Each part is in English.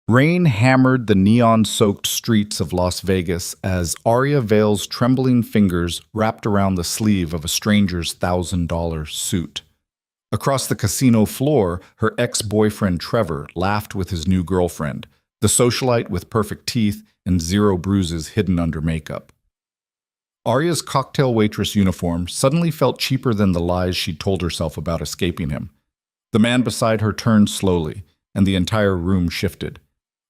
Rain hammered the neon-soaked streets of Las Vegas as Aria Vale's trembling fingers wrapped around the sleeve of a stranger's $1,000 suit. Across the casino floor, her ex-boyfriend Trevor laughed with his new girlfriend, the socialite with perfect teeth and zero bruises hidden under makeup. Aria's cocktail waitress uniform suddenly felt cheaper than the lies she'd told herself about escaping him. The man beside her turned slowly, and the entire room shifted.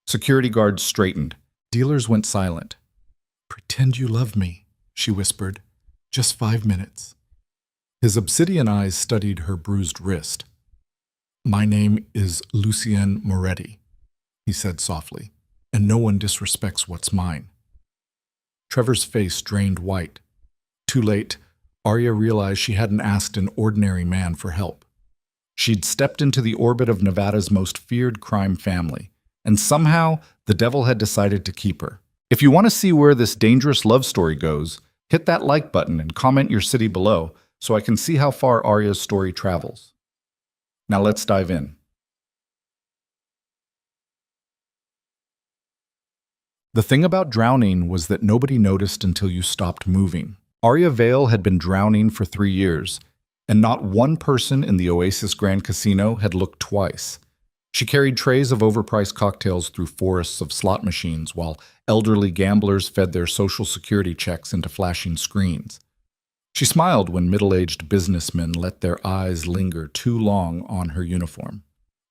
Security guards straightened. Dealers went silent. "Pretend you love me," she whispered. "Just 5 minutes." His obsidian eyes studied her bruised wrist. "My name is Lucien Moretti," he said softly, "and no one disrespects what's mine." Trevor's face drained white. Too late, Aria realized she hadn't asked an ordinary man for help. She'd stepped into the orbit of Nevada's most feared crime family, and somehow the devil had decided to keep her. If you want to see where this dangerous love story goes, hit that like button and comment your city below so I can see how far Aria's story travels. Now let's dive in. The thing about drowning was that nobody noticed until you stopped moving. Aria Vale had been drowning for 3 years, and not one person in the Oasis Grand Casino had looked twice. She carried trays of overpriced cocktails through forests of slot machines while elderly gamblers fed their social security checks into flashing screens. She smiled when middle-aged businessmen let their eyes linger too long on her uniform.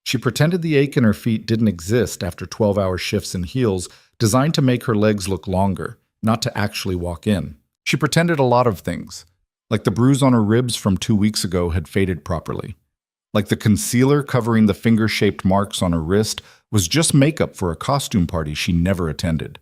She pretended the ache in her feet didn't exist after 12-hour shifts in heels designed to make her legs look longer, not to actually walk in. She pretended a lot of things, like the bruise on her ribs from 2 weeks ago had faded properly. Like the concealer covering the finger-shaped marks on her wrist was just makeup for a costume party she never attended.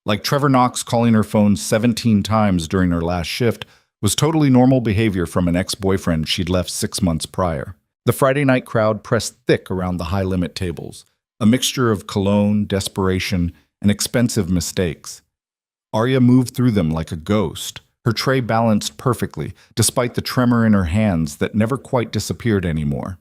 Like Trevor Knox calling her phone 17 times during her last shift was totally normal behavior from an ex-boyfriend she'd left 6 months prior. The Friday night crowd pressed thick around the high-limit tables, a mixture of cologne, desperation, and expensive mistakes. Aria moved through them like a ghost, her tray balanced perfectly, despite the tremor in her hands that never quite disappeared anymore.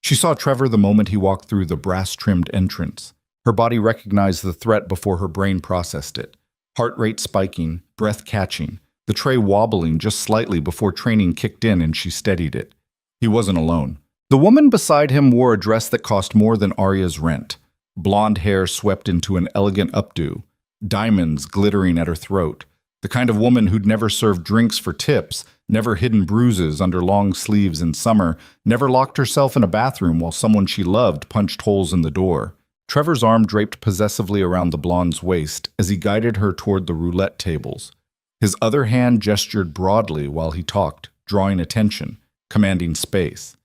She saw Trevor the moment he walked through the brass-trimmed entrance. Her body recognized the threat before her brain processed it. Heart rate spiking, breath catching, the tray wobbling just slightly before training kicked in and she steadied it. He wasn't alone. The woman beside him wore a dress that cost more than Aria's rent. Blonde hair swept into an elegant updo, diamonds glittering at her throat. The kind of woman who'd never served drinks for tips, never hidden bruises under long sleeves in summer, never locked herself in a bathroom while someone she loved punched holes in the door. Trevor's arm draped possessively around the blonde's waist as he guided her toward the roulette tables. His other hand gestured broadly while he talked, drawing attention, commanding space.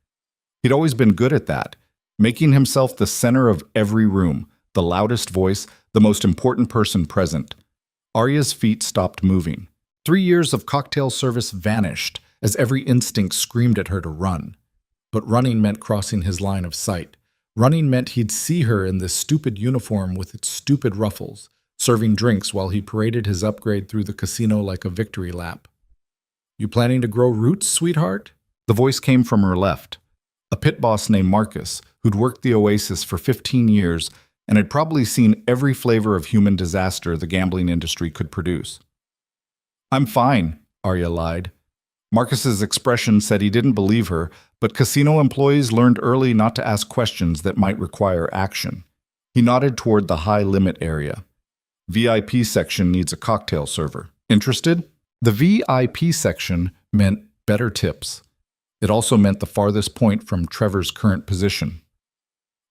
He'd always been good at that, making himself the center of every room, the loudest voice, the most important person present. Aria's feet stopped moving. 3 years of cocktail service vanished as every instinct screamed at her to run. But running meant crossing his line of sight. Running meant he'd see her in this stupid uniform with its stupid ruffles, serving drinks while he paraded his upgrade through the casino like a victory lap. "You planning to grow roots, sweetheart?" The voice came from her left. A pit boss named Marcus, who'd worked the Oasis for 15 years and had probably seen every flavor of human disaster the gambling industry could produce. "I'm fine," Aria lied. Marcus's expression said he didn't believe her, but casino employees learned early not to ask questions that might require action. He nodded toward the high-limit area. "VIP section needs a cocktail server. Interested?" The VIP section meant better tips. It also meant the farthest point from Trevor's current position.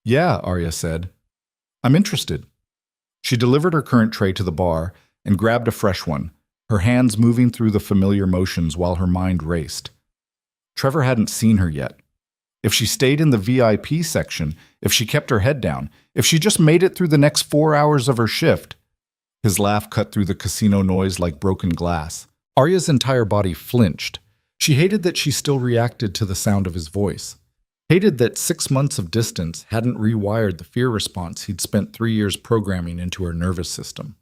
"Yeah," Aria said. "I'm interested." She delivered her current tray to the bar and grabbed a fresh one, her hands moving through the familiar motions while her mind raced. Trevor hadn't seen her yet. If she stayed in the VIP section, if she kept her head down, if she just made it through the next 4 hours of her shift. His laugh cut through the casino noise like broken glass. Aria's entire body flinched. She hated that she still reacted to the sound of his voice. Hated that 6 months of distance hadn't rewired the fear response he'd spent 3 years programming into her nervous system.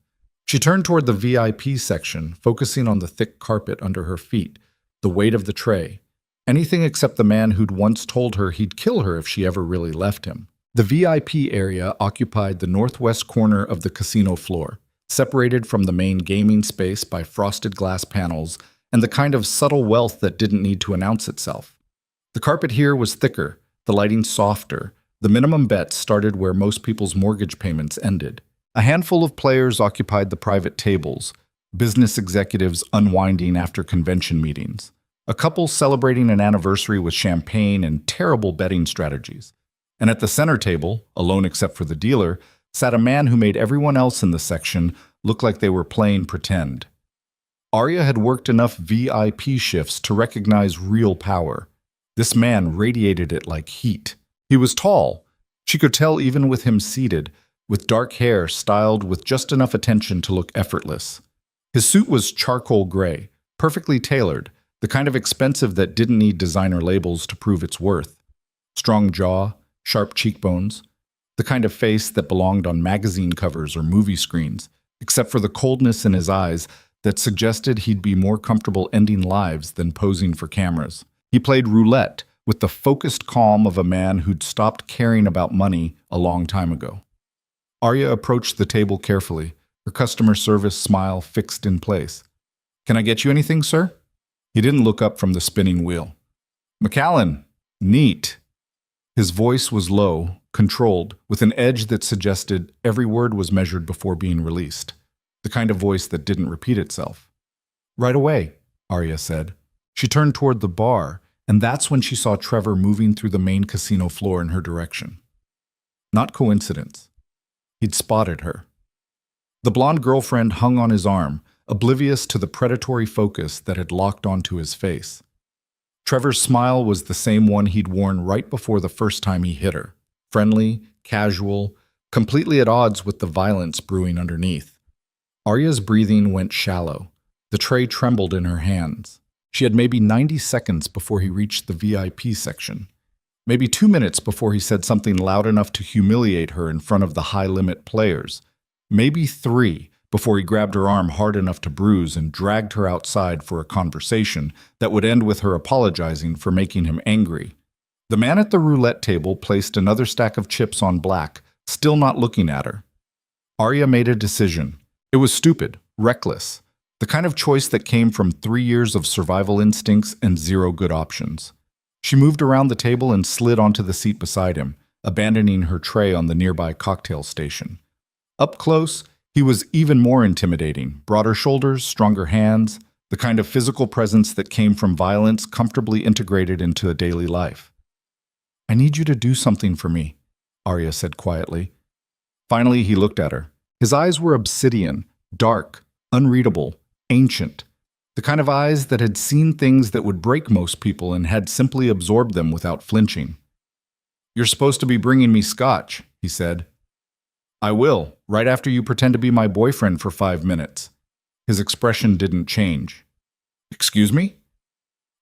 She turned toward the VIP section, focusing on the thick carpet under her feet, the weight of the tray. Anything except the man who'd once told her he'd kill her if she ever really left him. The VIP area occupied the northwest corner of the casino floor, separated from the main gaming space by frosted glass panels and the kind of subtle wealth that didn't need to announce itself. The carpet here was thicker, the lighting softer. The minimum bets started where most people's mortgage payments ended. A handful of players occupied the private tables, business executives unwinding after convention meetings. A couple celebrating an anniversary with champagne and terrible betting strategies. And at the center table, alone except for the dealer, sat a man who made everyone else in the section look like they were playing pretend. Arya had worked enough VIP shifts to recognize real power. This man radiated it like heat. He was tall. She could tell even with him seated, with dark hair styled with just enough attention to look effortless. His suit was charcoal gray, perfectly tailored, the kind of expensive that didn't need designer labels to prove its worth. Strong jaw, sharp cheekbones, the kind of face that belonged on magazine covers or movie screens, except for the coldness in his eyes that suggested he'd be more comfortable ending lives than posing for cameras. He played roulette with the focused calm of a man who'd stopped caring about money a long time ago. Arya approached the table carefully, her customer service smile fixed in place. "Can I get you anything, sir?" He didn't look up from the spinning wheel. "McAllen, neat." His voice was low, controlled, with an edge that suggested every word was measured before being released, the kind of voice that didn't repeat itself. "Right away," Arya said. She turned toward the bar, and that's when she saw Trevor moving through the main casino floor in her direction. Not coincidence. He'd spotted her. The blonde girlfriend hung on his arm, oblivious to the predatory focus that had locked onto his face. Trevor's smile was the same one he'd worn right before the first time he hit her. Friendly, casual, completely at odds with the violence brewing underneath. Arya's breathing went shallow. The tray trembled in her hands. She had maybe 90 seconds before he reached the VIP section. Maybe 2 minutes before he said something loud enough to humiliate her in front of the high-limit players. Maybe 3 before he grabbed her arm hard enough to bruise and dragged her outside for a conversation that would end with her apologizing for making him angry. The man at the roulette table placed another stack of chips on black, still not looking at her. Arya made a decision. It was stupid, reckless, the kind of choice that came from 3 years of survival instincts and 0 good options. She moved around the table and slid onto the seat beside him, abandoning her tray on the nearby cocktail station. Up close, he was even more intimidating, broader shoulders, stronger hands, the kind of physical presence that came from violence comfortably integrated into a daily life. "I need you to do something for me," Arya said quietly. Finally, he looked at her. His eyes were obsidian, dark, unreadable, ancient, the kind of eyes that had seen things that would break most people and had simply absorbed them without flinching. "You're supposed to be bringing me scotch," he said. "I will, right after you pretend to be my boyfriend for 5 minutes. His expression didn't change. "Excuse me?"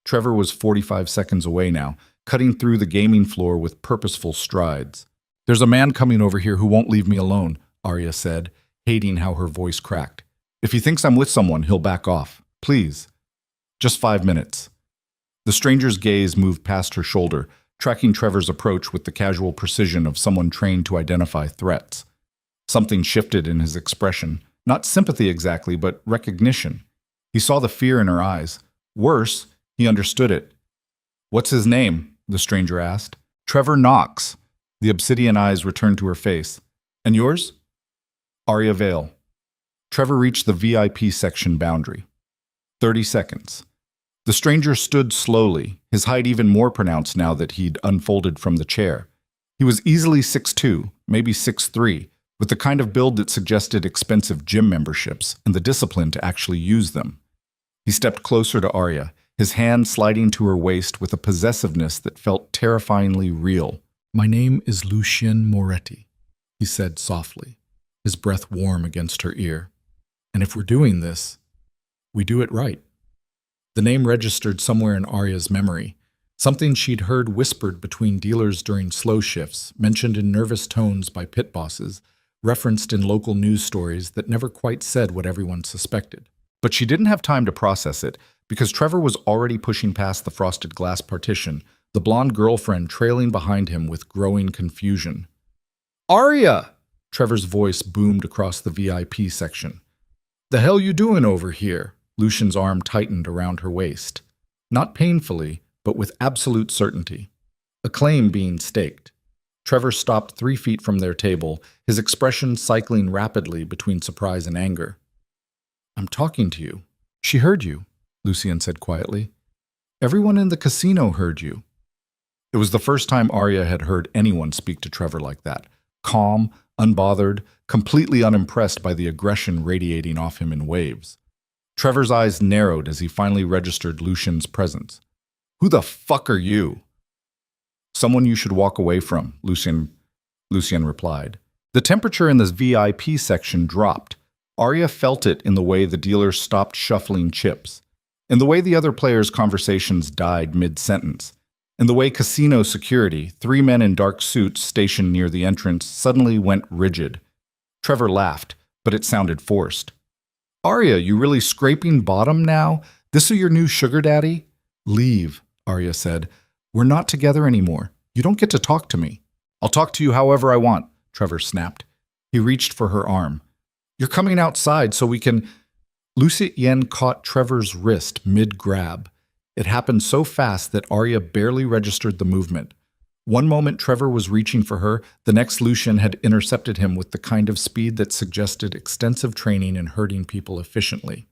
Trevor was 45 seconds away now, cutting through the gaming floor with purposeful strides. "There's a man coming over here who won't leave me alone," Arya said, hating how her voice cracked. "If he thinks I'm with someone, he'll back off. Please. Just 5 minutes." The stranger's gaze moved past her shoulder, tracking Trevor's approach with the casual precision of someone trained to identify threats. Something shifted in his expression, not sympathy exactly, but recognition. He saw the fear in her eyes. Worse, he understood it. "What's his name?" the stranger asked. "Trevor Knox." The obsidian eyes returned to her face. "And yours?" "Arya Vale." Trevor reached the VIP section boundary. 30 seconds. The stranger stood slowly, his height even more pronounced now that he'd unfolded from the chair. He was easily 6'2", maybe 6'3", with the kind of build that suggested expensive gym memberships and the discipline to actually use them. He stepped closer to Arya, his hand sliding to her waist with a possessiveness that felt terrifyingly real. "My name is Lucien Moretti," he said softly, his breath warm against her ear. "And if we're doing this, we do it right." The name registered somewhere in Arya's memory, something she'd heard whispered between dealers during slow shifts, mentioned in nervous tones by pit bosses, referenced in local news stories that never quite said what everyone suspected. But she didn't have time to process it, because Trevor was already pushing past the frosted glass partition, the blonde girlfriend trailing behind him with growing confusion. Arya! Trevor's voice boomed across the VIP section. The hell you doing over here? Lucian's arm tightened around her waist. Not painfully, but with absolute certainty. A claim being staked. Trevor stopped 3 feet from their table, his expression cycling rapidly between surprise and anger. I'm talking to you. She heard you, Lucian said quietly. Everyone in the casino heard you. It was the first time Arya had heard anyone speak to Trevor like that. Calm, unbothered, completely unimpressed by the aggression radiating off him in waves. Trevor's eyes narrowed as he finally registered Lucian's presence. Who the fuck are you? Someone you should walk away from, Lucian replied. The temperature in the VIP section dropped. Arya felt it in the way the dealer stopped shuffling chips, in the way the other players' conversations died mid-sentence, in the way casino security, 3 men in dark suits stationed near the entrance, suddenly went rigid. Trevor laughed, but it sounded forced. Arya, you really scraping bottom now? This is your new sugar daddy? Leave, Arya said. We're not together anymore. You don't get to talk to me. I'll talk to you however I want, Trevor snapped. He reached for her arm. You're coming outside so we can... Lucien caught Trevor's wrist mid-grab. It happened so fast that Arya barely registered the movement. One moment Trevor was reaching for her, the next Lucian had intercepted him with the kind of speed that suggested extensive training in hurting people efficiently.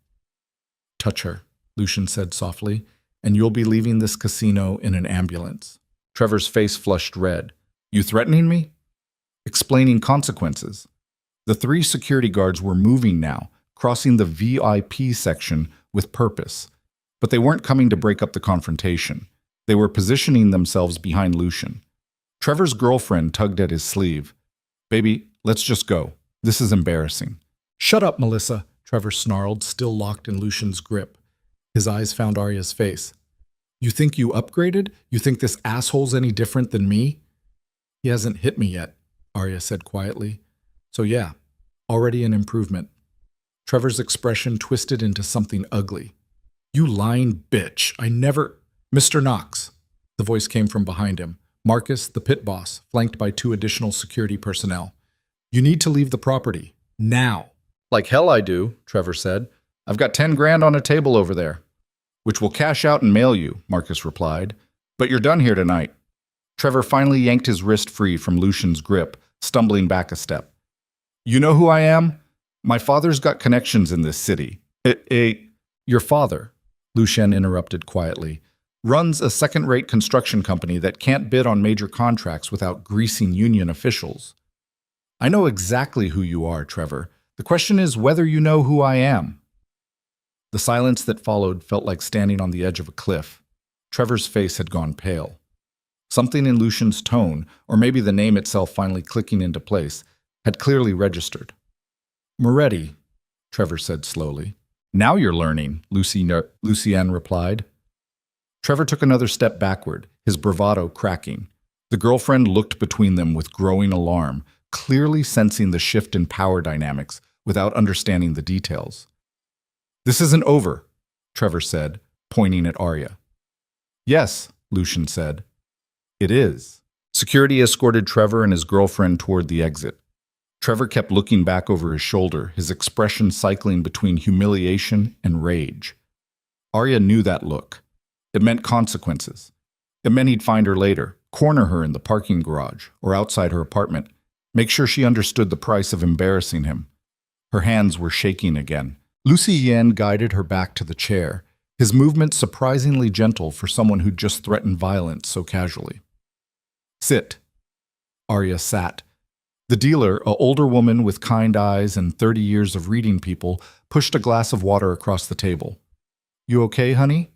Touch her, Lucian said softly, and you'll be leaving this casino in an ambulance. Trevor's face flushed red. You threatening me? Explaining consequences. The 3 security guards were moving now, crossing the VIP section with purpose. But they weren't coming to break up the confrontation. They were positioning themselves behind Lucian. Trevor's girlfriend tugged at his sleeve. Baby, let's just go. This is embarrassing. Shut up, Melissa, Trevor snarled, still locked in Lucian's grip. His eyes found Arya's face. You think you upgraded? You think this asshole's any different than me? He hasn't hit me yet, Arya said quietly. So yeah, already an improvement. Trevor's expression twisted into something ugly. You lying bitch, I never... Mr. Knox. The voice came from behind him. Marcus, the pit boss, flanked by 2 additional security personnel. You need to leave the property. Now. Like hell I do, Trevor said. I've got 10 grand on a table over there. Which we'll cash out and mail you, Marcus replied. But you're done here tonight. Trevor finally yanked his wrist free from Lucian's grip, stumbling back a step. You know who I am? My father's got connections in this city. Your father, Lucian interrupted quietly, runs a second-rate construction company that can't bid on major contracts without greasing union officials. I know exactly who you are, Trevor. The question is whether you know who I am. The silence that followed felt like standing on the edge of a cliff. Trevor's face had gone pale. Something in Lucian's tone, or maybe the name itself finally clicking into place, had clearly registered. Moretti, Trevor said slowly. Now you're learning, Lucien replied. Trevor took another step backward, his bravado cracking. The girlfriend looked between them with growing alarm, clearly sensing the shift in power dynamics without understanding the details. This isn't over, Trevor said, pointing at Arya. Yes, Lucian said. It is. Security escorted Trevor and his girlfriend toward the exit. Trevor kept looking back over his shoulder, his expression cycling between humiliation and rage. Arya knew that look. It meant consequences. It meant he'd find her later, corner her in the parking garage or outside her apartment, make sure she understood the price of embarrassing him. Her hands were shaking again. Lucien guided her back to the chair, his movement surprisingly gentle for someone who'd just threatened violence so casually. Sit. Arya sat. The dealer, an older woman with kind eyes and 30 years of reading people, pushed a glass of water across the table. You okay, honey?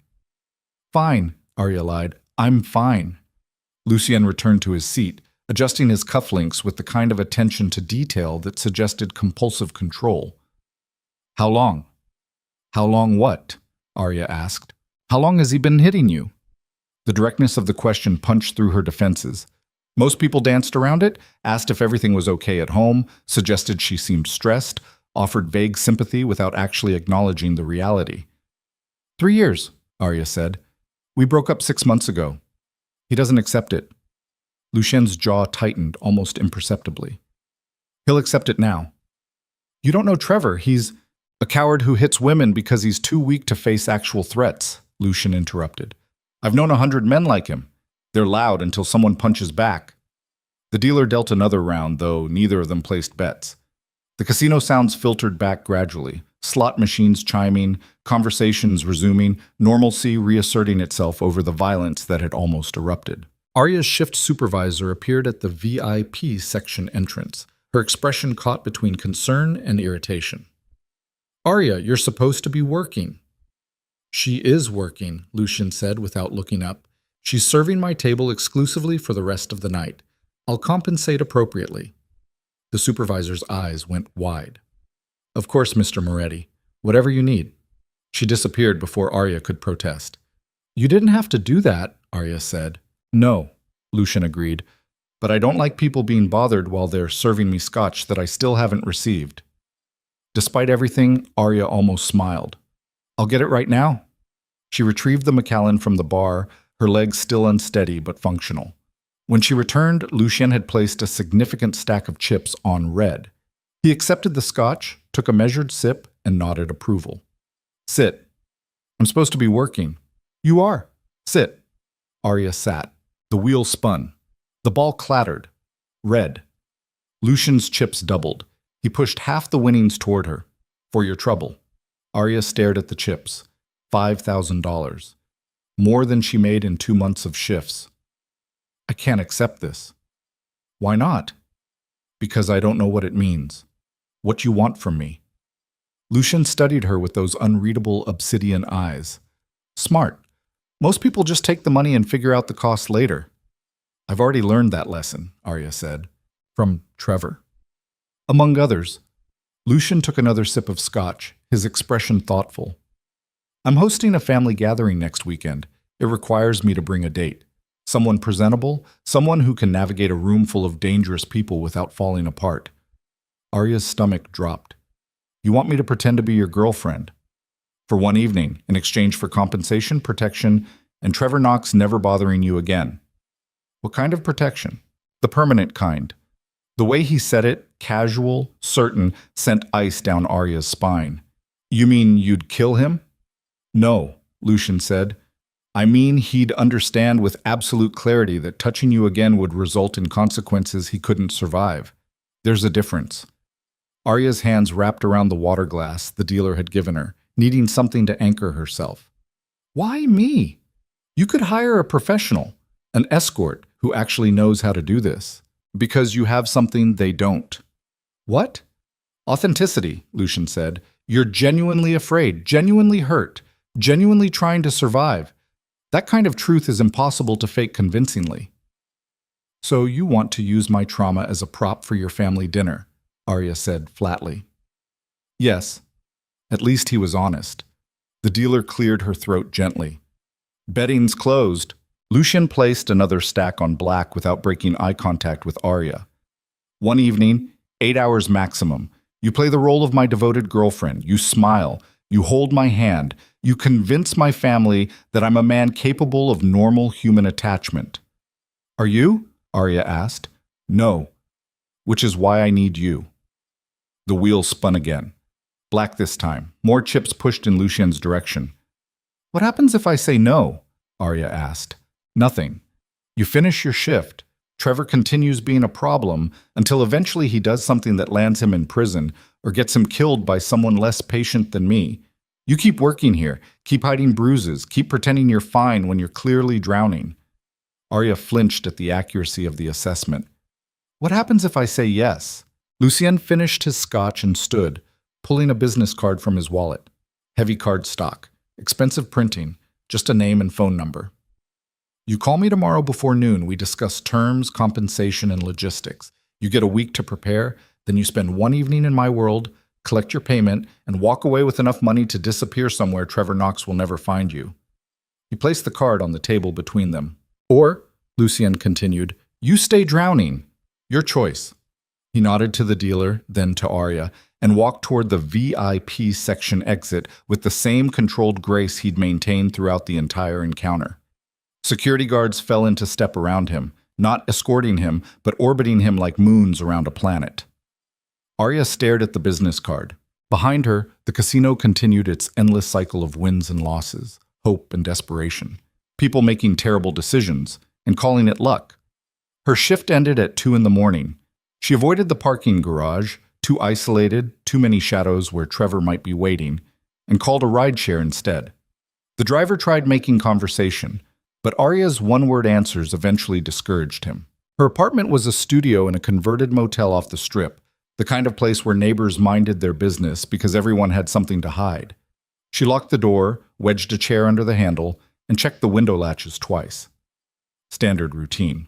Fine, Arya lied. I'm fine. Lucien returned to his seat, adjusting his cufflinks with the kind of attention to detail that suggested compulsive control. How long? How long what? Arya asked. How long has he been hitting you? The directness of the question punched through her defenses. Most people danced around it, asked if everything was okay at home, suggested she seemed stressed, offered vague sympathy without actually acknowledging the reality. 3 years, Arya said. We broke up 6 months ago. He doesn't accept it. Lucien's jaw tightened almost imperceptibly. He'll accept it now. You don't know Trevor. He's a coward who hits women because he's too weak to face actual threats, Lucian interrupted. I've known 100 men like him. They're loud until someone punches back. The dealer dealt another round, though neither of them placed bets. The casino sounds filtered back gradually, slot machines chiming, conversations resuming, normalcy reasserting itself over the violence that had almost erupted. Arya's shift supervisor appeared at the VIP section entrance, her expression caught between concern and irritation. Arya, you're supposed to be working. She is working, Lucian said without looking up. She's serving my table exclusively for the rest of the night. I'll compensate appropriately. The supervisor's eyes went wide. Of course, Mr. Moretti. Whatever you need. She disappeared before Arya could protest. You didn't have to do that, Arya said. No, Lucian agreed, but I don't like people being bothered while they're serving me scotch that I still haven't received. Despite everything, Arya almost smiled. I'll get it right now. She retrieved the Macallan from the bar, her legs still unsteady but functional. When she returned, Lucian had placed a significant stack of chips on red. He accepted the scotch, took a measured sip, and nodded approval. Sit. I'm supposed to be working. You are. Sit. Arya sat. The wheel spun. The ball clattered. Red. Lucian's chips doubled. He pushed half the winnings toward her. For your trouble. Arya stared at the chips. $5,000. More than she made in 2 months of shifts. I can't accept this. Why not? Because I don't know what it means. What you want from me. Lucian studied her with those unreadable obsidian eyes. Smart. Most people just take the money and figure out the cost later. I've already learned that lesson, Arya said. From Trevor. Among others. Lucian took another sip of scotch, his expression thoughtful. I'm hosting a family gathering next weekend. It requires me to bring a date. Someone presentable, someone who can navigate a room full of dangerous people without falling apart. Arya's stomach dropped. You want me to pretend to be your girlfriend? For one evening, in exchange for compensation, protection, and Trevor Knox never bothering you again. What kind of protection? The permanent kind. The way he said it, casual, certain, sent ice down Arya's spine. You mean you'd kill him? No, Lucian said. I mean he'd understand with absolute clarity that touching you again would result in consequences he couldn't survive. There's a difference. Arya's hands wrapped around the water glass the dealer had given her, needing something to anchor herself. Why me? You could hire a professional, an escort who actually knows how to do this, because you have something they don't. What? Authenticity, Lucian said. You're genuinely afraid, genuinely hurt, genuinely trying to survive. That kind of truth is impossible to fake convincingly. So you want to use my trauma as a prop for your family dinner, Arya said flatly. Yes. At least he was honest. The dealer cleared her throat gently. Betting's closed. Lucian placed another stack on black without breaking eye contact with Arya. One evening, 8 hours maximum. You play the role of my devoted girlfriend. You smile. You hold my hand. You convince my family that I'm a man capable of normal human attachment. Are you? Arya asked. No. Which is why I need you. The wheel spun again. Black this time. More chips pushed in Lucian's direction. What happens if I say no? Arya asked. Nothing. You finish your shift. Trevor continues being a problem until eventually he does something that lands him in prison or gets him killed by someone less patient than me. You keep working here, keep hiding bruises, keep pretending you're fine when you're clearly drowning. Arya flinched at the accuracy of the assessment. What happens if I say yes? Lucien finished his scotch and stood, pulling a business card from his wallet. Heavy card stock, expensive printing, just a name and phone number. You call me tomorrow before noon. We discuss terms, compensation, and logistics. You get a week to prepare, then you spend one evening in my world, collect your payment, and walk away with enough money to disappear somewhere Trevor Knox will never find you. He placed the card on the table between them. Or, Lucien continued, you stay drowning. Your choice. He nodded to the dealer, then to Arya, and walked toward the VIP section exit with the same controlled grace he'd maintained throughout the entire encounter. Security guards fell into step around him, not escorting him, but orbiting him like moons around a planet. Arya stared at the business card. Behind her, the casino continued its endless cycle of wins and losses, hope and desperation, people making terrible decisions and calling it luck. Her shift ended at 2 in the morning. She avoided the parking garage, too isolated, too many shadows where Trevor might be waiting, and called a rideshare instead. The driver tried making conversation, but Arya's one-word answers eventually discouraged him. Her apartment was a studio in a converted motel off the strip, the kind of place where neighbors minded their business because everyone had something to hide. She locked the door, wedged a chair under the handle, and checked the window latches twice. Standard routine.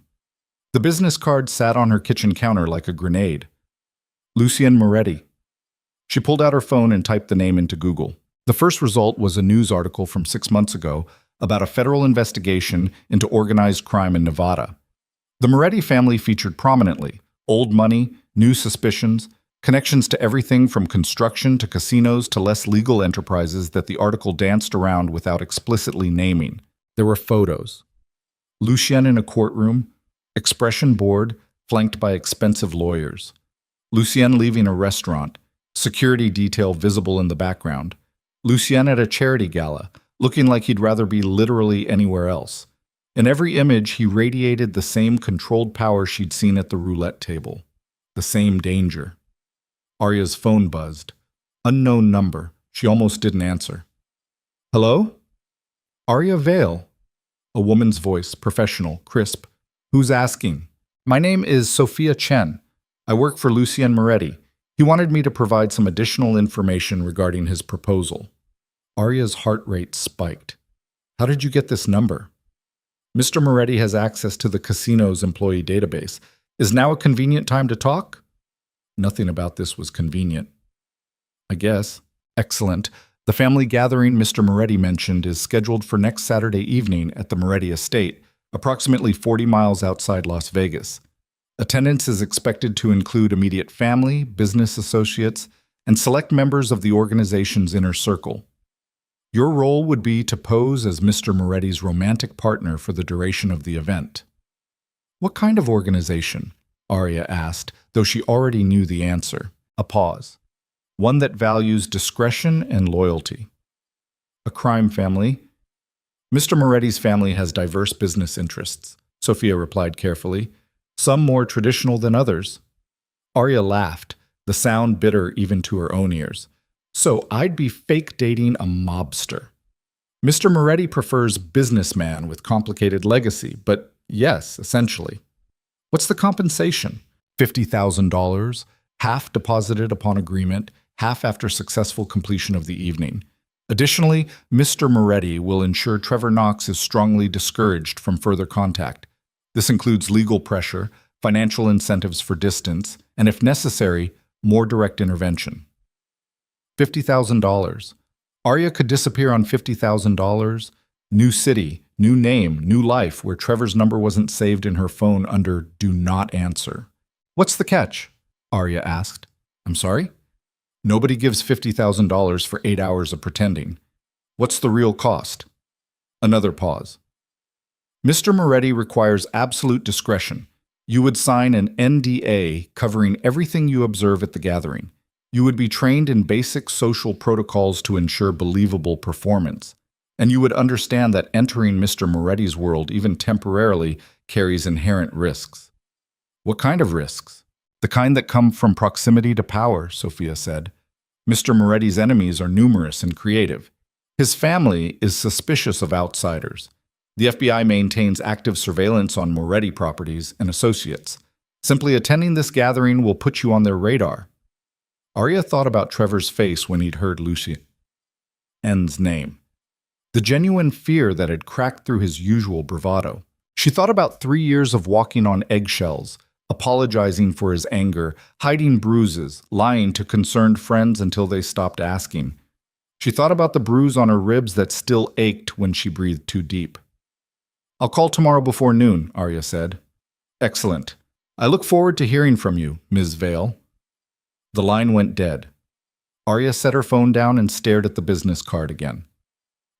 The business card sat on her kitchen counter like a grenade. Lucien Moretti. She pulled out her phone and typed the name into Google. The first result was a news article from 6 months ago about a federal investigation into organized crime in Nevada. The Moretti family featured prominently: old money, new suspicions, connections to everything from construction to casinos to less legal enterprises that the article danced around without explicitly naming. There were photos. Lucien in a courtroom, expression board flanked by expensive lawyers. Lucien leaving a restaurant, security detail visible in the background. Lucien at a charity gala, looking like he'd rather be literally anywhere else. In every image, he radiated the same controlled power she'd seen at the roulette table. The same danger. Arya's phone buzzed. Unknown number. She almost didn't answer. Hello? Arya Vale. A woman's voice, professional, crisp. Who's asking? My name is Sophia Chen. I work for Lucien Moretti. He wanted me to provide some additional information regarding his proposal. Arya's heart rate spiked. How did you get this number? Mr. Moretti has access to the casino's employee database. Is now a convenient time to talk? Nothing about this was convenient. I guess. Excellent. The family gathering Mr. Moretti mentioned is scheduled for next Saturday evening at the Moretti estate, approximately 40 miles outside Las Vegas. Attendance is expected to include immediate family, business associates, and select members of the organization's inner circle. Your role would be to pose as Mr. Moretti's romantic partner for the duration of the event. What kind of organization? Arya asked, though she already knew the answer. A pause. One that values discretion and loyalty. A crime family. Mr. Moretti's family has diverse business interests, Sophia replied carefully, some more traditional than others. Arya laughed, the sound bitter even to her own ears. So I'd be fake dating a mobster. Mr. Moretti prefers businessman with complicated legacy, but yes, essentially. What's the compensation? $50,000, half deposited upon agreement, half after successful completion of the evening. Additionally, Mr. Moretti will ensure Trevor Knox is strongly discouraged from further contact. This includes legal pressure, financial incentives for distance, and if necessary, more direct intervention. $50,000. Arya could disappear on $50,000. New city, new name, new life, where Trevor's number wasn't saved in her phone under Do Not Answer. What's the catch? Arya asked. I'm sorry? Nobody gives $50,000 for 8 hours of pretending. What's the real cost? Another pause. Mr. Moretti requires absolute discretion. You would sign an NDA covering everything you observe at the gathering. You would be trained in basic social protocols to ensure believable performance. And you would understand that entering Mr. Moretti's world, even temporarily, carries inherent risks. What kind of risks? The kind that come from proximity to power, Sophia said. Mr. Moretti's enemies are numerous and creative. His family is suspicious of outsiders. The FBI maintains active surveillance on Moretti properties and associates. Simply attending this gathering will put you on their radar. Arya thought about Trevor's face when he'd heard Lucien's name. The genuine fear that had cracked through his usual bravado. She thought about 3 years of walking on eggshells, apologizing for his anger, hiding bruises, lying to concerned friends until they stopped asking. She thought about the bruise on her ribs that still ached when she breathed too deep. I'll call tomorrow before noon, Arya said. Excellent. I look forward to hearing from you, Ms. Vale. The line went dead. Arya set her phone down and stared at the business card again.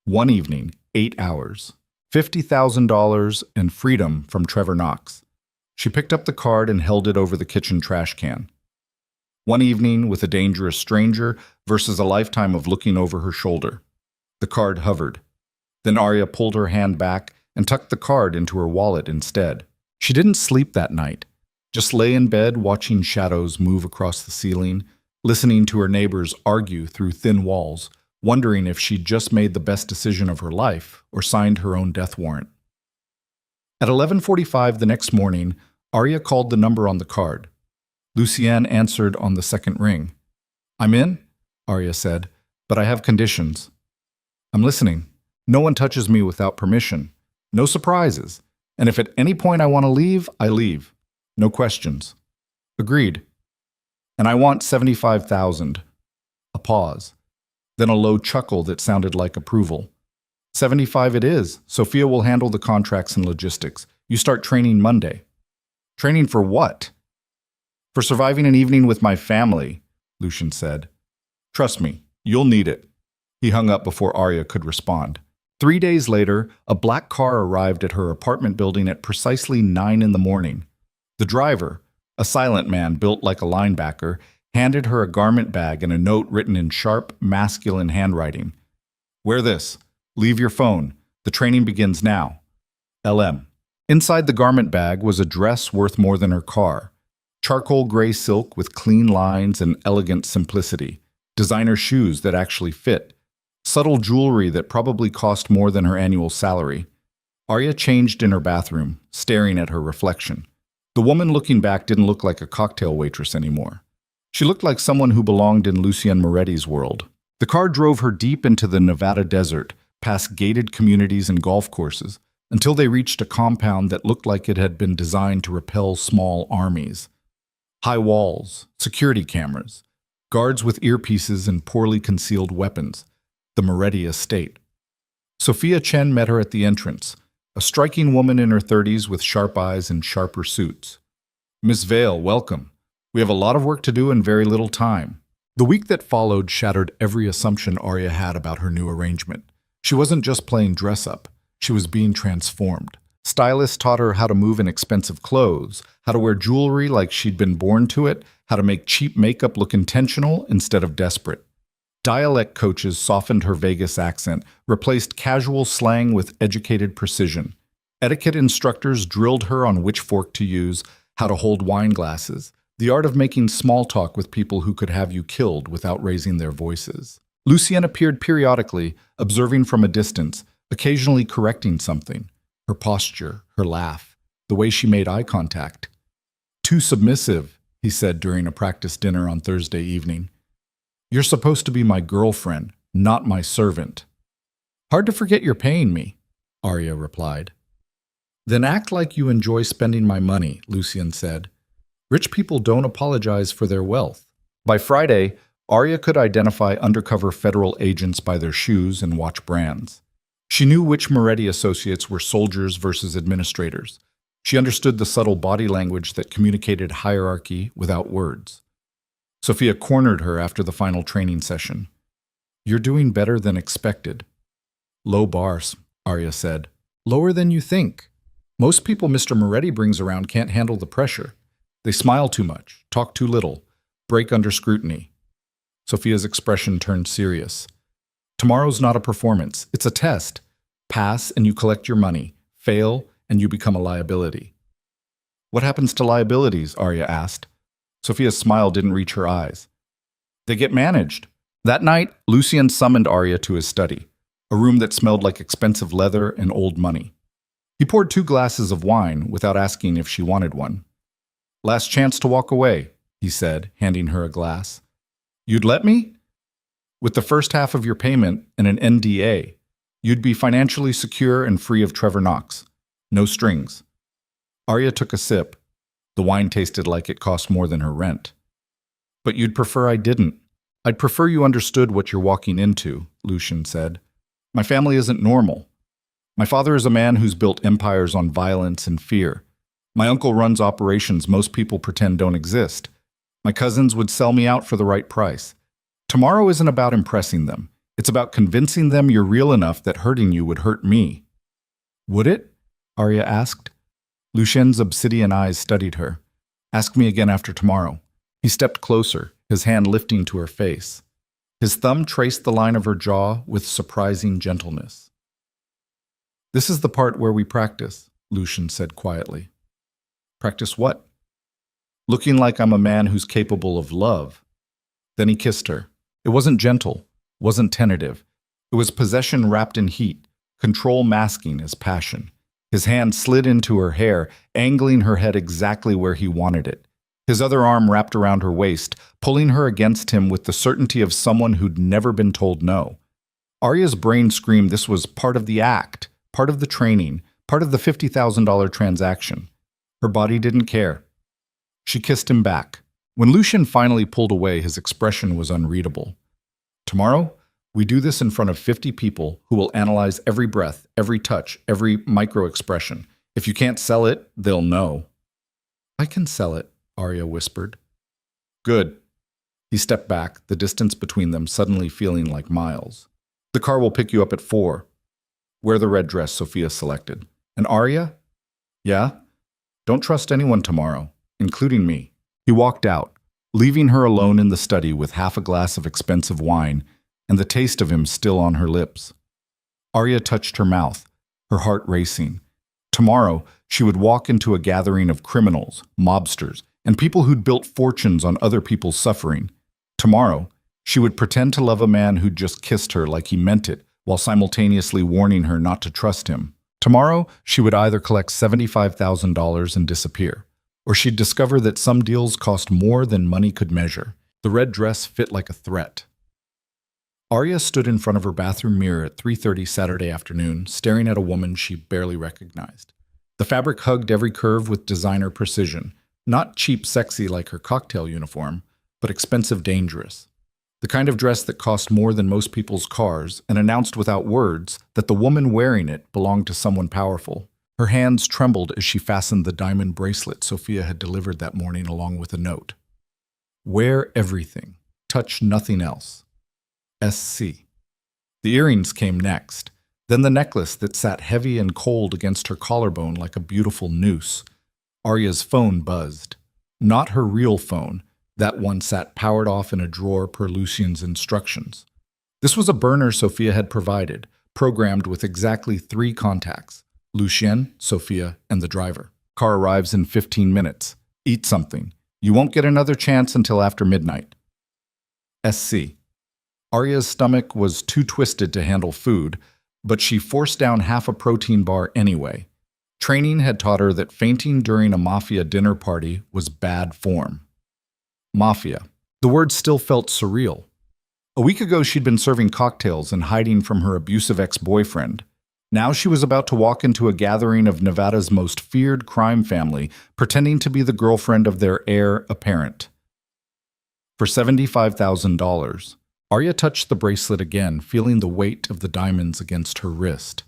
One evening, 8 hours, $50,000 and freedom from Trevor Knox. She picked up the card and held it over the kitchen trash can. One evening with a dangerous stranger versus a lifetime of looking over her shoulder. The card hovered. Then Arya pulled her hand back and tucked the card into her wallet instead. She didn't sleep that night, just lay in bed watching shadows move across the ceiling, listening to her neighbors argue through thin walls, wondering if she'd just made the best decision of her life or signed her own death warrant. At 11:45 the next morning, Arya called the number on the card. Lucienne answered on the second ring. "I'm in," Arya said, "but I have conditions." "I'm listening. No one touches me without permission. No surprises. And if at any point I want to leave, I leave. No questions." "Agreed." "And I want 75,000. A pause. Then a low chuckle that sounded like approval. 75 it is. Sophia will handle the contracts and logistics. You start training Monday." "Training for what?" "For surviving an evening with my family," Lucian said. "Trust me, you'll need it." He hung up before Arya could respond. 3 days later, a black car arrived at her apartment building at precisely 9 in the morning. The driver, a silent man built like a linebacker, handed her a garment bag and a note written in sharp, masculine handwriting. "Wear this. Leave your phone. The training begins now. LM." Inside the garment bag was a dress worth more than her car. Charcoal gray silk with clean lines and elegant simplicity. Designer shoes that actually fit. Subtle jewelry that probably cost more than her annual salary. Arya changed in her bathroom, staring at her reflection. The woman looking back didn't look like a cocktail waitress anymore. She looked like someone who belonged in Lucienne Moretti's world. The car drove her deep into the Nevada desert, past gated communities and golf courses, until they reached a compound that looked like it had been designed to repel small armies. High walls, security cameras, guards with earpieces and poorly concealed weapons. The Moretti estate. Sophia Chen met her at the entrance, a striking woman in her 30s with sharp eyes and sharper suits. "Miss Vale, welcome. We have a lot of work to do in very little time." The week that followed shattered every assumption Arya had about her new arrangement. She wasn't just playing dress-up. She was being transformed. Stylists taught her how to move in expensive clothes, how to wear jewelry like she'd been born to it, how to make cheap makeup look intentional instead of desperate. Dialect coaches softened her Vegas accent, replaced casual slang with educated precision. Etiquette instructors drilled her on which fork to use, how to hold wine glasses, the art of making small talk with people who could have you killed without raising their voices. Lucienne appeared periodically, observing from a distance, occasionally correcting something. Her posture, her laugh, the way she made eye contact. "Too submissive," he said during a practice dinner on Thursday evening. "You're supposed to be my girlfriend, not my servant." "Hard to forget you're paying me," Arya replied. "Then act like you enjoy spending my money," Lucian said. "Rich people don't apologize for their wealth." By Friday, Arya could identify undercover federal agents by their shoes and watch brands. She knew which Moretti associates were soldiers versus administrators. She understood the subtle body language that communicated hierarchy without words. Sophia cornered her after the final training session. "You're doing better than expected." "Low bars," Arya said. "Lower than you think. Most people Mr. Moretti brings around can't handle the pressure. They smile too much, talk too little, break under scrutiny." Sophia's expression turned serious. "Tomorrow's not a performance. It's a test. Pass and you collect your money. Fail and you become a liability." "What happens to liabilities?" Arya asked. Sophia's smile didn't reach her eyes. "They get managed." That night, Lucian summoned Arya to his study, a room that smelled like expensive leather and old money. He poured 2 glasses of wine without asking if she wanted one. "Last chance to walk away," he said, handing her a glass. "You'd let me?" "With the first half of your payment and an NDA, you'd be financially secure and free of Trevor Knox. No strings." Arya took a sip. The wine tasted like it cost more than her rent. "But you'd prefer I didn't." "I'd prefer you understood what you're walking into," Lucian said. "My family isn't normal. My father is a man who's built empires on violence and fear. My uncle runs operations most people pretend don't exist. My cousins would sell me out for the right price. Tomorrow isn't about impressing them. It's about convincing them you're real enough that hurting you would hurt me." "Would it?" Arya asked. Lucien's obsidian eyes studied her. "Ask me again after tomorrow. He stepped closer, his hand lifting to her face. His thumb traced the line of her jaw with surprising gentleness. "This is the part where we practice," Lucian said quietly. "Practice what?" "Looking like I'm a man who's capable of love." Then he kissed her. It wasn't gentle, wasn't tentative. It was possession wrapped in heat, control masking as passion. His hand slid into her hair, angling her head exactly where he wanted it. His other arm wrapped around her waist, pulling her against him with the certainty of someone who'd never been told no. Arya's brain screamed this was part of the act, part of the training, part of the $50,000 transaction. Her body didn't care. She kissed him back. When Lucian finally pulled away, his expression was unreadable. "Tomorrow, we do this in front of 50 people who will analyze every breath, every touch, every micro-expression. If you can't sell it, they'll know." "I can sell it," Arya whispered. "Good." He stepped back, the distance between them suddenly feeling like miles. "The car will pick you up at 4. Wear the red dress Sophia selected. And Arya? Yeah? Don't trust anyone tomorrow, including me." He walked out, leaving her alone in the study with half a glass of expensive wine and the taste of him still on her lips. Arya touched her mouth, her heart racing. Tomorrow, she would walk into a gathering of criminals, mobsters, and people who'd built fortunes on other people's suffering. Tomorrow, she would pretend to love a man who'd just kissed her like he meant it, while simultaneously warning her not to trust him. Tomorrow, she would either collect $75,000 and disappear, or she'd discover that some deals cost more than money could measure. The red dress fit like a threat. Arya stood in front of her bathroom mirror at 3:30 Saturday afternoon, staring at a woman she barely recognized. The fabric hugged every curve with designer precision, not cheap sexy like her cocktail uniform, but expensive dangerous. The kind of dress that cost more than most people's cars and announced without words that the woman wearing it belonged to someone powerful. Her hands trembled as she fastened the diamond bracelet Sophia had delivered that morning along with a note. "Wear everything. Touch nothing else. SC." The earrings came next, then the necklace that sat heavy and cold against her collarbone like a beautiful noose. Arya's phone buzzed. Not her real phone. That one sat powered off in a drawer per Lucian's instructions. This was a burner Sophia had provided, programmed with exactly 3 contacts: Lucien, Sophia, and the driver. "Car arrives in 15 minutes. Eat something. You won't get another chance until after midnight. SC." Arya's stomach was too twisted to handle food, but she forced down half a protein bar anyway. Training had taught her that fainting during a Mafia dinner party was bad form. Mafia. The word still felt surreal. A week ago, she'd been serving cocktails and hiding from her abusive ex-boyfriend. Now she was about to walk into a gathering of Nevada's most feared crime family, pretending to be the girlfriend of their heir apparent. For $75,000, Arya touched the bracelet again, feeling the weight of the diamonds against her wrist.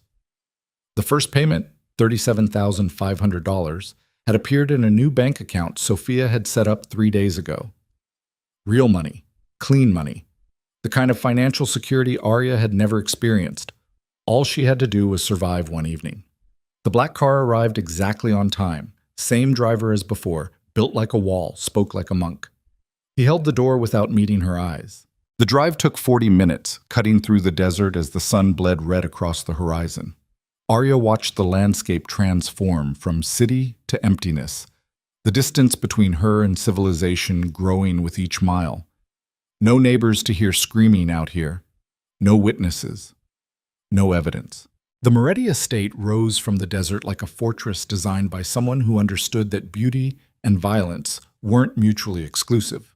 The first payment, $37,500, had appeared in a new bank account Sophia had set up 3 days ago. Real money, clean money, the kind of financial security Arya had never experienced. All she had to do was survive one evening. The black car arrived exactly on time, same driver as before, built like a wall, spoke like a monk. He held the door without meeting her eyes. The drive took 40 minutes, cutting through the desert as the sun bled red across the horizon. Arya watched the landscape transform from city to emptiness, the distance between her and civilization growing with each mile. No neighbors to hear screaming out here, no witnesses, no evidence. The Moretti estate rose from the desert like a fortress designed by someone who understood that beauty and violence weren't mutually exclusive.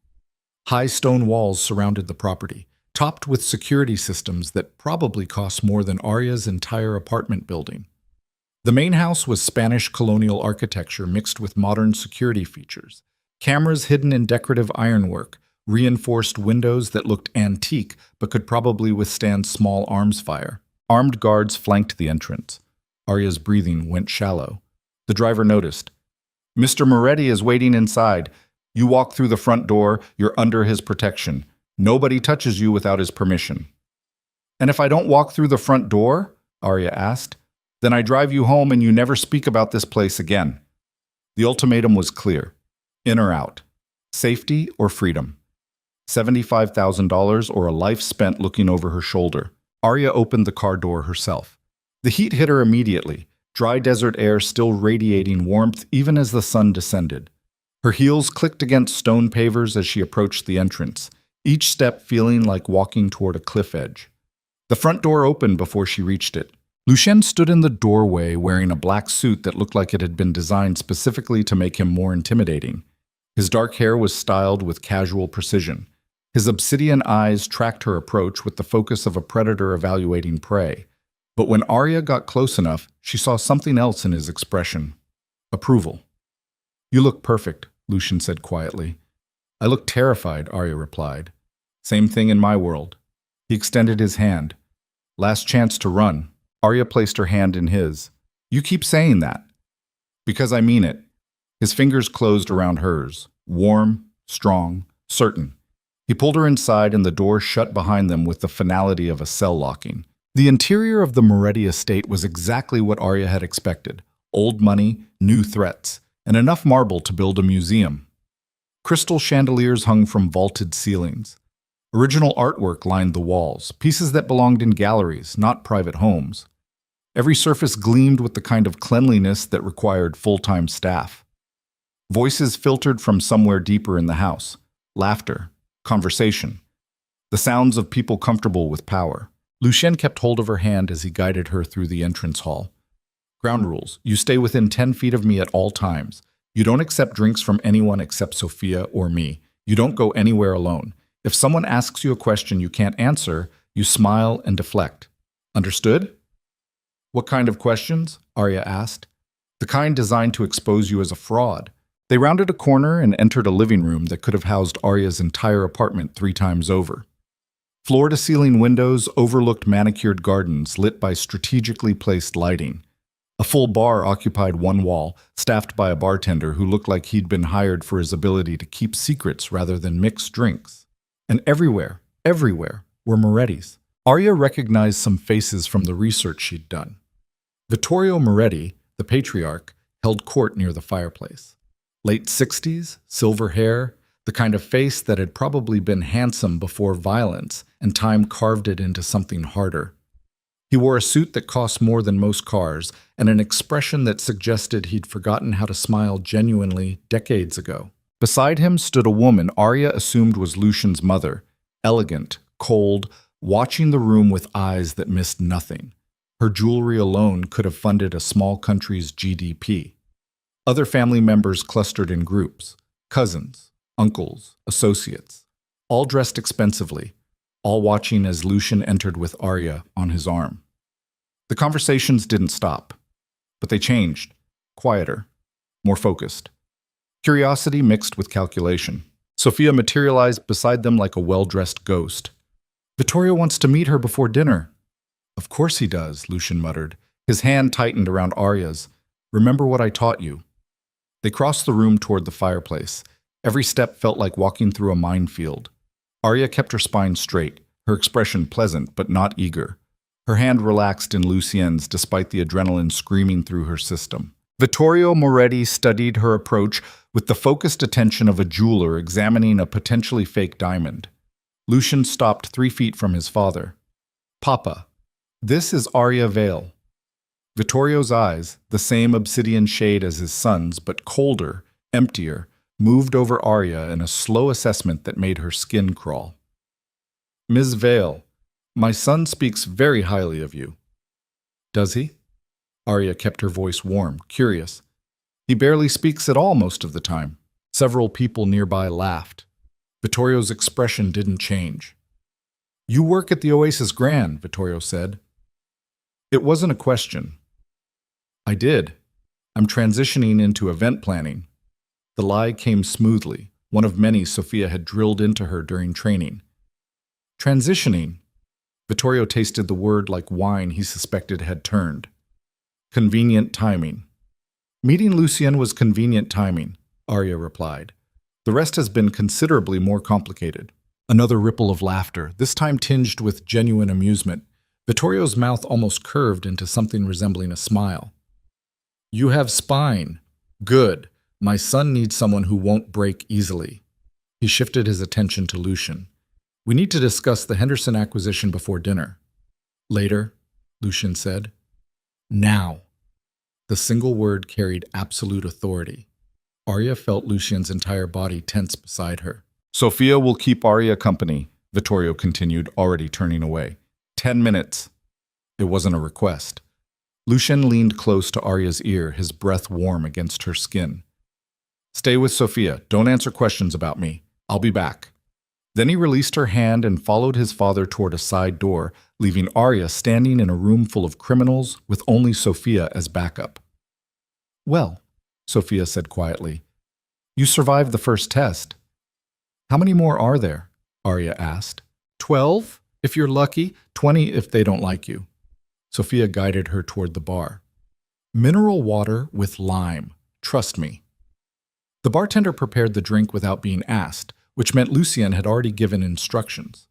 High stone walls surrounded the property, topped with security systems that probably cost more than Arya's entire apartment building. The main house was Spanish colonial architecture mixed with modern security features. Cameras hidden in decorative ironwork, reinforced windows that looked antique but could probably withstand small arms fire. Armed guards flanked the entrance. Arya's breathing went shallow. The driver noticed. "Mr. Moretti is waiting inside. You walk through the front door, you're under his protection. Nobody touches you without his permission." "And if I don't walk through the front door?" Arya asked. "Then I drive you home and you never speak about this place again." The ultimatum was clear. In or out. Safety or freedom? $75,000 or a life spent looking over her shoulder? Arya opened the car door herself. The heat hit her immediately, dry desert air still radiating warmth even as the sun descended. Her heels clicked against stone pavers as she approached the entrance, each step feeling like walking toward a cliff edge. The front door opened before she reached it. Lucien stood in the doorway wearing a black suit that looked like it had been designed specifically to make him more intimidating. His dark hair was styled with casual precision. His obsidian eyes tracked her approach with the focus of a predator evaluating prey. But when Arya got close enough, she saw something else in his expression. Approval. "You look perfect," Lucien said quietly. "I look terrified," Arya replied. "Same thing in my world." He extended his hand. "Last chance to run." Arya placed her hand in his. "You keep saying that." "Because I mean it." His fingers closed around hers, warm, strong, certain. He pulled her inside and the door shut behind them with the finality of a cell locking. The interior of the Moretti estate was exactly what Arya had expected. Old money, new threats, and enough marble to build a museum. Crystal chandeliers hung from vaulted ceilings. Original artwork lined the walls, pieces that belonged in galleries, not private homes. Every surface gleamed with the kind of cleanliness that required full-time staff. Voices filtered from somewhere deeper in the house. Laughter, conversation, the sounds of people comfortable with power. Lucien kept hold of her hand as he guided her through the entrance hall. "Ground rules. You stay within 10 feet of me at all times. You don't accept drinks from anyone except Sophia or me. You don't go anywhere alone. If someone asks you a question you can't answer, you smile and deflect. Understood?" "What kind of questions?" Arya asked. "The kind designed to expose you as a fraud." They rounded a corner and entered a living room that could have housed Arya's entire apartment 3 times over. Floor-to-ceiling windows overlooked manicured gardens lit by strategically placed lighting. A full bar occupied one wall, staffed by a bartender who looked like he'd been hired for his ability to keep secrets rather than mix drinks. And everywhere, were Morettis. Arya recognized some faces from the research she'd done. Vittorio Moretti, the patriarch, held court near the fireplace. Late 60s, silver hair, the kind of face that had probably been handsome before violence, and time carved it into something harder. He wore a suit that cost more than most cars, and an expression that suggested he'd forgotten how to smile genuinely decades ago. Beside him stood a woman Arya assumed was Lucien's mother, elegant, cold, watching the room with eyes that missed nothing. Her jewelry alone could have funded a small country's GDP. Other family members clustered in groups, cousins, uncles, associates, all dressed expensively, all watching as Lucien entered with Arya on his arm. The conversations didn't stop, but they changed, quieter, more focused. Curiosity mixed with calculation. Sophia materialized beside them like a well-dressed ghost. "Vittorio wants to meet her before dinner." "Of course he does," Lucien muttered. His hand tightened around Arya's. "Remember what I taught you." They crossed the room toward the fireplace. Every step felt like walking through a minefield. Arya kept her spine straight, her expression pleasant but not eager. Her hand relaxed in Lucien's despite the adrenaline screaming through her system. Vittorio Moretti studied her approach with the focused attention of a jeweler examining a potentially fake diamond. Lucien stopped 3 feet from his father. "Papa, this is Arya Vale." Vittorio's eyes, the same obsidian shade as his son's, but colder, emptier, moved over Arya in a slow assessment that made her skin crawl. "Ms. Vale, my son speaks very highly of you." "Does he?" Arya kept her voice warm, curious. "He barely speaks at all most of the time." Several people nearby laughed. Vittorio's expression didn't change. "You work at the Oasis Grand," Vittorio said. It wasn't a question. "I did. I'm transitioning into event planning." The lie came smoothly, one of many Sophia had drilled into her during training. "Transitioning." Vittorio tasted the word like wine he suspected had turned. "Convenient timing." "Meeting Lucien was convenient timing," Arya replied. "The rest has been considerably more complicated." Another ripple of laughter, this time tinged with genuine amusement. Vittorio's mouth almost curved into something resembling a smile. "You have spine. Good. My son needs someone who won't break easily." He shifted his attention to Lucian. We need to discuss the Henderson acquisition before dinner. Later, Lucian said. Now. The single word carried absolute authority. Arya felt Lucian's entire body tense beside her. Sophia will keep Arya company, Vittorio continued, already turning away. 10 minutes. It wasn't a request. Lucian leaned close to Arya's ear, his breath warm against her skin. Stay with Sophia. Don't answer questions about me. I'll be back. Then he released her hand and followed his father toward a side door, leaving Arya standing in a room full of criminals with only Sophia as backup. Well, Sophia said quietly, you survived the first test. How many more are there? Arya asked. 12, if you're lucky, 20 if they don't like you. Sophia guided her toward the bar. Mineral water with lime. Trust me. The bartender prepared the drink without being asked, which meant Lucian had already given instructions.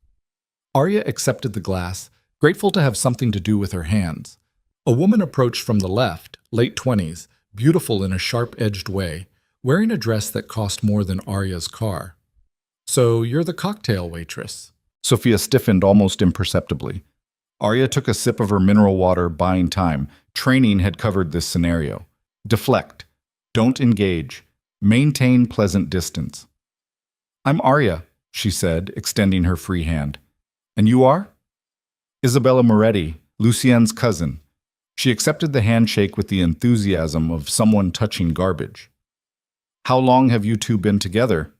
Arya accepted the glass, grateful to have something to do with her hands. A woman approached from the left, late 20s, beautiful in a sharp-edged way, wearing a dress that cost more than Arya's car. So you're the cocktail waitress. Sophia stiffened almost imperceptibly. Arya took a sip of her mineral water, buying time. Training had covered this scenario. Deflect. Don't engage. Maintain pleasant distance. I'm Arya, she said, extending her free hand. And you are? Isabella Moretti, Lucien's cousin. She accepted the handshake with the enthusiasm of someone touching garbage. How long have you two been together?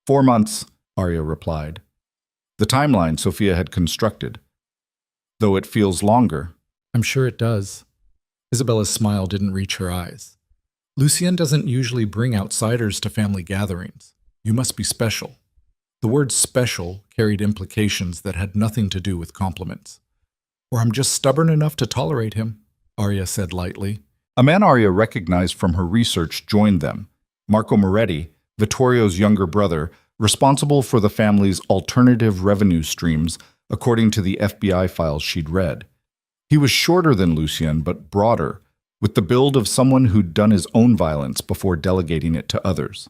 4 months, Arya replied. The timeline Sophia had constructed. Though it feels longer. I'm sure it does. Isabella's smile didn't reach her eyes. Lucien doesn't usually bring outsiders to family gatherings. You must be special. The word special carried implications that had nothing to do with compliments. Or I'm just stubborn enough to tolerate him, Arya said lightly. A man Arya recognized from her research joined them. Marco Moretti, Vittorio's younger brother, responsible for the family's alternative revenue streams, according to the FBI files she'd read. He was shorter than Lucien, but broader, with the build of someone who'd done his own violence before delegating it to others.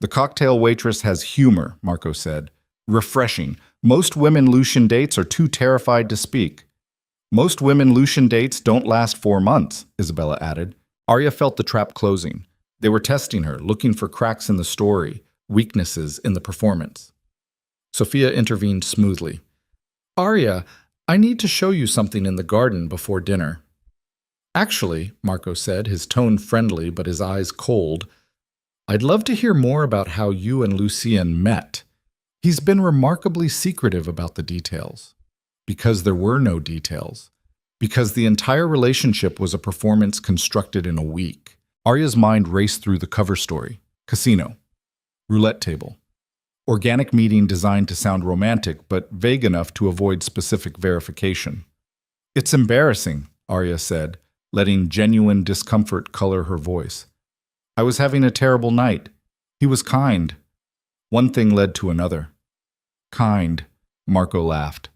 The cocktail waitress has humor, Marco said. Refreshing. Most women Lucien dates are too terrified to speak. Most women Lucien dates don't last 4 months, Isabella added. Arya felt the trap closing. They were testing her, looking for cracks in the story, weaknesses in the performance. Sophia intervened smoothly. Arya, I need to show you something in the garden before dinner. Actually, Marco said, his tone friendly but his eyes cold, I'd love to hear more about how you and Lucien met. He's been remarkably secretive about the details. Because there were no details. Because the entire relationship was a performance constructed in a week. Arya's mind raced through the cover story. Casino. Roulette table. Organic meeting designed to sound romantic, but vague enough to avoid specific verification. It's embarrassing, Arya said, letting genuine discomfort color her voice. I was having a terrible night. He was kind. One thing led to another. Kind, Marco laughed.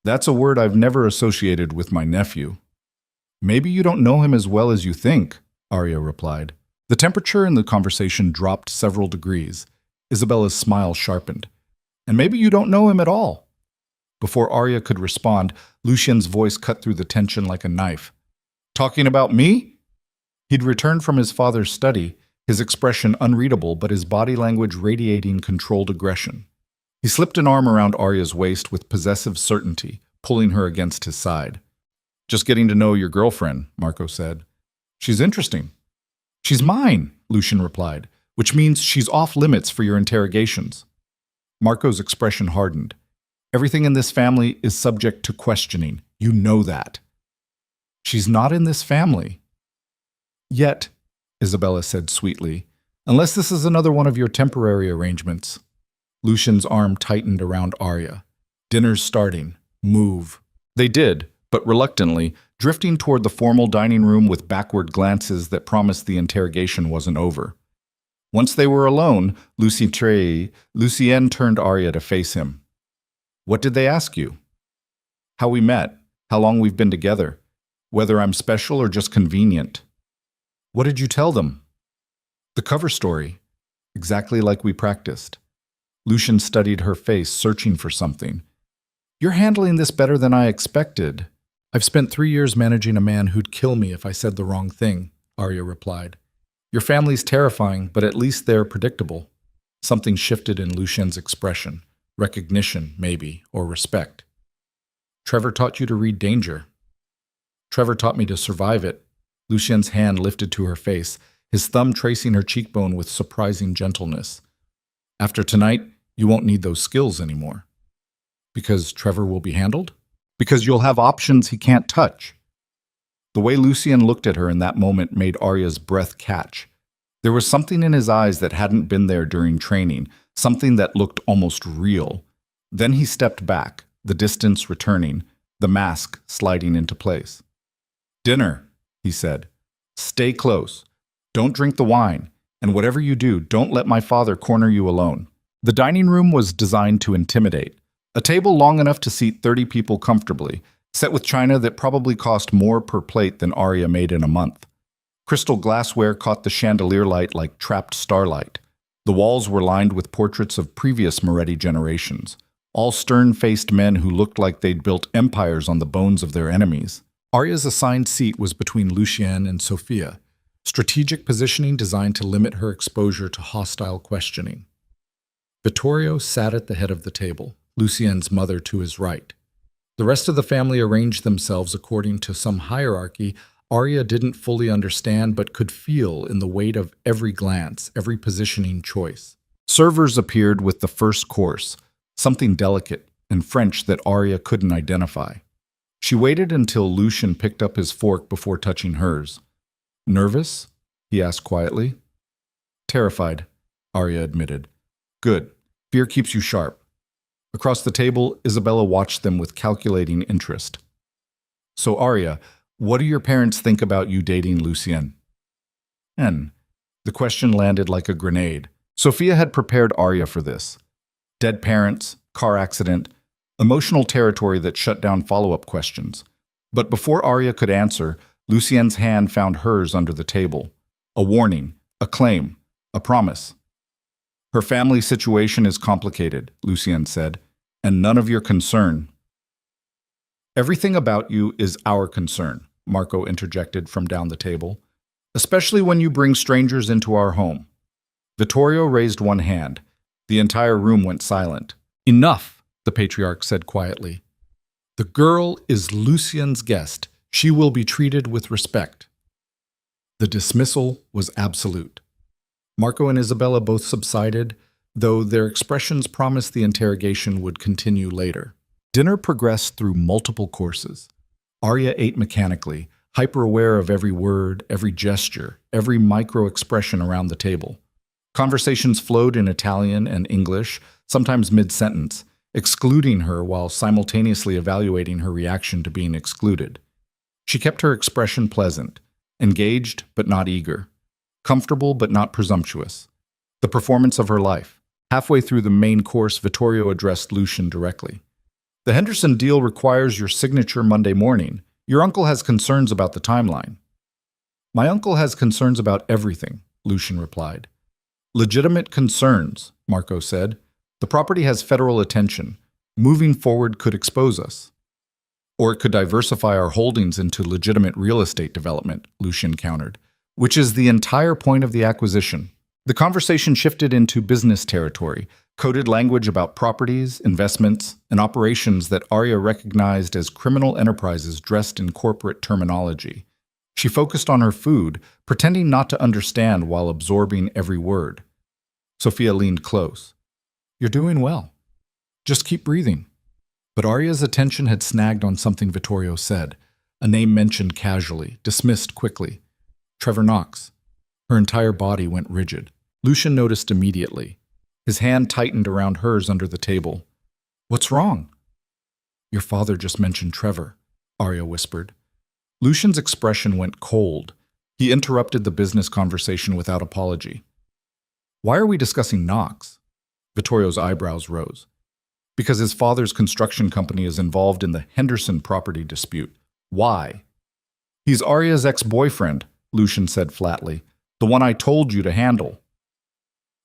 That's a word I've never associated with my nephew. Maybe you don't know him as well as you think, Arya replied. The temperature in the conversation dropped several degrees. Isabella's smile sharpened. And maybe you don't know him at all. Before Arya could respond, Lucien's voice cut through the tension like a knife. Talking about me? He'd returned from his father's study, his expression unreadable but his body language radiating controlled aggression. He slipped an arm around Arya's waist with possessive certainty, pulling her against his side. Just getting to know your girlfriend, Marco said. She's interesting. She's mine, Lucien replied, which means she's off limits for your interrogations. Marco's expression hardened. Everything in this family is subject to questioning. You know that. She's not in this family. Yet, Isabella said sweetly, unless this is another one of your temporary arrangements. Lucien's arm tightened around Arya. Dinner's starting. Move. They did, but reluctantly, drifting toward the formal dining room with backward glances that promised the interrogation wasn't over. Once they were alone, Lucien turned Arya to face him. What did they ask you? How we met, how long we've been together, whether I'm special or just convenient. What did you tell them? The cover story, exactly like we practiced. Lucian studied her face, searching for something. You're handling this better than I expected. I've spent 3 years managing a man who'd kill me if I said the wrong thing, Arya replied. Your family's terrifying, but at least they're predictable. Something shifted in Lucian's expression. Recognition, maybe, or respect. Trevor taught you to read danger. Trevor taught me to survive it. Lucian's hand lifted to her face, his thumb tracing her cheekbone with surprising gentleness. After tonight, you won't need those skills anymore. Because Trevor will be handled? Because you'll have options he can't touch. The way Lucian looked at her in that moment made Arya's breath catch. There was something in his eyes that hadn't been there during training, something that looked almost real. Then he stepped back, the distance returning, the mask sliding into place. Dinner, he said. Stay close. Don't drink the wine, and whatever you do, don't let my father corner you alone. The dining room was designed to intimidate. A table long enough to seat 30 people comfortably, set with china that probably cost more per plate than Arya made in a month. Crystal glassware caught the chandelier light like trapped starlight. The walls were lined with portraits of previous Moretti generations, all stern-faced men who looked like they'd built empires on the bones of their enemies. Arya's assigned seat was between Lucian and Sophia, strategic positioning designed to limit her exposure to hostile questioning. Vittorio sat at the head of the table, Lucian's mother to his right. The rest of the family arranged themselves according to some hierarchy Arya didn't fully understand but could feel in the weight of every glance, every positioning choice. Servers appeared with the first course, something delicate and French that Arya couldn't identify. She waited until Lucian picked up his fork before touching hers. Nervous? He asked quietly. Terrified, Arya admitted. Good. Fear keeps you sharp. Across the table, Isabella watched them with calculating interest. So Arya, what do your parents think about you dating Lucian? The question landed like a grenade. Sophia had prepared Arya for this. Dead parents, car accident, emotional territory that shut down follow-up questions. But before Arya could answer, Lucian's hand found hers under the table. A warning, a claim, a promise. Her family situation is complicated, Lucian said, and none of your concern. Everything about you is our concern, Marco interjected from down the table, especially when you bring strangers into our home. Vittorio raised one hand. The entire room went silent. Enough, the patriarch said quietly. The girl is Lucian's guest. She will be treated with respect. The dismissal was absolute. Marco and Isabella both subsided, though their expressions promised the interrogation would continue later. Dinner progressed through multiple courses. Arya ate mechanically, hyper-aware of every word, every gesture, every micro-expression around the table. Conversations flowed in Italian and English, sometimes mid-sentence, excluding her while simultaneously evaluating her reaction to being excluded. She kept her expression pleasant, engaged but not eager, comfortable but not presumptuous. The performance of her life. Halfway through the main course, Vittorio addressed Lucian directly. The Henderson deal requires your signature Monday morning. Your uncle has concerns about the timeline. My uncle has concerns about everything, Lucian replied. Legitimate concerns, Marco said. The property has federal attention. Moving forward could expose us. Or it could diversify our holdings into legitimate real estate development, Lucian countered, which is the entire point of the acquisition. The conversation shifted into business territory, coded language about properties, investments, and operations that Arya recognized as criminal enterprises dressed in corporate terminology. She focused on her food, pretending not to understand while absorbing every word. Sophia leaned close. You're doing well. Just keep breathing. But Arya's attention had snagged on something Vittorio said, a name mentioned casually, dismissed quickly. Trevor Knox. Her entire body went rigid. Lucian noticed immediately. His hand tightened around hers under the table. What's wrong? Your father just mentioned Trevor, Arya whispered. Lucian's expression went cold. He interrupted the business conversation without apology. Why are we discussing Knox? Vittorio's eyebrows rose. Because his father's construction company is involved in the Henderson property dispute. Why? He's Arya's ex-boyfriend, Lucian said flatly. The one I told you to handle.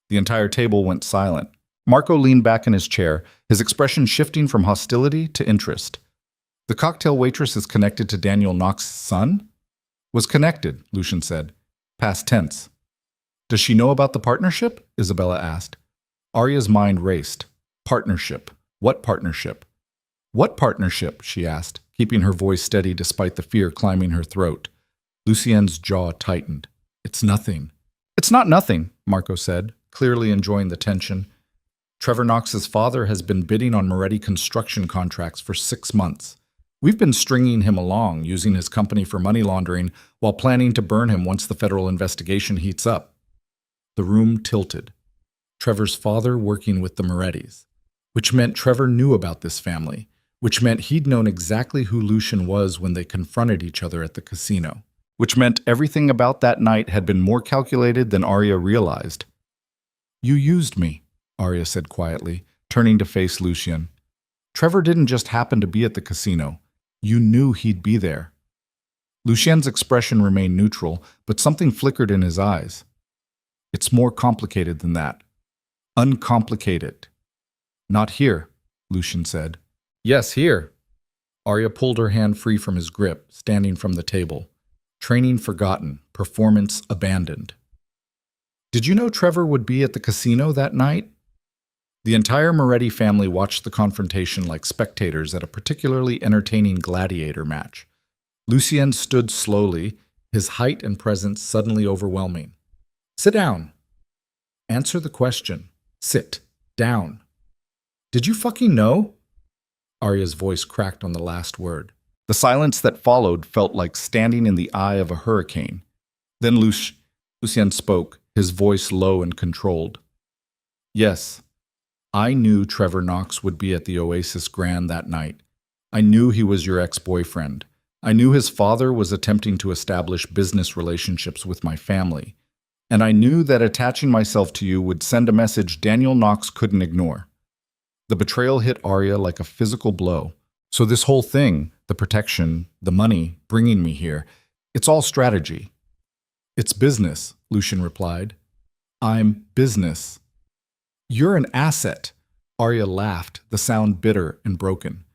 The entire table went silent. Marco leaned back in his chair, his expression shifting from hostility to interest. The cocktail waitress is connected to Daniel Knox's son? Was connected, Lucian said. Past tense. Does she know about the partnership? Isabella asked. Arya's mind raced. Partnership. What partnership? What partnership? She asked, keeping her voice steady despite the fear climbing her throat. Lucien's jaw tightened. It's nothing. It's not nothing, Marco said, clearly enjoying the tension. Trevor Knox's father has been bidding on Moretti construction contracts for 6 months. We've been stringing him along, using his company for money laundering, while planning to burn him once the federal investigation heats up. The room tilted. Trevor's father working with the Morettis, which meant Trevor knew about this family, which meant he'd known exactly who Lucian was when they confronted each other at the casino, which meant everything about that night had been more calculated than Arya realized. You used me, Arya said quietly, turning to face Lucian. Trevor didn't just happen to be at the casino. You knew he'd be there. Lucien's expression remained neutral, but something flickered in his eyes. It's more complicated than that. Uncomplicated. Not here, Lucian said. Yes, here. Arya pulled her hand free from his grip, standing from the table. Training forgotten, performance abandoned. Did you know Trevor would be at the casino that night? The entire Moretti family watched the confrontation like spectators at a particularly entertaining gladiator match. Lucien stood slowly, his height and presence suddenly overwhelming. Sit down. Answer the question. Sit down. Did you fucking know? Arya's voice cracked on the last word. The silence that followed felt like standing in the eye of a hurricane. Then Lucien spoke, his voice low and controlled. Yes. I knew Trevor Knox would be at the Oasis Grand that night. I knew he was your ex-boyfriend. I knew his father was attempting to establish business relationships with my family. And I knew that attaching myself to you would send a message Daniel Knox couldn't ignore. The betrayal hit Arya like a physical blow. So this whole thing, the protection, the money, bringing me here, it's all strategy. It's business, Lucian replied. I'm business. You're an asset. Arya laughed, the sound bitter and broken.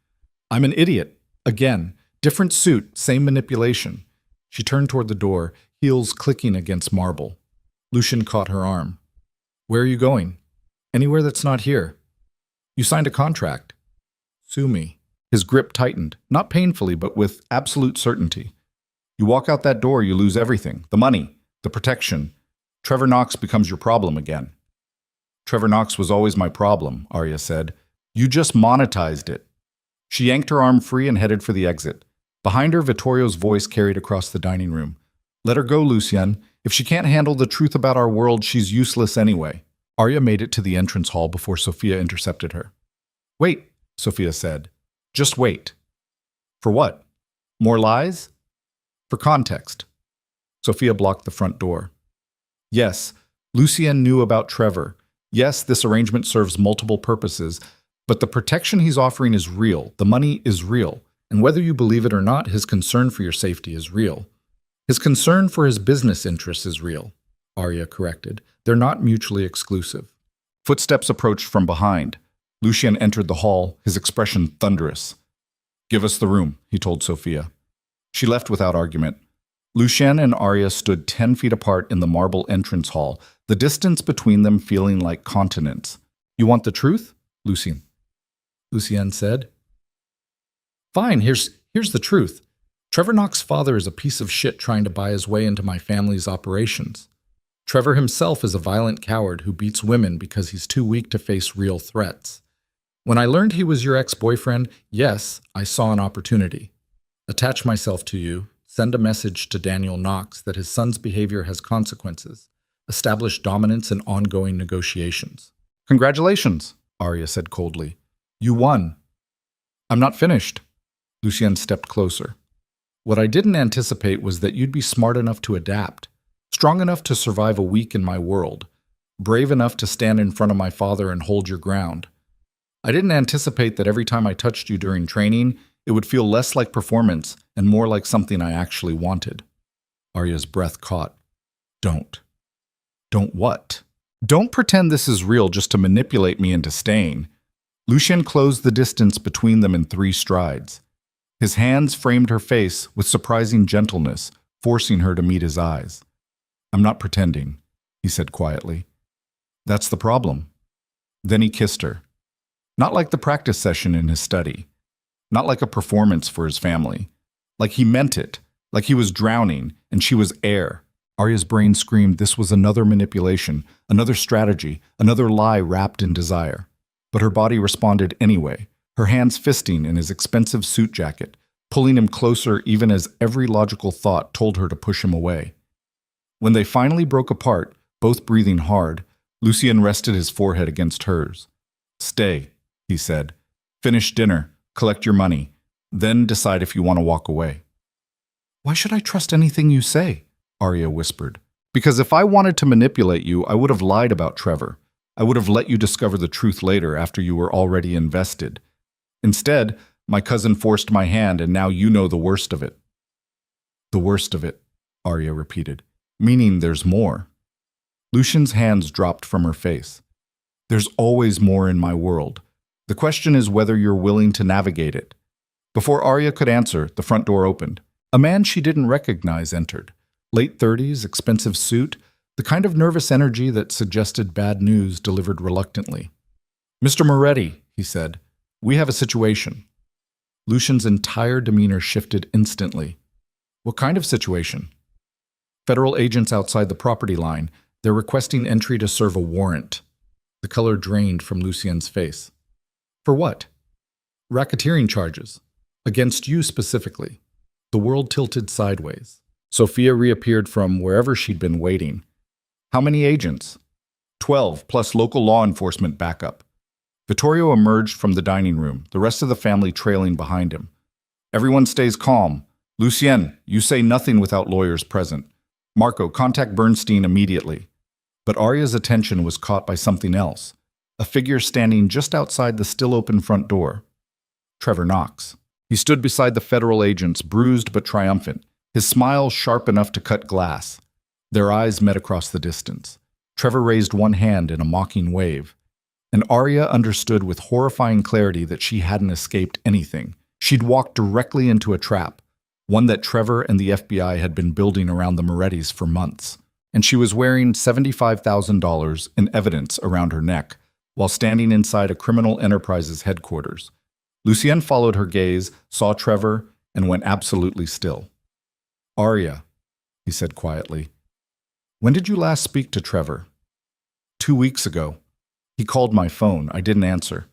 I'm an idiot. Again, different suit, same manipulation. She turned toward the door, heels clicking against marble. Lucian caught her arm. Where are you going? Anywhere that's not here. You signed a contract. Sue me. His grip tightened, not painfully, but with absolute certainty. You walk out that door, you lose everything. The money, the protection. Trevor Knox becomes your problem again. Trevor Knox was always my problem, Arya said. You just monetized it. She yanked her arm free and headed for the exit. Behind her, Vittorio's voice carried across the dining room. Let her go, Lucien. If she can't handle the truth about our world, she's useless anyway. Arya made it to the entrance hall before Sophia intercepted her. Wait, Sophia said. Just wait. For what? More lies? For context. Sophia blocked the front door. Yes, Lucien knew about Trevor. Yes, this arrangement serves multiple purposes, but the protection he's offering is real. The money is real. And whether you believe it or not, his concern for your safety is real. His concern for his business interests is real, Arya corrected. They're not mutually exclusive. Footsteps approached from behind. Lucien entered the hall, his expression thunderous. Give us the room, he told Sophia. She left without argument. Lucien and Arya stood 10 feet apart in the marble entrance hall, the distance between them feeling like continents. You want the truth? Lucien said. Fine, here's the truth. Trevor Knox's father is a piece of shit trying to buy his way into my family's operations. Trevor himself is a violent coward who beats women because he's too weak to face real threats. When I learned he was your ex-boyfriend, yes, I saw an opportunity. Attach myself to you, send a message to Daniel Knox that his son's behavior has consequences, establish dominance in ongoing negotiations. Congratulations, Arya said coldly. You won. I'm not finished. Lucien stepped closer. What I didn't anticipate was that you'd be smart enough to adapt, strong enough to survive a week in my world, brave enough to stand in front of my father and hold your ground. I didn't anticipate that every time I touched you during training, it would feel less like performance and more like something I actually wanted. Arya's breath caught. Don't. Don't what? Don't pretend this is real just to manipulate me into staying. Lucien closed the distance between them in 3 strides. His hands framed her face with surprising gentleness, forcing her to meet his eyes. I'm not pretending, he said quietly. That's the problem. Then he kissed her. Not like the practice session in his study. Not like a performance for his family. Like he meant it. Like he was drowning and she was air. Arya's brain screamed this was another manipulation, another strategy, another lie wrapped in desire. But her body responded anyway, her hands fisting in his expensive suit jacket, pulling him closer even as every logical thought told her to push him away. When they finally broke apart, both breathing hard, Lucien rested his forehead against hers. Stay, he said. Finish dinner, collect your money, then decide if you want to walk away. Why should I trust anything you say? Arya whispered. Because if I wanted to manipulate you, I would have lied about Trevor. I would have let you discover the truth later after you were already invested. Instead, my cousin forced my hand and now you know the worst of it. The worst of it, Arya repeated, meaning there's more. Lucien's hands dropped from her face. There's always more in my world. The question is whether you're willing to navigate it. Before Arya could answer, the front door opened. A man she didn't recognize entered. Late 30s, expensive suit, the kind of nervous energy that suggested bad news delivered reluctantly. Mr. Moretti, he said, we have a situation. Lucien's entire demeanor shifted instantly. What kind of situation? Federal agents outside the property line. They're requesting entry to serve a warrant. The color drained from Lucien's face. For what? Racketeering charges. Against you specifically. The world tilted sideways. Sophia reappeared from wherever she'd been waiting. How many agents? 12, plus local law enforcement backup. Vittorio emerged from the dining room, the rest of the family trailing behind him. Everyone stays calm. Lucien, you say nothing without lawyers present. Marco, contact Bernstein immediately. But Arya's attention was caught by something else. A figure standing just outside the still-open front door. Trevor Knox. He stood beside the federal agents, bruised but triumphant, his smile sharp enough to cut glass. Their eyes met across the distance. Trevor raised one hand in a mocking wave. And Arya understood with horrifying clarity that she hadn't escaped anything. She'd walked directly into a trap, one that Trevor and the FBI had been building around the Morettis for months. And she was wearing $75,000 in evidence around her neck, while standing inside a criminal enterprise's headquarters. Lucien followed her gaze, saw Trevor, and went absolutely still. Arya, he said quietly, when did you last speak to Trevor? 2 weeks ago. He called my phone. I didn't answer.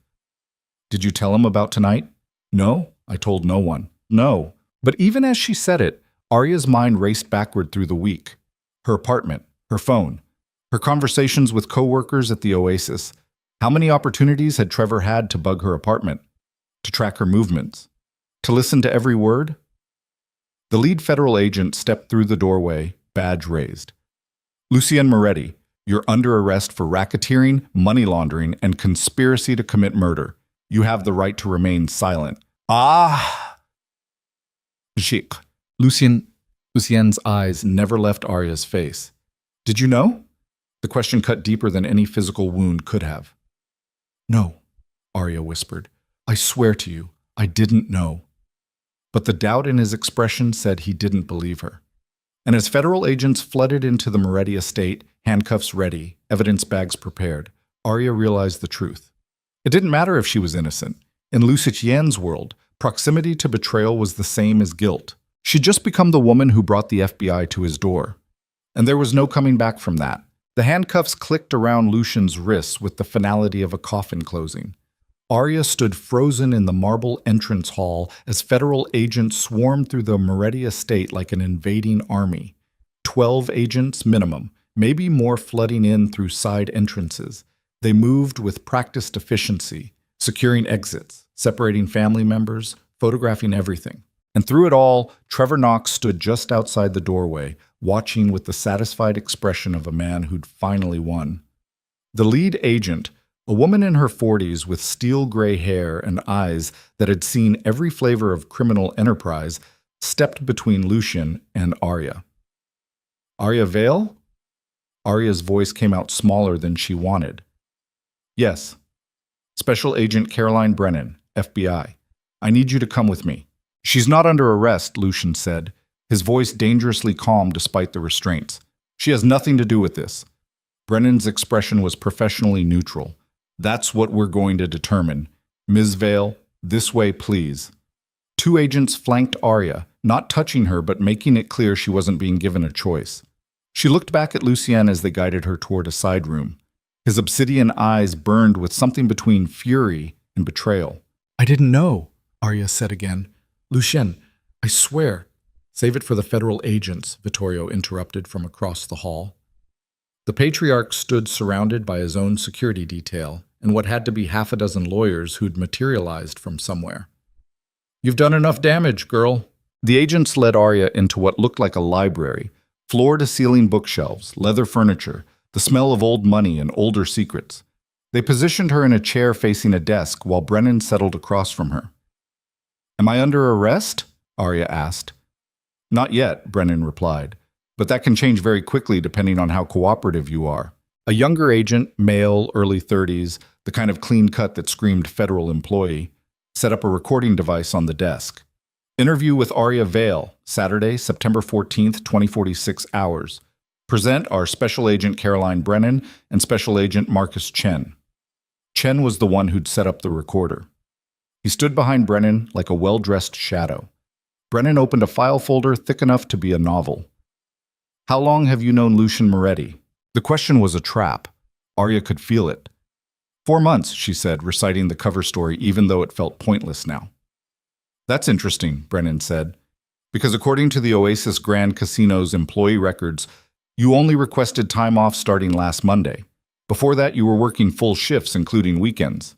Did you tell him about tonight? No, I told no one. No. But even as she said it, Arya's mind raced backward through the week. Her apartment, her phone, her conversations with coworkers at the Oasis. How many opportunities had Trevor had to bug her apartment? To track her movements? To listen to every word? The lead federal agent stepped through the doorway, badge raised. Lucien Moretti, you're under arrest for racketeering, money laundering, and conspiracy to commit murder. You have the right to remain silent. Ah! Chic. Lucien's eyes never left Arya's face. Did you know? The question cut deeper than any physical wound could have. No, Arya whispered. I swear to you, I didn't know. But the doubt in his expression said he didn't believe her. And as federal agents flooded into the Moretti estate, handcuffs ready, evidence bags prepared, Arya realized the truth. It didn't matter if she was innocent. In Lucien's world, proximity to betrayal was the same as guilt. She'd just become the woman who brought the FBI to his door. And there was no coming back from that. The handcuffs clicked around Lucien's wrists with the finality of a coffin closing. Arya stood frozen in the marble entrance hall as federal agents swarmed through the Moretti estate like an invading army. 12 agents minimum, maybe more flooding in through side entrances. They moved with practiced efficiency, securing exits, separating family members, photographing everything. And through it all, Trevor Knox stood just outside the doorway, watching with the satisfied expression of a man who'd finally won. The lead agent, a woman in her 40s with steel gray hair and eyes that had seen every flavor of criminal enterprise, stepped between Lucien and Arya. Arya Vale? Arya's voice came out smaller than she wanted. Yes. Special Agent Caroline Brennan, FBI. I need you to come with me. She's not under arrest, Lucian said, his voice dangerously calm despite the restraints. She has nothing to do with this. Brennan's expression was professionally neutral. That's what we're going to determine. Ms. Vale, this way, please. Two agents flanked Arya, not touching her but making it clear she wasn't being given a choice. She looked back at Lucien as they guided her toward a side room. His obsidian eyes burned with something between fury and betrayal. I didn't know, Arya said again. Lucien, I swear. Save it for the federal agents, Vittorio interrupted from across the hall. The patriarch stood surrounded by his own security detail and what had to be half a dozen lawyers who'd materialized from somewhere. You've done enough damage, girl. The agents led Arya into what looked like a library, floor-to-ceiling bookshelves, leather furniture, the smell of old money and older secrets. They positioned her in a chair facing a desk while Brennan settled across from her. Am I under arrest? Arya asked. Not yet, Brennan replied, but that can change very quickly depending on how cooperative you are. A younger agent, male, early 30s, the kind of clean cut that screamed federal employee, set up a recording device on the desk. Interview with Arya Vale, Saturday, September 14th, 2046 hours. Present are Special Agent Caroline Brennan and Special Agent Marcus Chen. Chen was the one who'd set up the recorder. He stood behind Brennan like a well-dressed shadow. Brennan opened a file folder thick enough to be a novel. How long have you known Lucien Moretti? The question was a trap. Arya could feel it. 4 months, she said, reciting the cover story even though it felt pointless now. That's interesting, Brennan said, because according to the Oasis Grand Casino's employee records, you only requested time off starting last Monday. Before that, you were working full shifts, including weekends.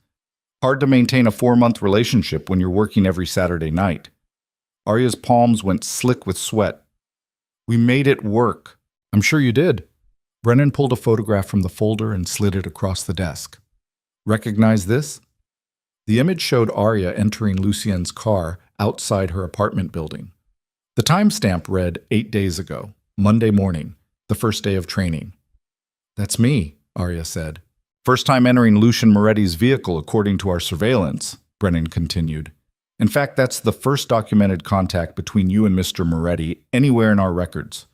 Hard to maintain a 4-month relationship when you're working every Saturday night. Arya's palms went slick with sweat. We made it work. I'm sure you did. Brennan pulled a photograph from the folder and slid it across the desk. Recognize this? The image showed Arya entering Lucien's car outside her apartment building. The timestamp read 8 days ago, Monday morning, the first day of training. That's me, Arya said. First time entering Lucien Moretti's vehicle according to our surveillance, Brennan continued. In fact, that's the first documented contact between you and Mr. Moretti anywhere in our records,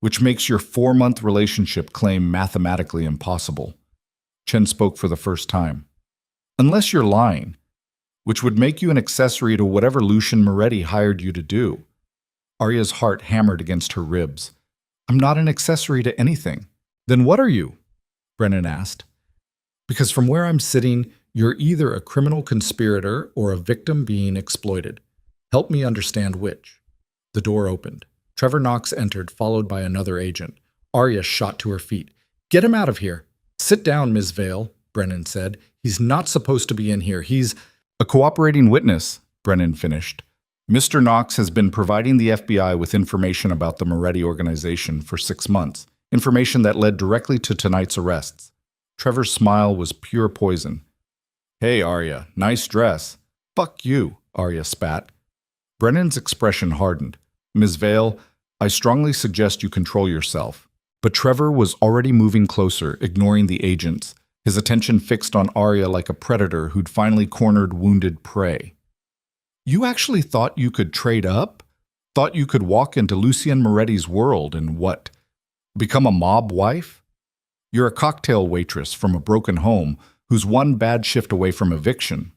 which makes your 4-month relationship claim mathematically impossible. Chen spoke for the first time. Unless you're lying, which would make you an accessory to whatever Lucien Moretti hired you to do. Arya's heart hammered against her ribs. I'm not an accessory to anything. Then what are you? Brennan asked. Because from where I'm sitting, you're either a criminal conspirator or a victim being exploited. Help me understand which. The door opened. Trevor Knox entered, followed by another agent. Arya shot to her feet. Get him out of here. Sit down, Ms. Vale, Brennan said. He's not supposed to be in here. He's a cooperating witness, Brennan finished. Mr. Knox has been providing the FBI with information about the Moretti organization for 6 months, information that led directly to tonight's arrests. Trevor's smile was pure poison. Hey, Arya, nice dress. Fuck you, Arya spat. Brennan's expression hardened. Ms. Vale, I strongly suggest you control yourself. But Trevor was already moving closer, ignoring the agents, his attention fixed on Arya like a predator who'd finally cornered wounded prey. You actually thought you could trade up? Thought you could walk into Lucien Moretti's world and what? Become a mob wife? You're a cocktail waitress from a broken home who's one bad shift away from eviction.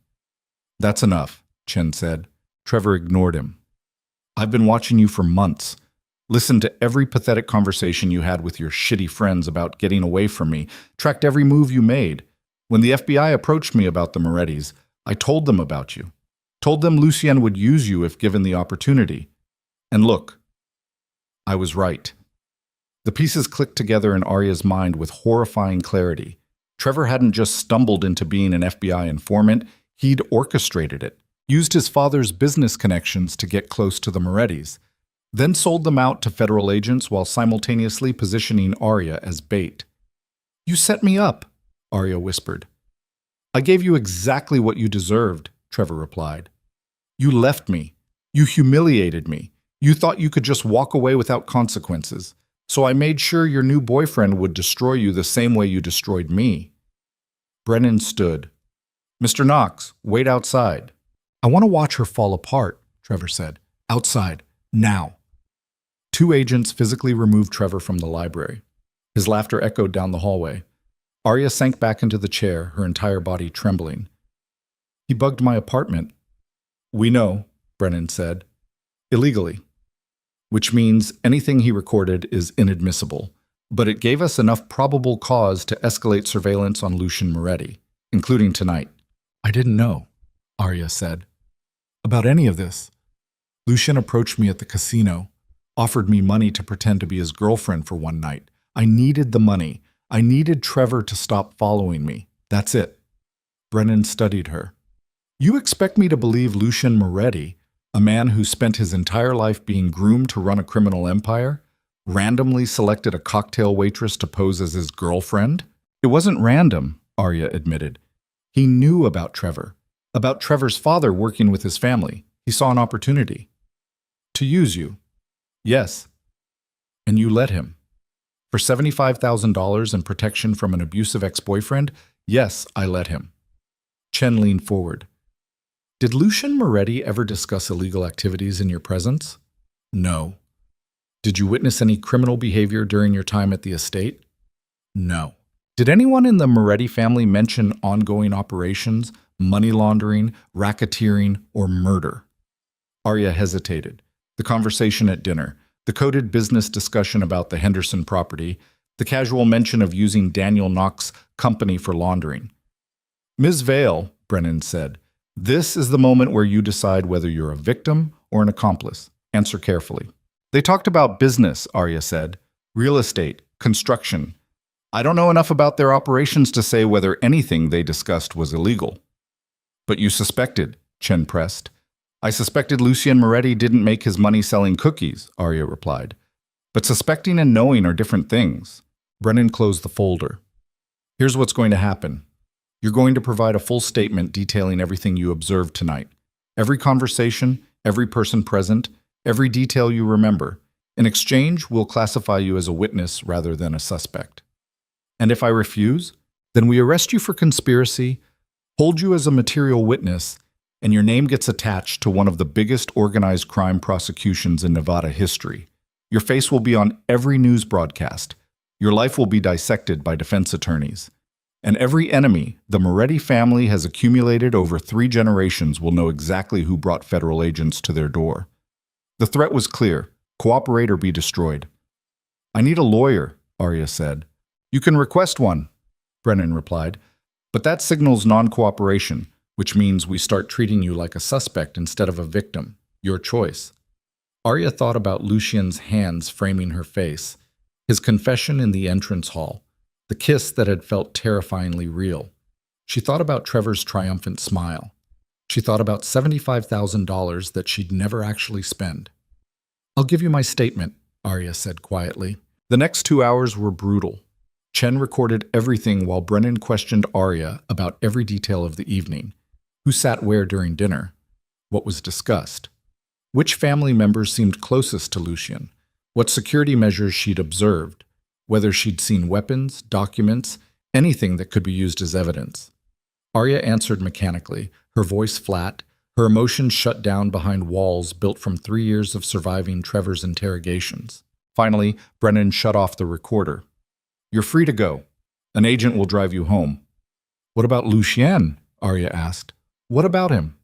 That's enough, Chen said. Trevor ignored him. I've been watching you for months. Listened to every pathetic conversation you had with your shitty friends about getting away from me, tracked every move you made. When the FBI approached me about the Morettis, I told them about you. Told them Lucien would use you if given the opportunity. And look, I was right. The pieces clicked together in Arya's mind with horrifying clarity. Trevor hadn't just stumbled into being an FBI informant, he'd orchestrated it, used his father's business connections to get close to the Morettis, then sold them out to federal agents while simultaneously positioning Arya as bait. You set me up, Arya whispered. I gave you exactly what you deserved, Trevor replied. You left me. You humiliated me. You thought you could just walk away without consequences. So I made sure your new boyfriend would destroy you the same way you destroyed me. Brennan stood. Mr. Knox, wait outside. I want to watch her fall apart, Trevor said. Outside, now. Two agents physically removed Trevor from the library. His laughter echoed down the hallway. Arya sank back into the chair, her entire body trembling. He bugged my apartment. We know, Brennan said. Illegally. Which means anything he recorded is inadmissible. But it gave us enough probable cause to escalate surveillance on Lucian Moretti, including tonight. I didn't know, Arya said, about any of this. Lucian approached me at the casino, offered me money to pretend to be his girlfriend for one night. I needed the money. I needed Trevor to stop following me. That's it. Brennan studied her. You expect me to believe Lucian Moretti, a man who spent his entire life being groomed to run a criminal empire, randomly selected a cocktail waitress to pose as his girlfriend? It wasn't random, Arya admitted. He knew about Trevor's father working with his family. He saw an opportunity. To use you. Yes. And you let him. For $75,000 and protection from an abusive ex-boyfriend? Yes, I let him. Chen leaned forward. Did Lucian Moretti ever discuss illegal activities in your presence? No. Did you witness any criminal behavior during your time at the estate? No. Did anyone in the Moretti family mention ongoing operations, money laundering, racketeering, or murder? Arya hesitated. The conversation at dinner, the coded business discussion about the Henderson property, the casual mention of using Daniel Knox's company for laundering. Ms. Vale, Brennan said, this is the moment where you decide whether you're a victim or an accomplice. Answer carefully. They talked about business, Arya said. Real estate, construction. I don't know enough about their operations to say whether anything they discussed was illegal. But you suspected, Chen pressed. I suspected Lucian Moretti didn't make his money selling cookies, Arya replied. But suspecting and knowing are different things. Brennan closed the folder. Here's what's going to happen. You're going to provide a full statement detailing everything you observed tonight. Every conversation, every person present, every detail you remember. In exchange, we'll classify you as a witness rather than a suspect. And if I refuse, then we arrest you for conspiracy, hold you as a material witness, and your name gets attached to one of the biggest organized crime prosecutions in Nevada history. Your face will be on every news broadcast. Your life will be dissected by defense attorneys. And every enemy the Moretti family has accumulated over 3 generations will know exactly who brought federal agents to their door. The threat was clear. Cooperate or be destroyed. I need a lawyer, Arya said. You can request one, Brennan replied. But that signals non-cooperation, which means we start treating you like a suspect instead of a victim. Your choice. Arya thought about Lucian's hands framing her face, his confession in the entrance hall, the kiss that had felt terrifyingly real. She thought about Trevor's triumphant smile. She thought about $75,000 that she'd never actually spend. I'll give you my statement, Arya said quietly. The next 2 hours were brutal. Chen recorded everything while Brennan questioned Arya about every detail of the evening. Who sat where during dinner? What was discussed? Which family members seemed closest to Lucian? What security measures she'd observed? Whether she'd seen weapons, documents, anything that could be used as evidence. Arya answered mechanically, her voice flat, her emotions shut down behind walls built from 3 years of surviving Trevor's interrogations. Finally, Brennan shut off the recorder. You're free to go. An agent will drive you home. What about Lucian? Arya asked. What about him?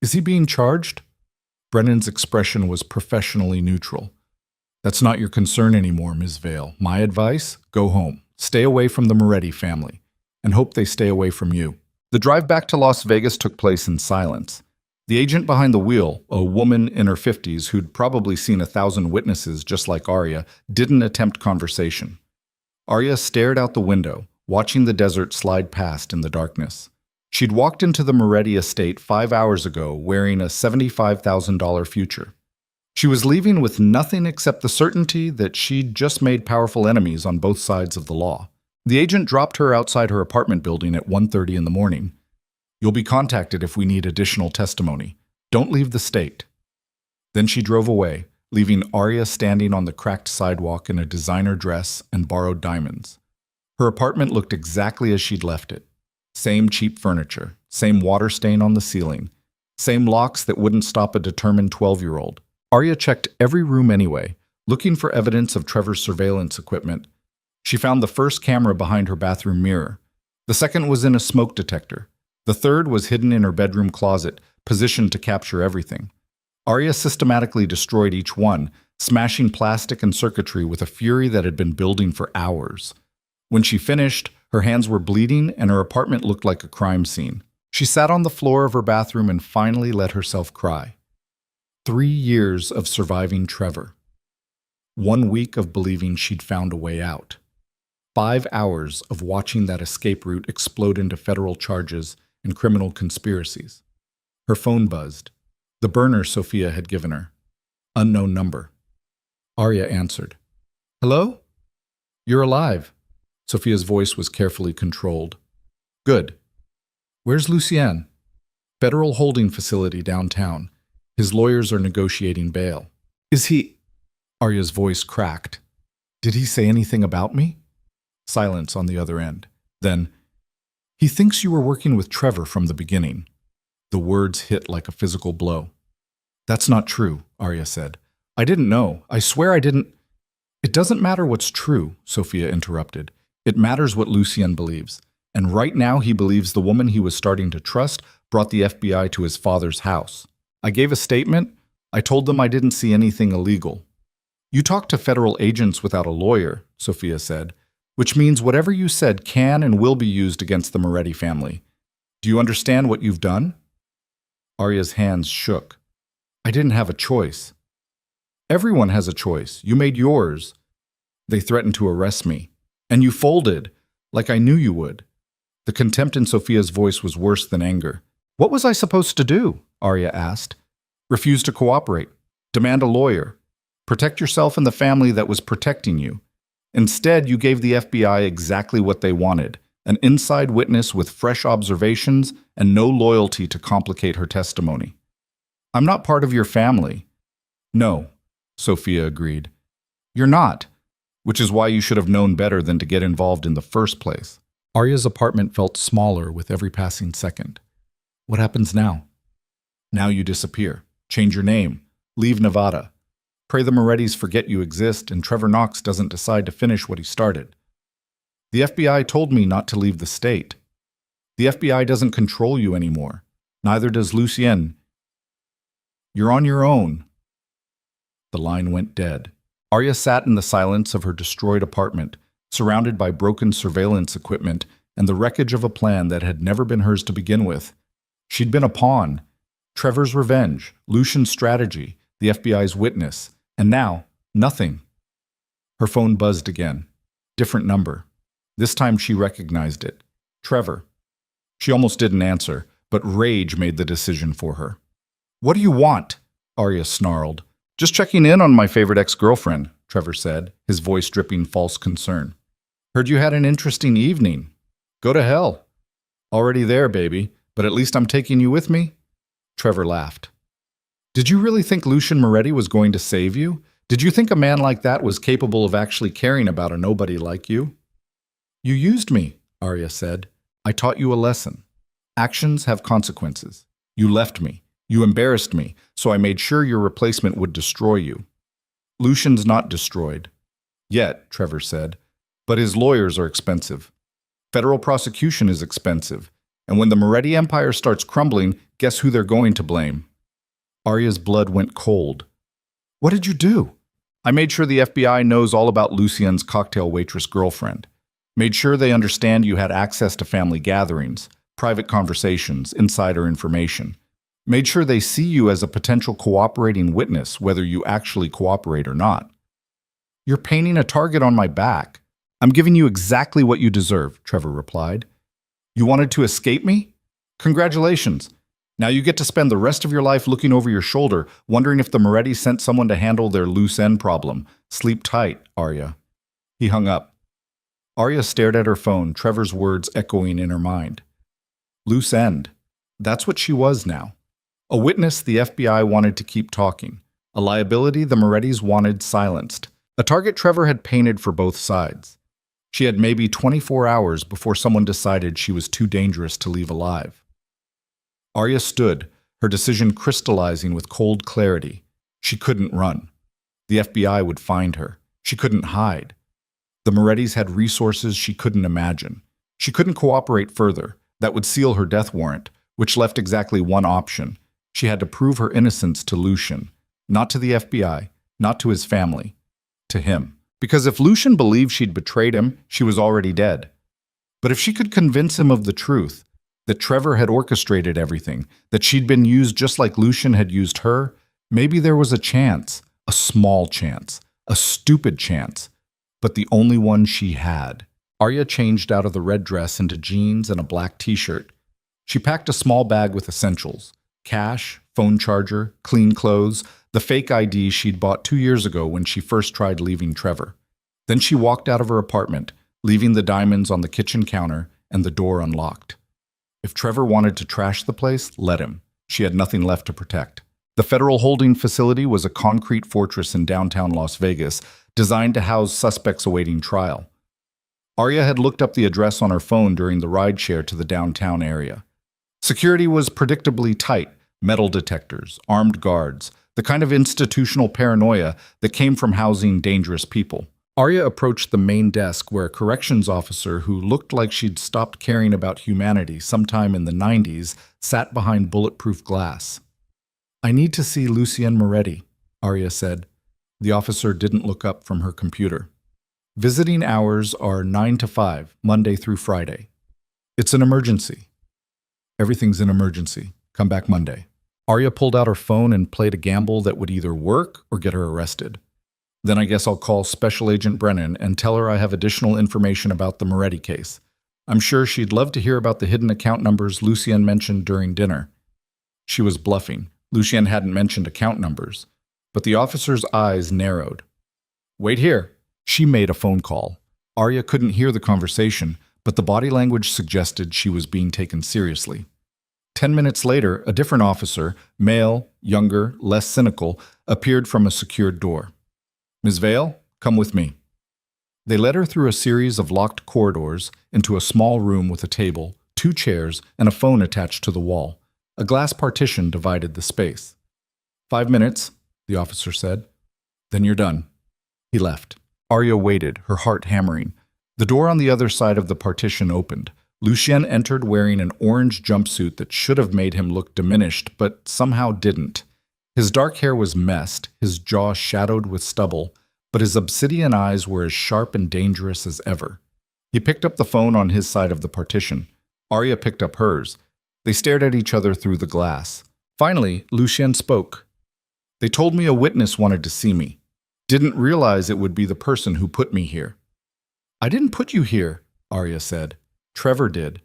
Is he being charged? Brennan's expression was professionally neutral. That's not your concern anymore, Ms. Vale. My advice? Go home. Stay away from the Moretti family. And hope they stay away from you. The drive back to Las Vegas took place in silence. The agent behind the wheel, a woman in her 50s who'd probably seen 1,000 witnesses just like Arya, didn't attempt conversation. Arya stared out the window, watching the desert slide past in the darkness. She'd walked into the Moretti estate 5 hours ago wearing a $75,000 future. She was leaving with nothing except the certainty that she'd just made powerful enemies on both sides of the law. The agent dropped her outside her apartment building at 1:30 in the morning. You'll be contacted if we need additional testimony. Don't leave the state. Then she drove away, leaving Arya standing on the cracked sidewalk in a designer dress and borrowed diamonds. Her apartment looked exactly as she'd left it. Same cheap furniture, same water stain on the ceiling, same locks that wouldn't stop a determined 12-year-old. Arya checked every room anyway, looking for evidence of Trevor's surveillance equipment. She found the first camera behind her bathroom mirror. The second was in a smoke detector. The third was hidden in her bedroom closet, positioned to capture everything. Arya systematically destroyed each one, smashing plastic and circuitry with a fury that had been building for hours. When she finished, her hands were bleeding and her apartment looked like a crime scene. She sat on the floor of her bathroom and finally let herself cry. 3 years of surviving Trevor. 1 week of believing she'd found a way out. 5 hours of watching that escape route explode into federal charges and criminal conspiracies. Her phone buzzed. The burner Sophia had given her. Unknown number. Arya answered. "Hello? You're alive." Sophia's voice was carefully controlled. "Good. Where's Lucien?" "Federal holding facility downtown. His lawyers are negotiating bail." "Is he—" Arya's voice cracked. "Did he say anything about me?" Silence on the other end. Then, "He thinks you were working with Trevor from the beginning." The words hit like a physical blow. "That's not true," Arya said. "I didn't know. I swear I didn't—" "It doesn't matter what's true," Sophia interrupted. "It matters what Lucien believes. And right now he believes the woman he was starting to trust brought the FBI to his father's house. I gave a statement. I told them I didn't see anything illegal." "You talked to federal agents without a lawyer," Sophia said, "which means whatever you said can and will be used against the Moretti family. Do you understand what you've done?" Arya's hands shook. "I didn't have a choice." "Everyone has a choice. You made yours. They threatened to arrest me. And you folded, like I knew you would." The contempt in Sophia's voice was worse than anger. "What was I supposed to do?" Arya asked. "Refuse to cooperate. Demand a lawyer. Protect yourself and the family that was protecting you. Instead, you gave the FBI exactly what they wanted, an inside witness with fresh observations and no loyalty to complicate her testimony." "I'm not part of your family." "No," Sophia agreed. "You're not, which is why you should have known better than to get involved in the first place." Arya's apartment felt smaller with every passing second. "What happens now?" "Now you disappear. Change your name. Leave Nevada. Pray the Morettis forget you exist and Trevor Knox doesn't decide to finish what he started. The FBI told me not to leave the state. The FBI doesn't control you anymore. Neither does Lucien. You're on your own." The line went dead. Arya sat in the silence of her destroyed apartment, surrounded by broken surveillance equipment and the wreckage of a plan that had never been hers to begin with. She'd been a pawn. Trevor's revenge, Lucian's strategy, the FBI's witness, and now, nothing. Her phone buzzed again. Different number. This time she recognized it. Trevor. She almost didn't answer, but rage made the decision for her. "What do you want?" Arya snarled. "Just checking in on my favorite ex-girlfriend," Trevor said, his voice dripping false concern. "Heard you had an interesting evening." "Go to hell." "Already there, baby, but at least I'm taking you with me." Trevor laughed. "Did you really think Lucien Moretti was going to save you? Did you think a man like that was capable of actually caring about a nobody like you?" "You used me," Arya said. "I taught you a lesson. Actions have consequences. You left me. You embarrassed me, so I made sure your replacement would destroy you." "Lucian's not destroyed." "Yet," Trevor said. "But his lawyers are expensive. Federal prosecution is expensive. And when the Moretti Empire starts crumbling, guess who they're going to blame?" Arya's blood went cold. "What did you do?" "I made sure the FBI knows all about Lucien's cocktail waitress girlfriend. Made sure they understand you had access to family gatherings, private conversations, insider information. Made sure they see you as a potential cooperating witness, whether you actually cooperate or not." "You're painting a target on my back." "I'm giving you exactly what you deserve," Trevor replied. "You wanted to escape me? Congratulations. Now you get to spend the rest of your life looking over your shoulder, wondering if the Morettis sent someone to handle their loose end problem. Sleep tight, Arya." He hung up. Arya stared at her phone, Trevor's words echoing in her mind. Loose end. That's what she was now. A witness the FBI wanted to keep talking. a liability the Morettis wanted silenced, a target Trevor had painted for both sides. She had maybe 24 hours before someone decided she was too dangerous to leave alive. Arya stood, her decision crystallizing with cold clarity. She couldn't run. The FBI would find her. She couldn't hide. The Morettis had resources she couldn't imagine. She couldn't cooperate further. That would seal her death warrant, which left exactly one option. She had to prove her innocence to Lucian, not to the FBI, not to his family, to him. Because if Lucian believed she'd betrayed him, she was already dead. But if she could convince him of the truth, that Trevor had orchestrated everything, that she'd been used just like Lucian had used her, maybe there was a chance, a small chance, a stupid chance, but the only one she had. Arya changed out of the red dress into jeans and a black t-shirt. She packed a small bag with essentials: cash, phone charger, clean clothes, the fake ID she'd bought 2 years ago when she first tried leaving Trevor. Then she walked out of her apartment, leaving the diamonds on the kitchen counter and the door unlocked. If Trevor wanted to trash the place, let him. She had nothing left to protect. The federal holding facility was a concrete fortress in downtown Las Vegas, designed to house suspects awaiting trial. Arya had looked up the address on her phone during the rideshare to the downtown area. Security was predictably tight: metal detectors, armed guards, the kind of institutional paranoia that came from housing dangerous people. Arya approached the main desk where a corrections officer who looked like she'd stopped caring about humanity sometime in the 90s sat behind bulletproof glass. "I need to see Lucien Moretti," Arya said. The officer didn't look up from her computer. "Visiting hours are 9 to 5, Monday through Friday. It's an emergency." "Everything's an emergency. Come back Monday." Arya pulled out her phone and played a gamble that would either work or get her arrested. "Then I guess I'll call Special Agent Brennan and tell her I have additional information about the Moretti case. I'm sure she'd love to hear about the hidden account numbers Lucien mentioned during dinner." She was bluffing. Lucien hadn't mentioned account numbers. But the officer's eyes narrowed. "Wait here." She made a phone call. Arya couldn't hear the conversation, but the body language suggested she was being taken seriously. 10 minutes later, a different officer, male, younger, less cynical, appeared from a secured door. "Ms. Vale, come with me." They led her through a series of locked corridors into a small room with a table, 2 chairs, and a phone attached to the wall. A glass partition divided the space. 5 minutes, the officer said. "Then you're done." He left. Arya waited, her heart hammering. The door on the other side of the partition opened. Lucien entered wearing an orange jumpsuit that should have made him look diminished, but somehow didn't. His dark hair was messed, his jaw shadowed with stubble, but his obsidian eyes were as sharp and dangerous as ever. He picked up the phone on his side of the partition. Arya picked up hers. They stared at each other through the glass. Finally, Lucien spoke. "They told me a witness wanted to see me. Didn't realize it would be the person who put me here." "I didn't put you here," Arya said. "Trevor did."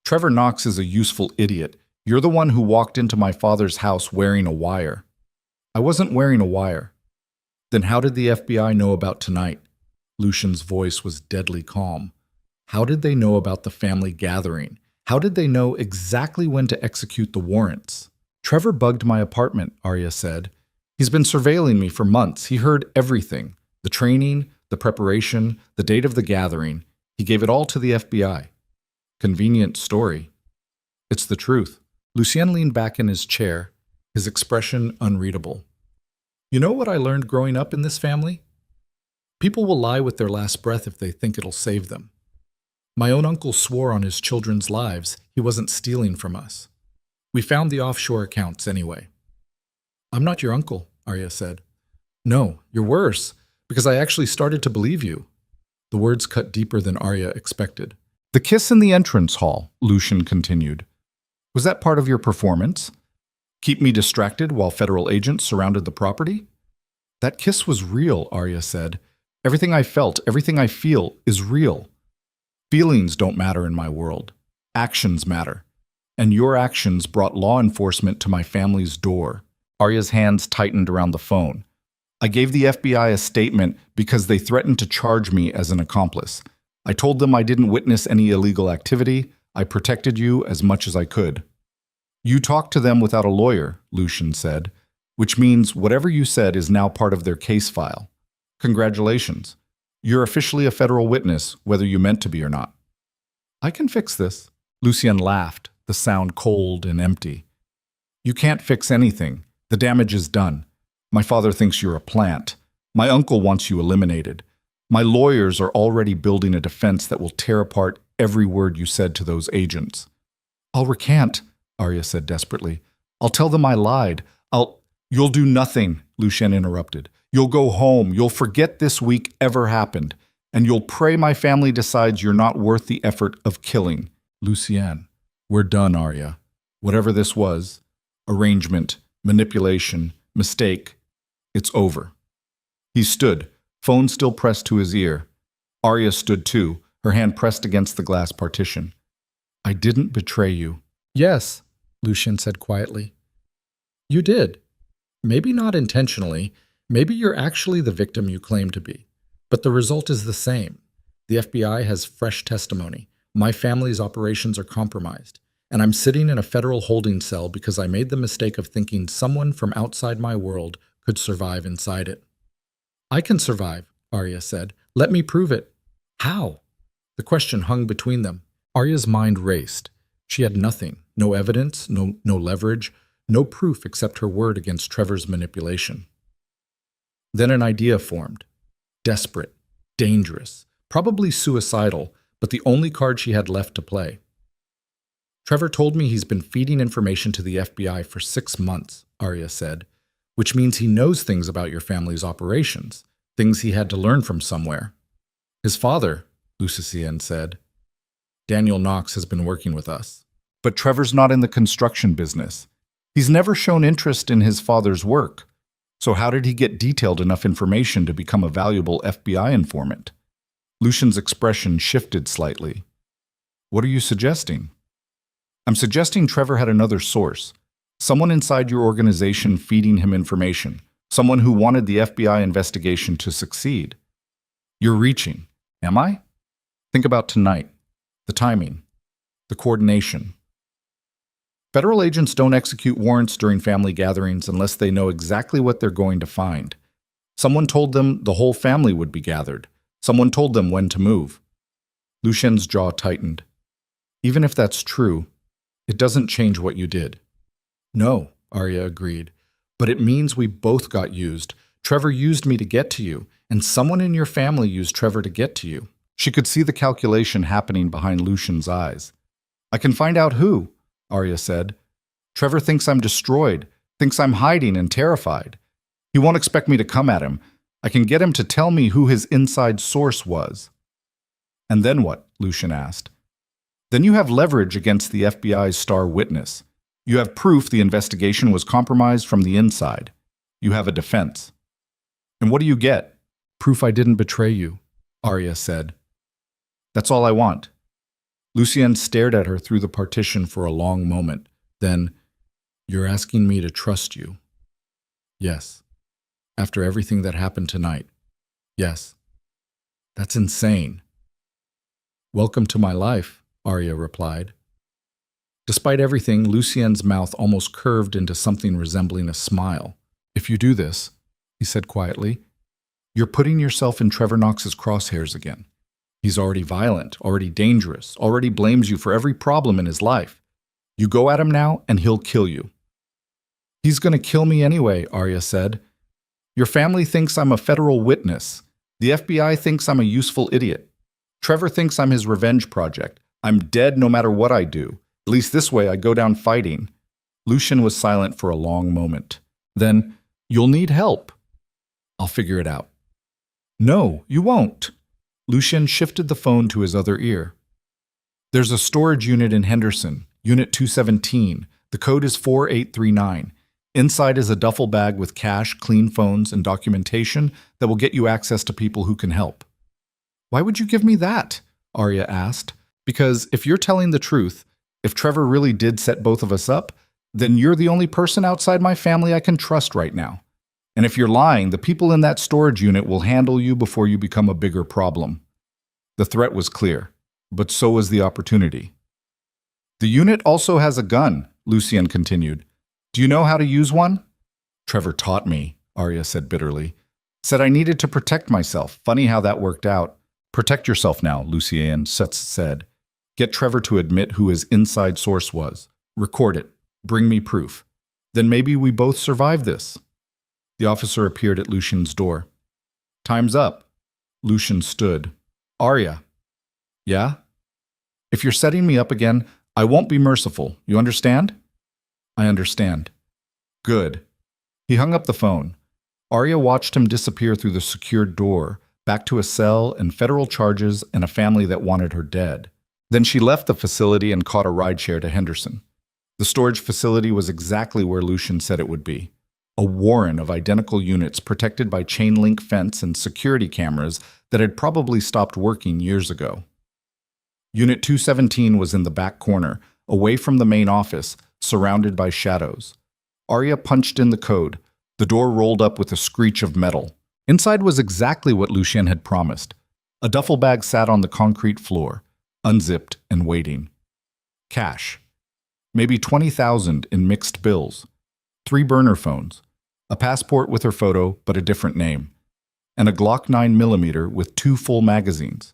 "Trevor Knox is a useful idiot. You're the one who walked into my father's house wearing a wire." "I wasn't wearing a wire." "Then how did the FBI know about tonight?" Lucian's voice was deadly calm. "How did they know about the family gathering? How did they know exactly when to execute the warrants?" "Trevor bugged my apartment," Arya said. "He's been surveilling me for months. He heard everything. The training, the preparation, the date of the gathering. He gave it all to the FBI." "Convenient story." "It's the truth." Lucien leaned back in his chair, his expression unreadable. "You know what I learned growing up in this family? People will lie with their last breath if they think it'll save them. My own uncle swore on his children's lives he wasn't stealing from us. We found the offshore accounts anyway." "I'm not your uncle," Arya said. "No, you're worse, because I actually started to believe you." The words cut deeper than Arya expected. "The kiss in the entrance hall," Lucien continued. "Was that part of your performance? Keep me distracted while federal agents surrounded the property?" "That kiss was real," Arya said. "Everything I felt, everything I feel, is real. Feelings don't matter in my world. Actions matter. And your actions brought law enforcement to my family's door." Arya's hands tightened around the phone. "I gave the FBI a statement because they threatened to charge me as an accomplice. I told them I didn't witness any illegal activity. I protected you as much as I could." "You talked to them without a lawyer," Lucien said. which means whatever you said is now part of their case file. Congratulations. You're officially a federal witness, whether you meant to be or not. I can fix this. Lucien laughed, the sound cold and empty. You can't fix anything. The damage is done. My father thinks you're a plant. My uncle wants you eliminated. My lawyers are already building a defense that will tear apart every word you said to those agents. I'll recant, Arya said desperately. I'll tell them I lied. You'll do nothing, Lucien interrupted. You'll go home. You'll forget this week ever happened. And you'll pray my family decides you're not worth the effort of killing. Lucien, we're done, Arya. Whatever this was, arrangement, manipulation, mistake, it's over. He stood, phone still pressed to his ear. Arya stood too, her hand pressed against the glass partition. I didn't betray you. Yes, Lucien said quietly. You did. Maybe not intentionally. Maybe you're actually the victim you claim to be. But the result is the same. The FBI has fresh testimony. My family's operations are compromised. And I'm sitting in a federal holding cell because I made the mistake of thinking someone from outside my world could survive inside it. I can survive, Arya said. Let me prove it. How? The question hung between them. Arya's mind raced. She had nothing, no evidence, no leverage, no proof except her word against Trevor's manipulation. Then an idea formed. Desperate, dangerous, probably suicidal, but the only card she had left to play. Trevor told me he's been feeding information to the FBI for 6 months, Arya said, which means he knows things about your family's operations, things he had to learn from somewhere. His father, Lucien said. Daniel Knox has been working with us. But Trevor's not in the construction business. He's never shown interest in his father's work. So how did he get detailed enough information to become a valuable FBI informant? Lucien's expression shifted slightly. What are you suggesting? I'm suggesting Trevor had another source. Someone inside your organization feeding him information. Someone who wanted the FBI investigation to succeed. You're reaching. Am I? Think about tonight. The timing. The coordination. Federal agents don't execute warrants during family gatherings unless they know exactly what they're going to find. Someone told them the whole family would be gathered. Someone told them when to move. Lucien's jaw tightened. Even if that's true, it doesn't change what you did. No, Arya agreed, but it means we both got used. Trevor used me to get to you, and someone in your family used Trevor to get to you. She could see the calculation happening behind Lucien's eyes. I can find out who, Arya said. Trevor thinks I'm destroyed, thinks I'm hiding and terrified. He won't expect me to come at him. I can get him to tell me who his inside source was. And then what? Lucien asked. Then you have leverage against the FBI's star witness. You have proof the investigation was compromised from the inside. You have a defense. And what do you get? Proof I didn't betray you, Arya said. That's all I want. Lucien stared at her through the partition for a long moment. Then, you're asking me to trust you. Yes. After everything that happened tonight. Yes. That's insane. Welcome to my life, Arya replied. Despite everything, Lucien's mouth almost curved into something resembling a smile. If you do this, he said quietly, you're putting yourself in Trevor Knox's crosshairs again. He's already violent, already dangerous, already blames you for every problem in his life. You go at him now, and he'll kill you. He's going to kill me anyway, Arya said. Your family thinks I'm a federal witness. The FBI thinks I'm a useful idiot. Trevor thinks I'm his revenge project. I'm dead no matter what I do. At least this way I go down fighting. Lucien was silent for a long moment. Then, you'll need help. I'll figure it out. No, you won't. Lucien shifted the phone to his other ear. There's a storage unit in Henderson, Unit 217. The code is 4839. Inside is a duffel bag with cash, clean phones, and documentation that will get you access to people who can help. Why would you give me that? Arya asked. Because if you're telling the truth, if Trevor really did set both of us up, then you're the only person outside my family I can trust right now. And if you're lying, the people in that storage unit will handle you before you become a bigger problem. The threat was clear, but so was the opportunity. The unit also has a gun, Lucien continued. Do you know how to use one? Trevor taught me, Arya said bitterly. Said I needed to protect myself. Funny how that worked out. Protect yourself now, Lucien said. Get Trevor to admit who his inside source was. Record it. Bring me proof. Then maybe we both survive this. The officer appeared at Lucien's door. Time's up. Lucien stood. Arya. Yeah? If you're setting me up again, I won't be merciful. You understand? I understand. Good. He hung up the phone. Arya watched him disappear through the secured door, back to a cell and federal charges and a family that wanted her dead. Then she left the facility and caught a rideshare to Henderson. The storage facility was exactly where Lucien said it would be. A warren of identical units protected by chain-link fence and security cameras that had probably stopped working years ago. Unit 217 was in the back corner, away from the main office, surrounded by shadows. Arya punched in the code. The door rolled up with a screech of metal. Inside was exactly what Lucien had promised. A duffel bag sat on the concrete floor, unzipped and waiting. Cash. Maybe 20,000 in mixed bills. 3 burner phones. A passport with her photo, but a different name. And a Glock 9mm with 2 full magazines.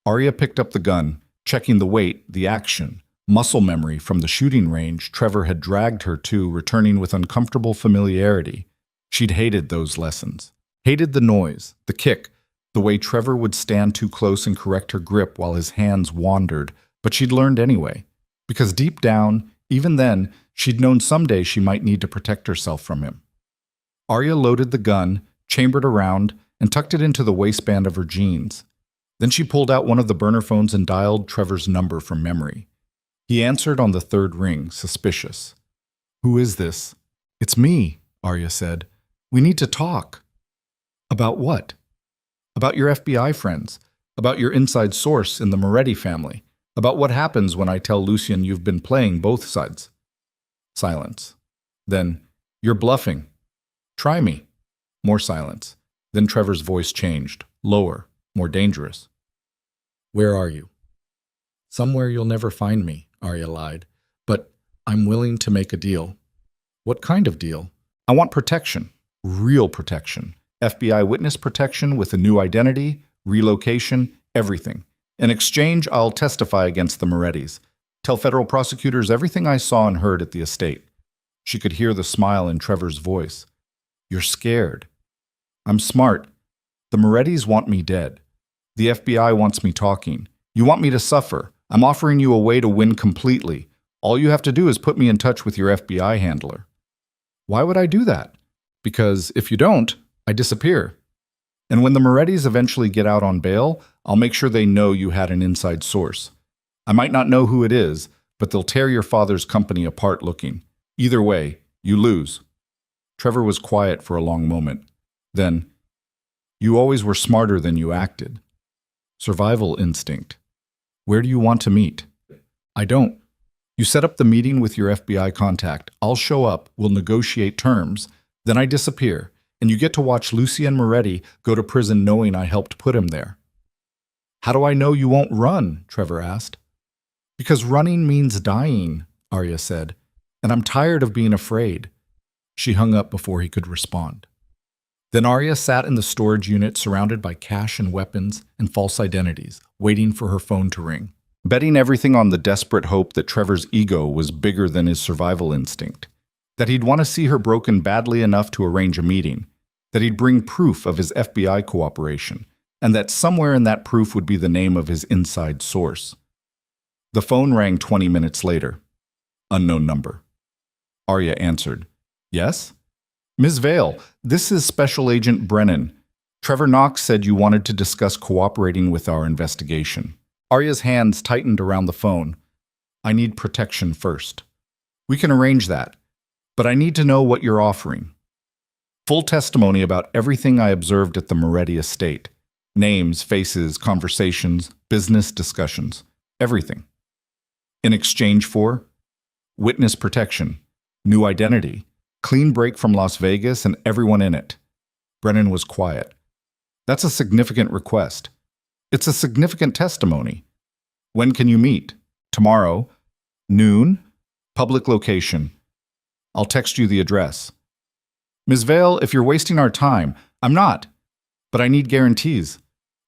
Arya picked up the gun, checking the weight, the action, muscle memory from the shooting range Trevor had dragged her to, returning with uncomfortable familiarity. She'd hated those lessons. Hated the noise, the kick, the way Trevor would stand too close and correct her grip while his hands wandered, but she'd learned anyway. Because deep down, even then, she'd known someday she might need to protect herself from him. Arya loaded the gun, chambered around, and tucked it into the waistband of her jeans. Then she pulled out one of the burner phones and dialed Trevor's number from memory. He answered on the 3rd ring, suspicious. Who is this? It's me, Arya said. We need to talk. About what? About your FBI friends. About your inside source in the Moretti family. About what happens when I tell Lucien you've been playing both sides. Silence. Then, you're bluffing. Try me. More silence. Then Trevor's voice changed, lower, more dangerous. Where are you? Somewhere you'll never find me, Arya lied. But I'm willing to make a deal. What kind of deal? I want protection. Real protection. FBI witness protection with a new identity, relocation, everything. In exchange, I'll testify against the Morettis. Tell federal prosecutors everything I saw and heard at the estate. She could hear the smile in Trevor's voice. You're scared. I'm smart. The Morettis want me dead. The FBI wants me talking. You want me to suffer. I'm offering you a way to win completely. All you have to do is put me in touch with your FBI handler. Why would I do that? Because if you don't, I disappear. And when the Morettis eventually get out on bail, I'll make sure they know you had an inside source. I might not know who it is, but they'll tear your father's company apart looking. Either way, you lose. Trevor was quiet for a long moment. Then, you always were smarter than you acted. Survival instinct. Where do you want to meet? I don't. You set up the meeting with your FBI contact. I'll show up, we'll negotiate terms, then I disappear, and you get to watch Lucien Moretti go to prison knowing I helped put him there. How do I know you won't run? Trevor asked. Because running means dying, Arya said, and I'm tired of being afraid. She hung up before he could respond. Then Arya sat in the storage unit surrounded by cash and weapons and false identities, waiting for her phone to ring, betting everything on the desperate hope that Trevor's ego was bigger than his survival instinct, that he'd want to see her broken badly enough to arrange a meeting, that he'd bring proof of his FBI cooperation, and that somewhere in that proof would be the name of his inside source. The phone rang 20 minutes later. Unknown number. Arya answered. Yes? Ms. Vale, this is Special Agent Brennan. Trevor Knox said you wanted to discuss cooperating with our investigation. Arya's hands tightened around the phone. I need protection first. We can arrange that, but I need to know what you're offering. Full testimony about everything I observed at the Moretti estate. Names, faces, conversations, business discussions, everything. In exchange for witness protection, new identity, clean break from Las Vegas and everyone in it. Brennan was quiet. That's a significant request. It's a significant testimony. When can you meet? Tomorrow? Noon? Public location. I'll text you the address. Ms. Vale, if you're wasting our time, I'm not. But I need guarantees.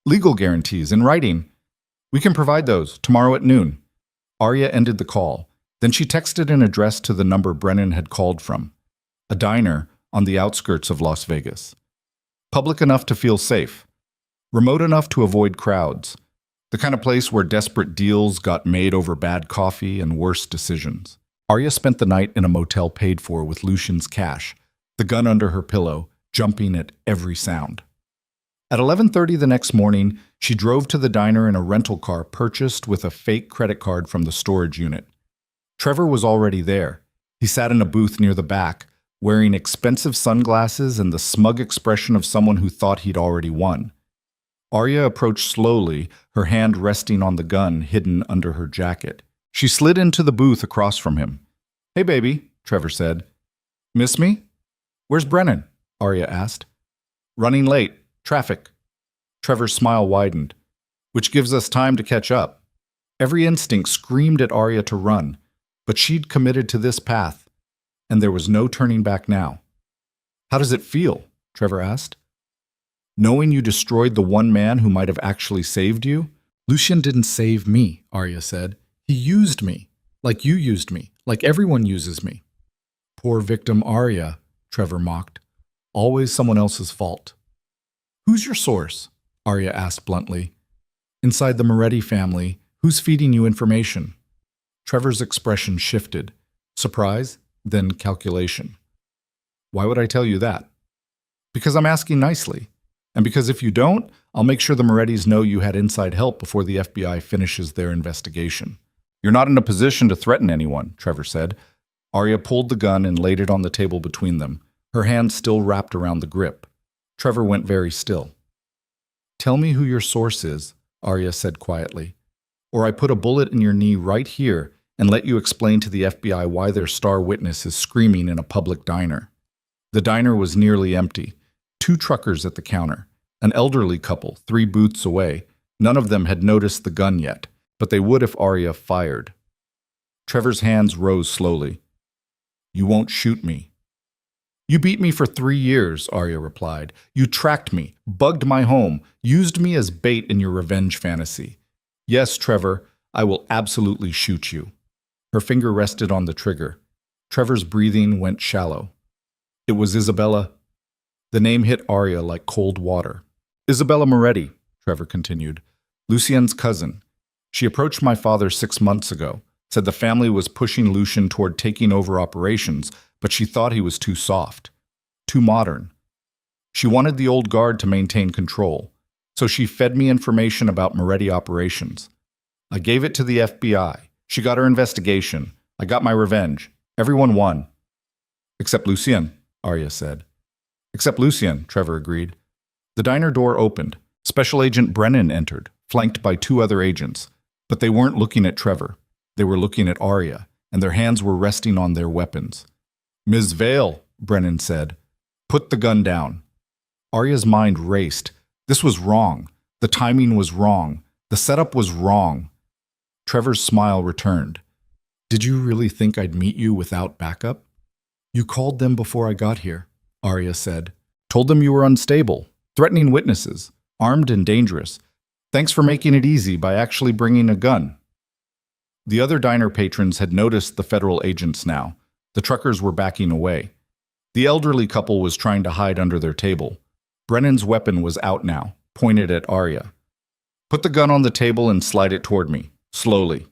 Legal guarantees, in writing. We can provide those tomorrow at noon. Arya ended the call. Then she texted an address to the number Brennan had called from. A diner on the outskirts of Las Vegas. Public enough to feel safe. Remote enough to avoid crowds. The kind of place where desperate deals got made over bad coffee and worse decisions. Arya spent the night in a motel paid for with Lucian's cash, the gun under her pillow, jumping at every sound. At 11:30 the next morning, she drove to the diner in a rental car purchased with a fake credit card from the storage unit. Trevor was already there. He sat in a booth near the back, wearing expensive sunglasses and the smug expression of someone who thought he'd already won. Arya approached slowly, her hand resting on the gun hidden under her jacket. She slid into the booth across from him. "Hey, baby," Trevor said. "Miss me?" "Where's Brennan?" Arya asked. "Running late. Traffic." Trevor's smile widened. "Which gives us time to catch up." Every instinct screamed at Arya to run, but she'd committed to this path, and there was no turning back now. "How does it feel?" Trevor asked. "Knowing you destroyed the one man who might have actually saved you?" "Lucian didn't save me," Arya said. "He used me, like you used me, like everyone uses me." "Poor victim Arya," Trevor mocked. "Always someone else's fault." "Who's your source?" Arya asked bluntly. "Inside the Moretti family, who's feeding you information?" Trevor's expression shifted. Surprise, then calculation. "Why would I tell you that?" "Because I'm asking nicely. And because if you don't, I'll make sure the Morettis know you had inside help before the FBI finishes their investigation." "You're not in a position to threaten anyone," Trevor said. Arya pulled the gun and laid it on the table between them, her hand still wrapped around the grip. Trevor went very still. "Tell me who your source is," Arya said quietly, "or I put a bullet in your knee right here and let you explain to the FBI why their star witness is screaming in a public diner." The diner was nearly empty. 2 truckers at the counter, an elderly couple 3 booths away. None of them had noticed the gun yet, but they would if Arya fired. Trevor's hands rose slowly. "You won't shoot me." "You beat me for 3 years," Arya replied. "You tracked me, bugged my home, used me as bait in your revenge fantasy. Yes, Trevor, I will absolutely shoot you." Her finger rested on the trigger. Trevor's breathing went shallow. "It was Isabella." The name hit Arya like cold water. "Isabella Moretti," Trevor continued. "Lucien's cousin. She approached my father 6 months ago, said the family was pushing Lucian toward taking over operations, but she thought he was too soft, too modern. She wanted the old guard to maintain control, so she fed me information about Moretti operations. I gave it to the FBI. She got her investigation. I got my revenge. Everyone won." "Except Lucien," Arya said. "Except Lucien," Trevor agreed. The diner door opened. Special Agent Brennan entered, flanked by 2 other agents. But they weren't looking at Trevor. They were looking at Arya, and their hands were resting on their weapons. "Ms. Vale," Brennan said, "put the gun down." Arya's mind raced. This was wrong. The timing was wrong. The setup was wrong. Trevor's smile returned. "Did you really think I'd meet you without backup?" "You called them before I got here," Arya said. "Told them you were unstable, threatening witnesses, armed and dangerous. Thanks for making it easy by actually bringing a gun." The other diner patrons had noticed the federal agents now. The truckers were backing away. The elderly couple was trying to hide under their table. Brennan's weapon was out now, pointed at Arya. "Put the gun on the table and slide it toward me, slowly."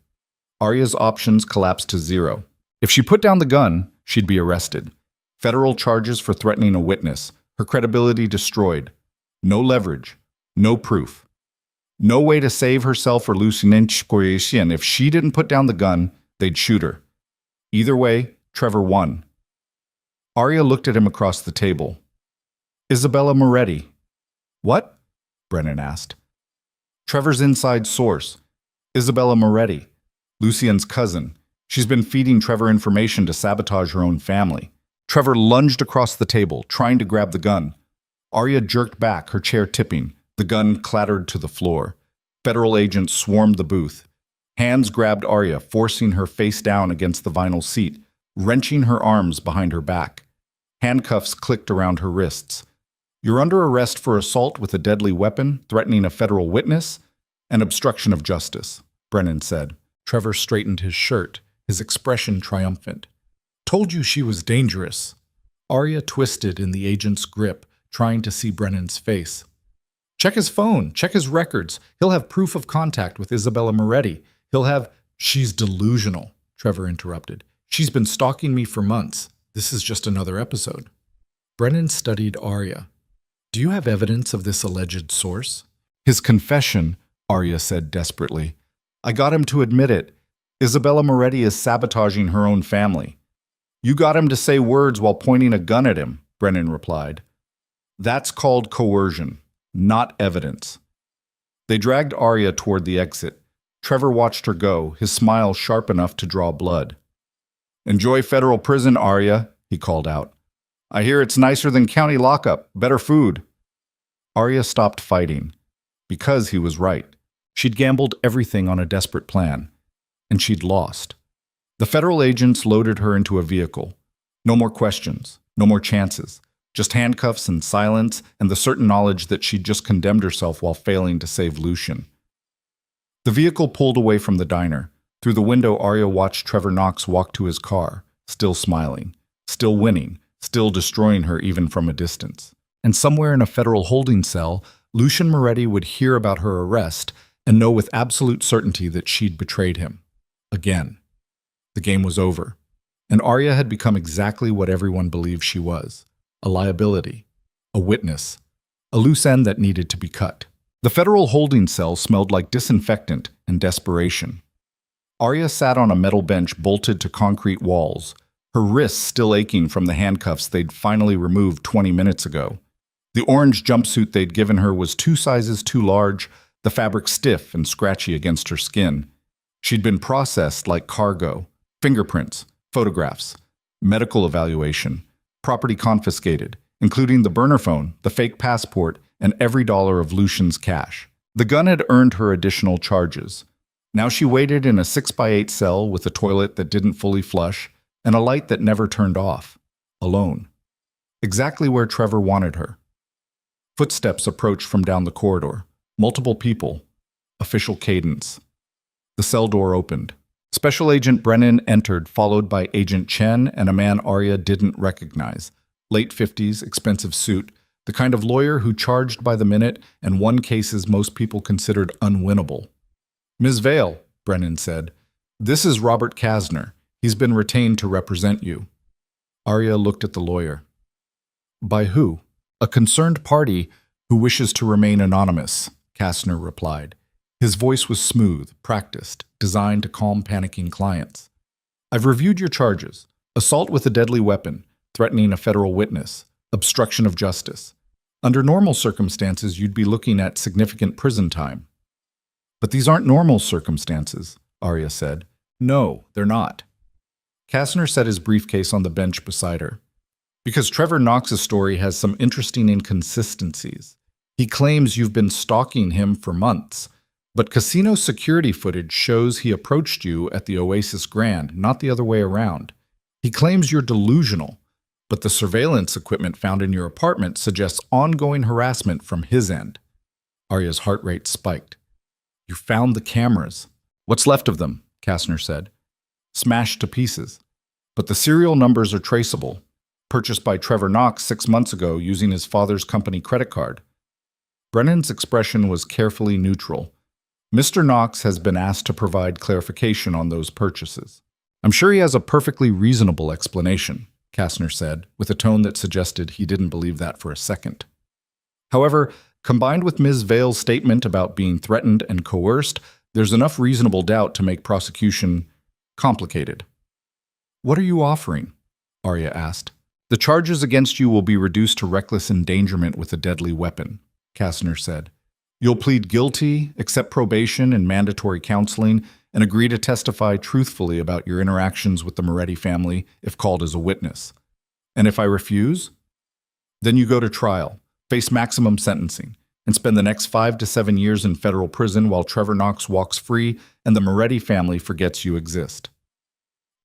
Arya's options collapsed to 0. If she put down the gun, she'd be arrested. Federal charges for threatening a witness, her credibility destroyed. No leverage, no proof. No way to save herself or Lucien. If she didn't put down the gun, they'd shoot her. Either way, Trevor won. Arya looked at him across the table. "Isabella Moretti." "What?" Brennan asked. "Trevor's inside source. Isabella Moretti, Lucien's cousin. She's been feeding Trevor information to sabotage her own family." Trevor lunged across the table, trying to grab the gun. Arya jerked back, her chair tipping. The gun clattered to the floor. Federal agents swarmed the booth. Hands grabbed Arya, forcing her face down against the vinyl seat, wrenching her arms behind her back. Handcuffs clicked around her wrists. "You're under arrest for assault with a deadly weapon, threatening a federal witness, and obstruction of justice," Brennan said. Trevor straightened his shirt, his expression triumphant. "Told you she was dangerous." Arya twisted in the agent's grip, trying to see Brennan's face. "Check his phone, check his records. He'll have proof of contact with Isabella Moretti. He'll have—" "She's delusional," Trevor interrupted. "She's been stalking me for months. This is just another episode." Brennan studied Arya. "Do you have evidence of this alleged source?" "His confession," Arya said desperately. "I got him to admit it. Isabella Moretti is sabotaging her own family." "You got him to say words while pointing a gun at him," Brennan replied. "That's called coercion, not evidence." They dragged Arya toward the exit. Trevor watched her go, his smile sharp enough to draw blood. "Enjoy federal prison, Arya," he called out. "I hear it's nicer than county lockup, better food." Arya stopped fighting. Because he was right. She'd gambled everything on a desperate plan. And she'd lost. The federal agents loaded her into a vehicle. No more questions, no more chances. Just handcuffs and silence and the certain knowledge that she'd just condemned herself while failing to save Lucian. The vehicle pulled away from the diner. Through the window, Arya watched Trevor Knox walk to his car, still smiling, still winning, still destroying her even from a distance. And somewhere in a federal holding cell, Lucian Moretti would hear about her arrest and know with absolute certainty that she'd betrayed him. Again. The game was over, and Arya had become exactly what everyone believed she was: a liability, a witness, a loose end that needed to be cut. The federal holding cell smelled like disinfectant and desperation. Arya sat on a metal bench bolted to concrete walls, her wrists still aching from the handcuffs they'd finally removed 20 minutes ago. The orange jumpsuit they'd given her was 2 sizes too large, the fabric stiff and scratchy against her skin. She'd been processed like cargo: fingerprints, photographs, medical evaluation, property confiscated, including the burner phone, the fake passport, and every dollar of Lucian's cash. The gun had earned her additional charges. Now she waited in a 6x8 cell with a toilet that didn't fully flush and a light that never turned off, alone. Exactly where Trevor wanted her. Footsteps approached from down the corridor. Multiple people. Official cadence. The cell door opened. Special Agent Brennan entered, followed by Agent Chen and a man Arya didn't recognize. Late 50s, expensive suit, the kind of lawyer who charged by the minute and won cases most people considered unwinnable. "Ms. Vale," Brennan said, "this is Robert Kasner. He's been retained to represent you." Arya looked at the lawyer. "By who?" "A concerned party who wishes to remain anonymous," Kasner replied. His voice was smooth, practiced, designed to calm panicking clients. "I've reviewed your charges: assault with a deadly weapon, threatening a federal witness, obstruction of justice. Under normal circumstances, you'd be looking at significant prison time." "But these aren't normal circumstances," Arya said. "No, they're not." Kasner set his briefcase on the bench beside her. "Because Trevor Knox's story has some interesting inconsistencies. He claims you've been stalking him for months, but casino security footage shows he approached you at the Oasis Grand, not the other way around. He claims you're delusional, but the surveillance equipment found in your apartment suggests ongoing harassment from his end." Arya's heart rate spiked. "You found the cameras." "What's left of them?" Kasner said. "Smashed to pieces. But the serial numbers are traceable. Purchased by Trevor Knox 6 months ago using his father's company credit card." Brennan's expression was carefully neutral. "Mr. Knox has been asked to provide clarification on those purchases." "I'm sure he has a perfectly reasonable explanation," Kasner said, with a tone that suggested he didn't believe that for a second. However, combined with Ms. Vale's statement about being threatened and coerced, there's enough reasonable doubt to make prosecution complicated. "What are you offering?" Arya asked. "The charges against you will be reduced to reckless endangerment with a deadly weapon," Kasner said. "You'll plead guilty, accept probation and mandatory counseling, and agree to testify truthfully about your interactions with the Moretti family if called as a witness. And if I refuse? Then you go to trial, face maximum sentencing, and spend the next 5 to 7 years in federal prison while Trevor Knox walks free and the Moretti family forgets you exist."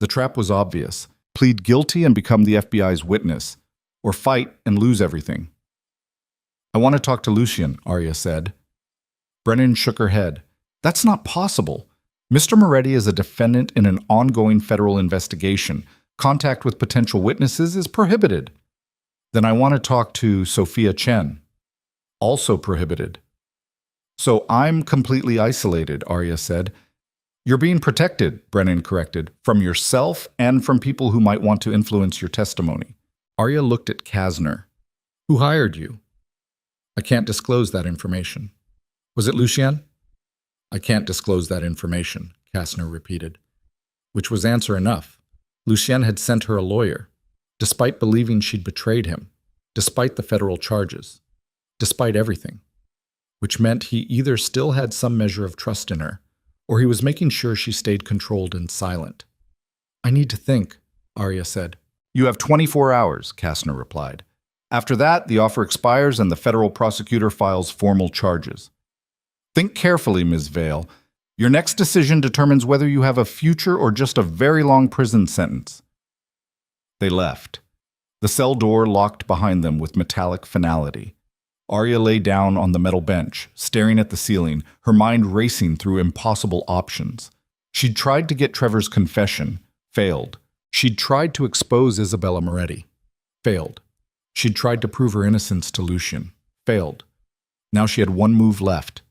The trap was obvious. Plead guilty and become the FBI's witness. or fight and lose everything. I want to talk to Lucien, Arya said. Brennan shook her head. That's not possible. Mr. Moretti is a defendant in an ongoing federal investigation. Contact with potential witnesses is prohibited. Then I want to talk to Sophia Chen. Also prohibited. So I'm completely isolated, Arya said. You're being protected, Brennan corrected, from yourself and from people who might want to influence your testimony. Arya looked at Kasner. Who hired you? I can't disclose that information. Was it Lucien? I can't disclose that information, Kasner repeated. Which was answer enough. Lucien had sent her a lawyer, despite believing she'd betrayed him, despite the federal charges, despite everything. Which meant he either still had some measure of trust in her, or he was making sure she stayed controlled and silent. I need to think, Arya said. You have 24 hours, Kasner replied. After that, the offer expires and the federal prosecutor files formal charges. Think carefully, Ms. Vale. Your next decision determines whether you have a future or just a very long prison sentence. They left. The cell door locked behind them with metallic finality. Arya lay down on the metal bench, staring at the ceiling, her mind racing through impossible options. She'd tried to get Trevor's confession, failed. She'd tried to expose Isabella Moretti, failed. She'd tried to prove her innocence to Lucien, failed. Now she had one move left.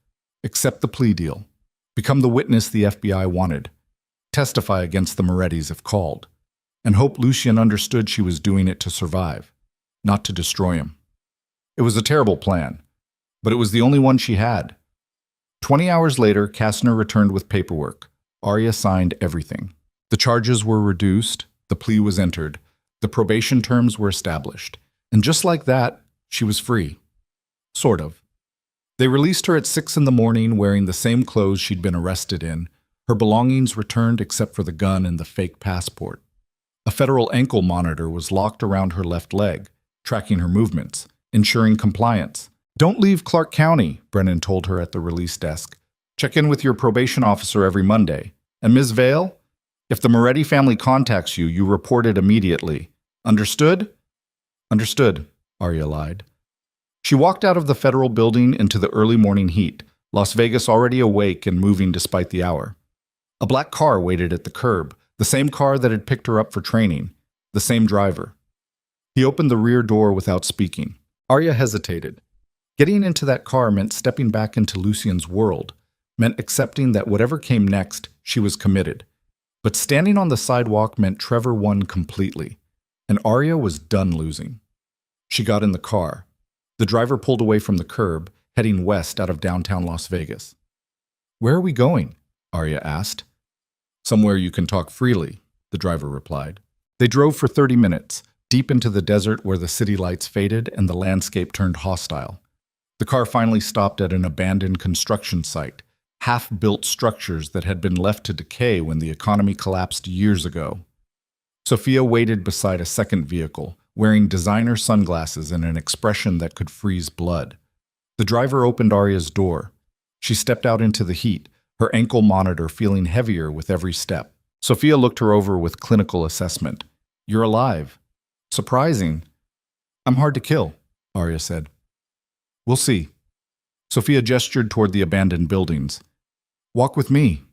Accept the plea deal. Become the witness the FBI wanted. Testify against the Morettis if called. And hope Lucien understood she was doing it to survive, not to destroy him. It was a terrible plan, but it was the only one she had. 20 hours later, Kasner returned with paperwork. Arya signed everything. The charges were reduced, the plea was entered, the probation terms were established. And just like that, she was free. Sort of. They released her at 6 in the morning wearing the same clothes she'd been arrested in, her belongings returned except for the gun and the fake passport. A federal ankle monitor was locked around her left leg, tracking her movements, ensuring compliance. Don't leave Clark County, Brennan told her at the release desk. Check in with your probation officer every Monday. And Ms. Vale, if the Moretti family contacts you, you report it immediately. Understood? Understood, Arya lied. She walked out of the federal building into the early morning heat, Las Vegas already awake and moving despite the hour. A black car waited at the curb, the same car that had picked her up for training, the same driver. He opened the rear door without speaking. Arya hesitated. Getting into that car meant stepping back into Lucien's world, meant accepting that whatever came next, she was committed. But standing on the sidewalk meant Trevor won completely, and Arya was done losing. She got in the car. The driver pulled away from the curb, heading west out of downtown Las Vegas. Where are we going? Arya asked. Somewhere you can talk freely, the driver replied. They drove for 30 minutes, deep into the desert where the city lights faded and the landscape turned hostile. The car finally stopped at an abandoned construction site, half-built structures that had been left to decay when the economy collapsed years ago. Sophia waited beside a second vehicle, wearing designer sunglasses and an expression that could freeze blood. The driver opened Arya's door. She stepped out into the heat, her ankle monitor feeling heavier with every step. Sophia looked her over with clinical assessment. You're alive. Surprising. I'm hard to kill, Arya said. We'll see. Sophia gestured toward the abandoned buildings. Walk with me.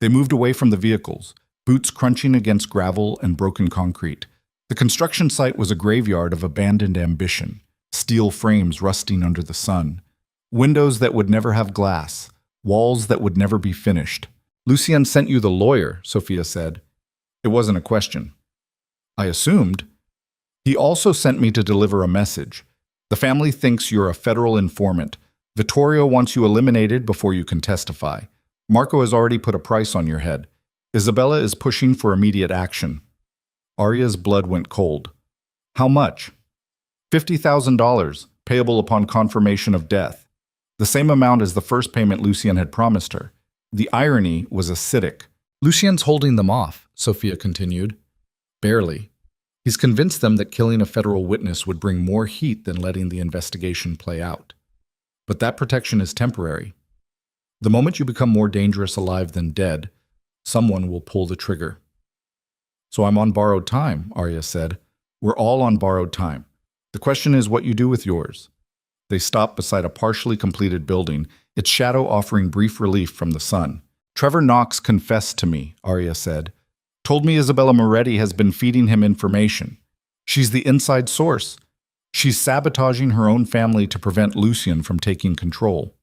They moved away from the vehicles, boots crunching against gravel and broken concrete. The construction site was a graveyard of abandoned ambition, steel frames rusting under the sun, windows that would never have glass, walls that would never be finished. Lucien sent you the lawyer, Sophia said. It wasn't a question. I assumed. He also sent me to deliver a message. The family thinks you're a federal informant. Vittorio wants you eliminated before you can testify. Marco has already put a price on your head. Isabella is pushing for immediate action. Arya's blood went cold. How much? $50,000, payable upon confirmation of death. The same amount as the first payment Lucien had promised her. The irony was acidic. Lucien's holding them off, Sophia continued. Barely. He's convinced them that killing a federal witness would bring more heat than letting the investigation play out. But that protection is temporary. The moment you become more dangerous alive than dead, someone will pull the trigger. So I'm on borrowed time, Arya said. We're all on borrowed time. The question is what you do with yours. They stopped beside a partially completed building, its shadow offering brief relief from the sun. Trevor Knox confessed to me, Arya said. Told me Isabella Moretti has been feeding him information. She's the inside source. She's sabotaging her own family to prevent Lucian from taking control.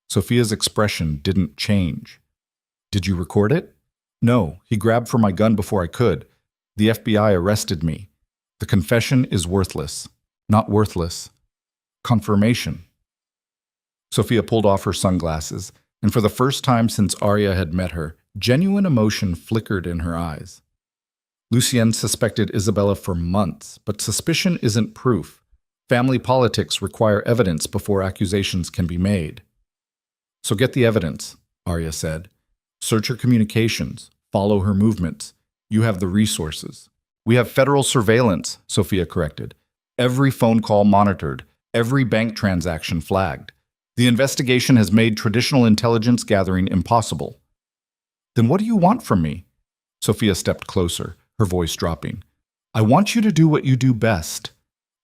Sophia's expression didn't change. Did you record it? No, he grabbed for my gun before I could. The FBI arrested me. The confession is worthless. Not worthless. Confirmation. Sophia pulled off her sunglasses, and for the first time since Arya had met her, genuine emotion flickered in her eyes. Lucien suspected Isabella for months, but suspicion isn't proof. Family politics require evidence before accusations can be made. So get the evidence, Arya said. Search her communications, follow her movements. You have the resources. We have federal surveillance, Sophia corrected. Every phone call monitored, every bank transaction flagged. The investigation has made traditional intelligence gathering impossible. Then what do you want from me? Sophia stepped closer, her voice dropping. I want you to do what you do best.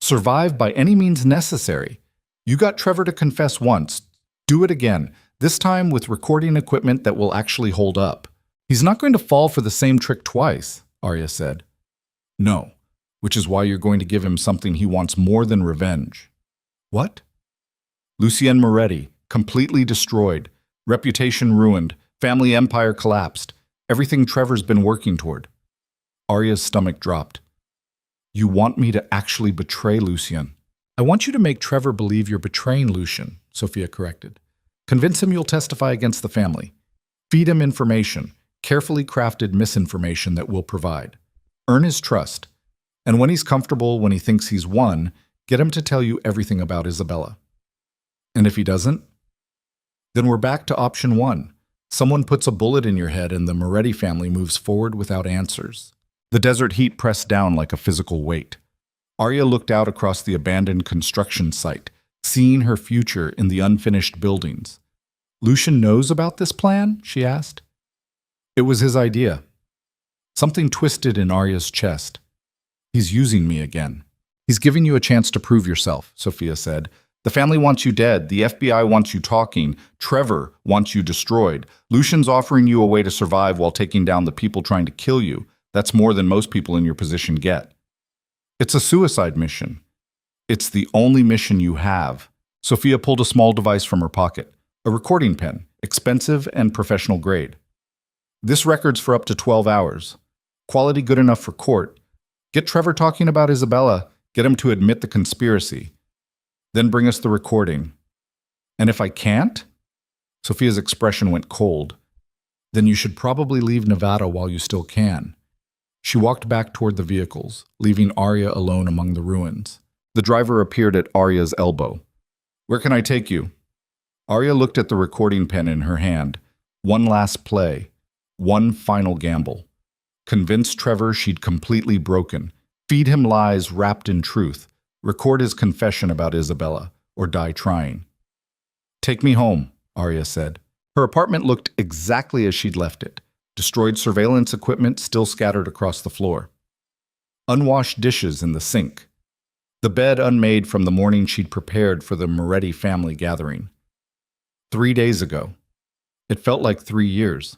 Survive by any means necessary. You got Trevor to confess once. Do it again, this time with recording equipment that will actually hold up. He's not going to fall for the same trick twice, Arya said. No, which is why you're going to give him something he wants more than revenge. What? Lucien Moretti, completely destroyed, reputation ruined, family empire collapsed, everything Trevor's been working toward. Arya's stomach dropped. You want me to actually betray Lucien? I want you to make Trevor believe you're betraying Lucien, Sophia corrected. Convince him you'll testify against the family. Feed him information, carefully crafted misinformation that we'll provide. Earn his trust. And when he's comfortable, when he thinks he's won, get him to tell you everything about Isabella. And if he doesn't? Then we're back to option one. Someone puts a bullet in your head and the Moretti family moves forward without answers. The desert heat pressed down like a physical weight. Arya looked out across the abandoned construction site, seeing her future in the unfinished buildings. Lucien knows about this plan? She asked. It was his idea. Something twisted in Arya's chest. He's using me again. He's giving you a chance to prove yourself, Sophia said. The family wants you dead. The FBI wants you talking. Trevor wants you destroyed. Lucian's offering you a way to survive while taking down the people trying to kill you. That's more than most people in your position get. It's a suicide mission. It's the only mission you have. Sophia pulled a small device from her pocket. A recording pen, expensive and professional grade. This record's for up to 12 hours. Quality good enough for court. Get Trevor talking about Isabella. Get him to admit the conspiracy. Then bring us the recording. And if I can't? Sophia's expression went cold. Then you should probably leave Nevada while you still can. She walked back toward the vehicles, leaving Arya alone among the ruins. The driver appeared at Arya's elbow. Where can I take you? Arya looked at the recording pen in her hand. One last play. One final gamble. Convince Trevor she'd completely broken. Feed him lies wrapped in truth. Record his confession about Isabella, or die trying. Take me home, Arya said. Her apartment looked exactly as she'd left it. Destroyed surveillance equipment still scattered across the floor. Unwashed dishes in the sink. The bed unmade from the morning she'd prepared for the Moretti family gathering. 3 days ago. It felt like 3 years.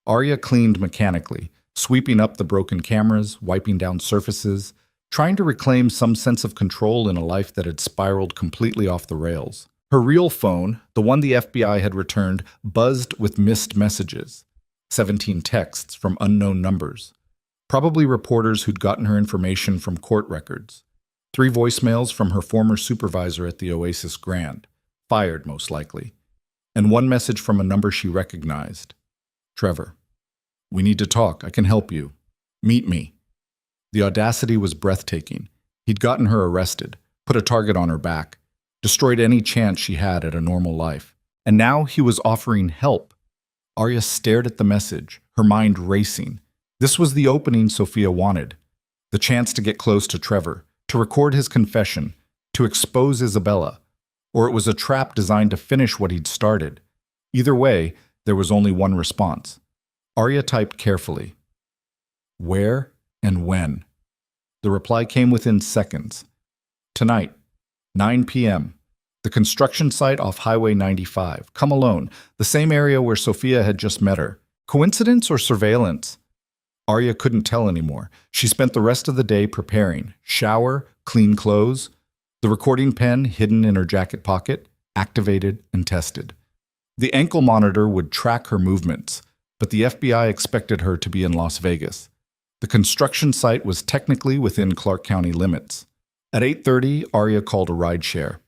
Arya cleaned mechanically, sweeping up the broken cameras, wiping down surfaces, trying to reclaim some sense of control in a life that had spiraled completely off the rails. Her real phone, the one the FBI had returned, buzzed with missed messages. 17 texts from unknown numbers. Probably reporters who'd gotten her information from court records. 3 voicemails from her former supervisor at the Oasis Grand, fired most likely. And 1 message from a number she recognized. Trevor. We need to talk. I can help you. Meet me. The audacity was breathtaking. He'd gotten her arrested, put a target on her back, destroyed any chance she had at a normal life. And now he was offering help. Arya stared at the message, her mind racing. This was the opening Sophia wanted. The chance to get close to Trevor, to record his confession, to expose Isabella. Or it was a trap designed to finish what he'd started. Either way, there was only one response. Arya typed carefully. Where and when? The reply came within seconds. Tonight, 9 p.m. The construction site off Highway 95. Come alone, the same area where Sophia had just met her. Coincidence or surveillance? Arya couldn't tell anymore. She spent the rest of the day preparing. Shower, clean clothes, the recording pen hidden in her jacket pocket, activated and tested. The ankle monitor would track her movements, but the FBI expected her to be in Las Vegas. The construction site was technically within Clark County limits. At 8:30, Arya called a rideshare.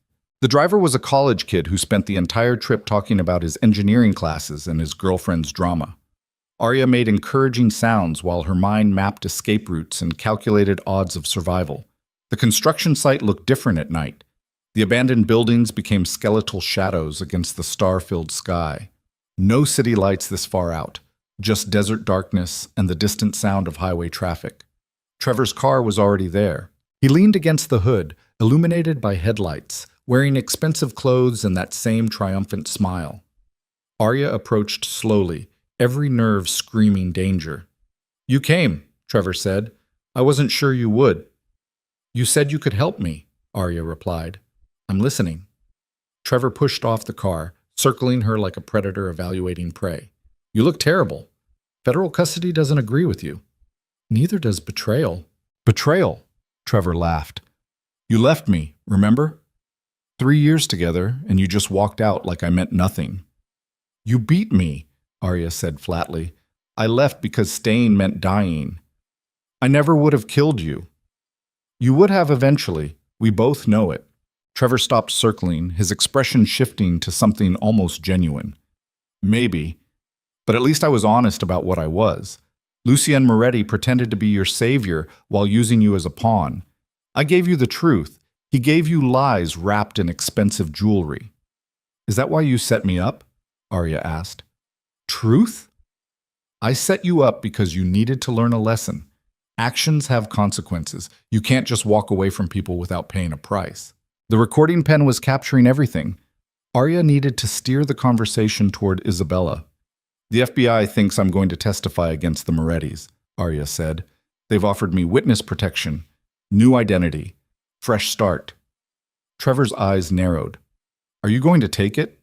The driver was a college kid who spent the entire trip talking about his engineering classes and his girlfriend's drama. Arya made encouraging sounds while her mind mapped escape routes and calculated odds of survival. The construction site looked different at night. The abandoned buildings became skeletal shadows against the star-filled sky. No city lights this far out, just desert darkness and the distant sound of highway traffic. Trevor's car was already there. He leaned against the hood, illuminated by headlights, wearing expensive clothes and that same triumphant smile. Arya approached slowly, every nerve screaming danger. "You came," Trevor said. "I wasn't sure you would." "You said you could help me," Arya replied. "I'm listening." Trevor pushed off the car, circling her like a predator evaluating prey. "You look terrible. Federal custody doesn't agree with you." "Neither does betrayal." "Betrayal?" Trevor laughed. "You left me, remember? 3 years together, and you just walked out like I meant nothing." "You beat me," Arya said flatly. "I left because staying meant dying. I never would have killed you." "You would have eventually. We both know it." Trevor stopped circling, his expression shifting to something almost genuine. "Maybe. But at least I was honest about what I was. Lucien Moretti pretended to be your savior while using you as a pawn. I gave you the truth. He gave you lies wrapped in expensive jewelry." "Is that why you set me up?" Arya asked. "Truth?" "I set you up because you needed to learn a lesson. Actions have consequences. You can't just walk away from people without paying a price." The recording pen was capturing everything. Arya needed to steer the conversation toward Isabella. "The FBI thinks I'm going to testify against the Morettis," Arya said. "They've offered me witness protection, new identity, fresh start." Trevor's eyes narrowed. "Are you going to take it?"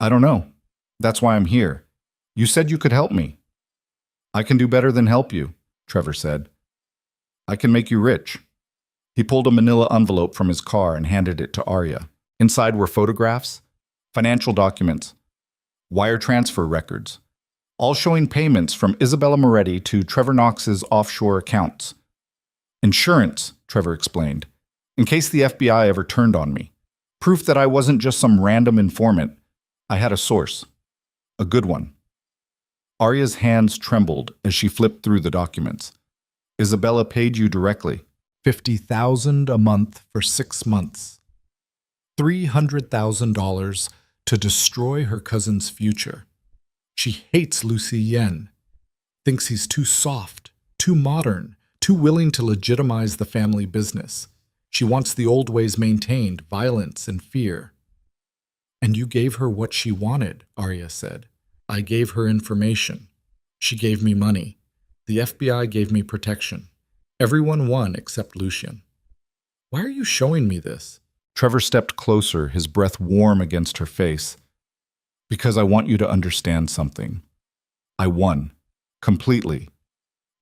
"I don't know. That's why I'm here. You said you could help me." "I can do better than help you," Trevor said. "I can make you rich." He pulled a manila envelope from his car and handed it to Arya. Inside were photographs, financial documents, wire transfer records, all showing payments from Isabella Moretti to Trevor Knox's offshore accounts. "Insurance," Trevor explained, "in case the FBI ever turned on me. Proof that I wasn't just some random informant. I had a source. A good one." Arya's hands trembled as she flipped through the documents. "Isabella paid you directly. $50,000 a month for 6 months. $300,000 to destroy her cousin's future. She hates Lucien, thinks he's too soft, too modern, too willing to legitimize the family business. She wants the old ways maintained, violence and fear." "And you gave her what she wanted," Arya said. "I gave her information. She gave me money. The FBI gave me protection. Everyone won except Lucien." "Why are you showing me this?" Trevor stepped closer, his breath warm against her face. "Because I want you to understand something. I won. Completely.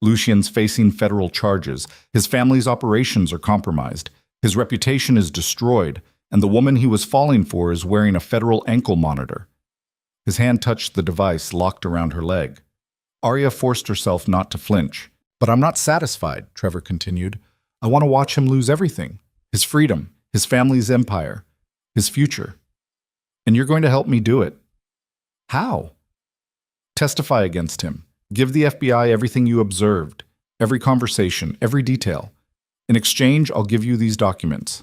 Lucien's facing federal charges. His family's operations are compromised. His reputation is destroyed, and the woman he was falling for is wearing a federal ankle monitor." His hand touched the device locked around her leg. Arya forced herself not to flinch. "But I'm not satisfied," Trevor continued. "I want to watch him lose everything. His freedom, his family's empire, his future. And you're going to help me do it." "How?" "Testify against him. Give the FBI everything you observed, every conversation, every detail. In exchange, I'll give you these documents.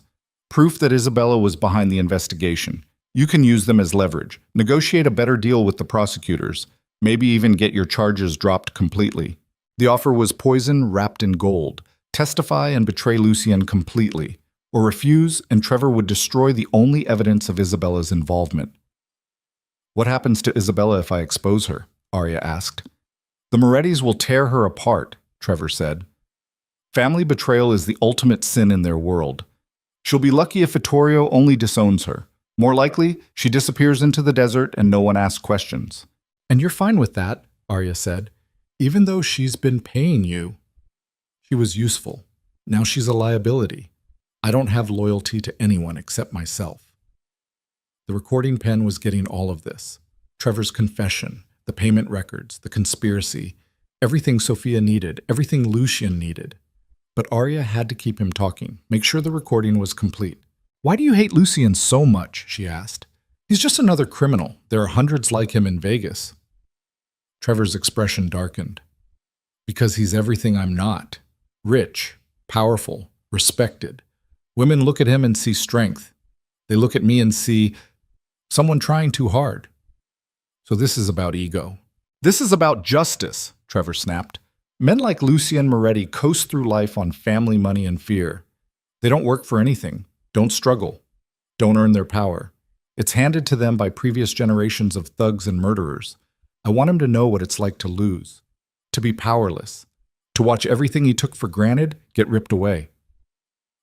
Proof that Isabella was behind the investigation. You can use them as leverage. Negotiate a better deal with the prosecutors. Maybe even get your charges dropped completely." The offer was poison wrapped in gold. Testify and betray Lucien completely, or refuse and Trevor would destroy the only evidence of Isabella's involvement. "What happens to Isabella if I expose her?" Arya asked. "The Morettis will tear her apart," Trevor said. "Family betrayal is the ultimate sin in their world. She'll be lucky if Vittorio only disowns her. More likely, she disappears into the desert and no one asks questions. And you're fine with that, Arya said. Even though she's been paying you. She was useful. Now she's a liability. I don't have loyalty to anyone except myself. The recording pen was getting all of this. Trevor's confession, the payment records, the conspiracy, everything Sophia needed, everything Lucian needed. But Arya had to keep him talking, make sure the recording was complete. Why do you hate Lucian so much? She asked. He's just another criminal. There are hundreds like him in Vegas. Trevor's expression darkened. Because he's everything I'm not. Rich, powerful, respected. Women look at him and see strength. They look at me and see someone trying too hard. So this is about ego. This is about justice, Trevor snapped. Men like Lucian Moretti coast through life on family, money, and fear. They don't work for anything, don't struggle, don't earn their power. It's handed to them by previous generations of thugs and murderers. I want him to know what it's like to lose, to be powerless, to watch everything he took for granted get ripped away.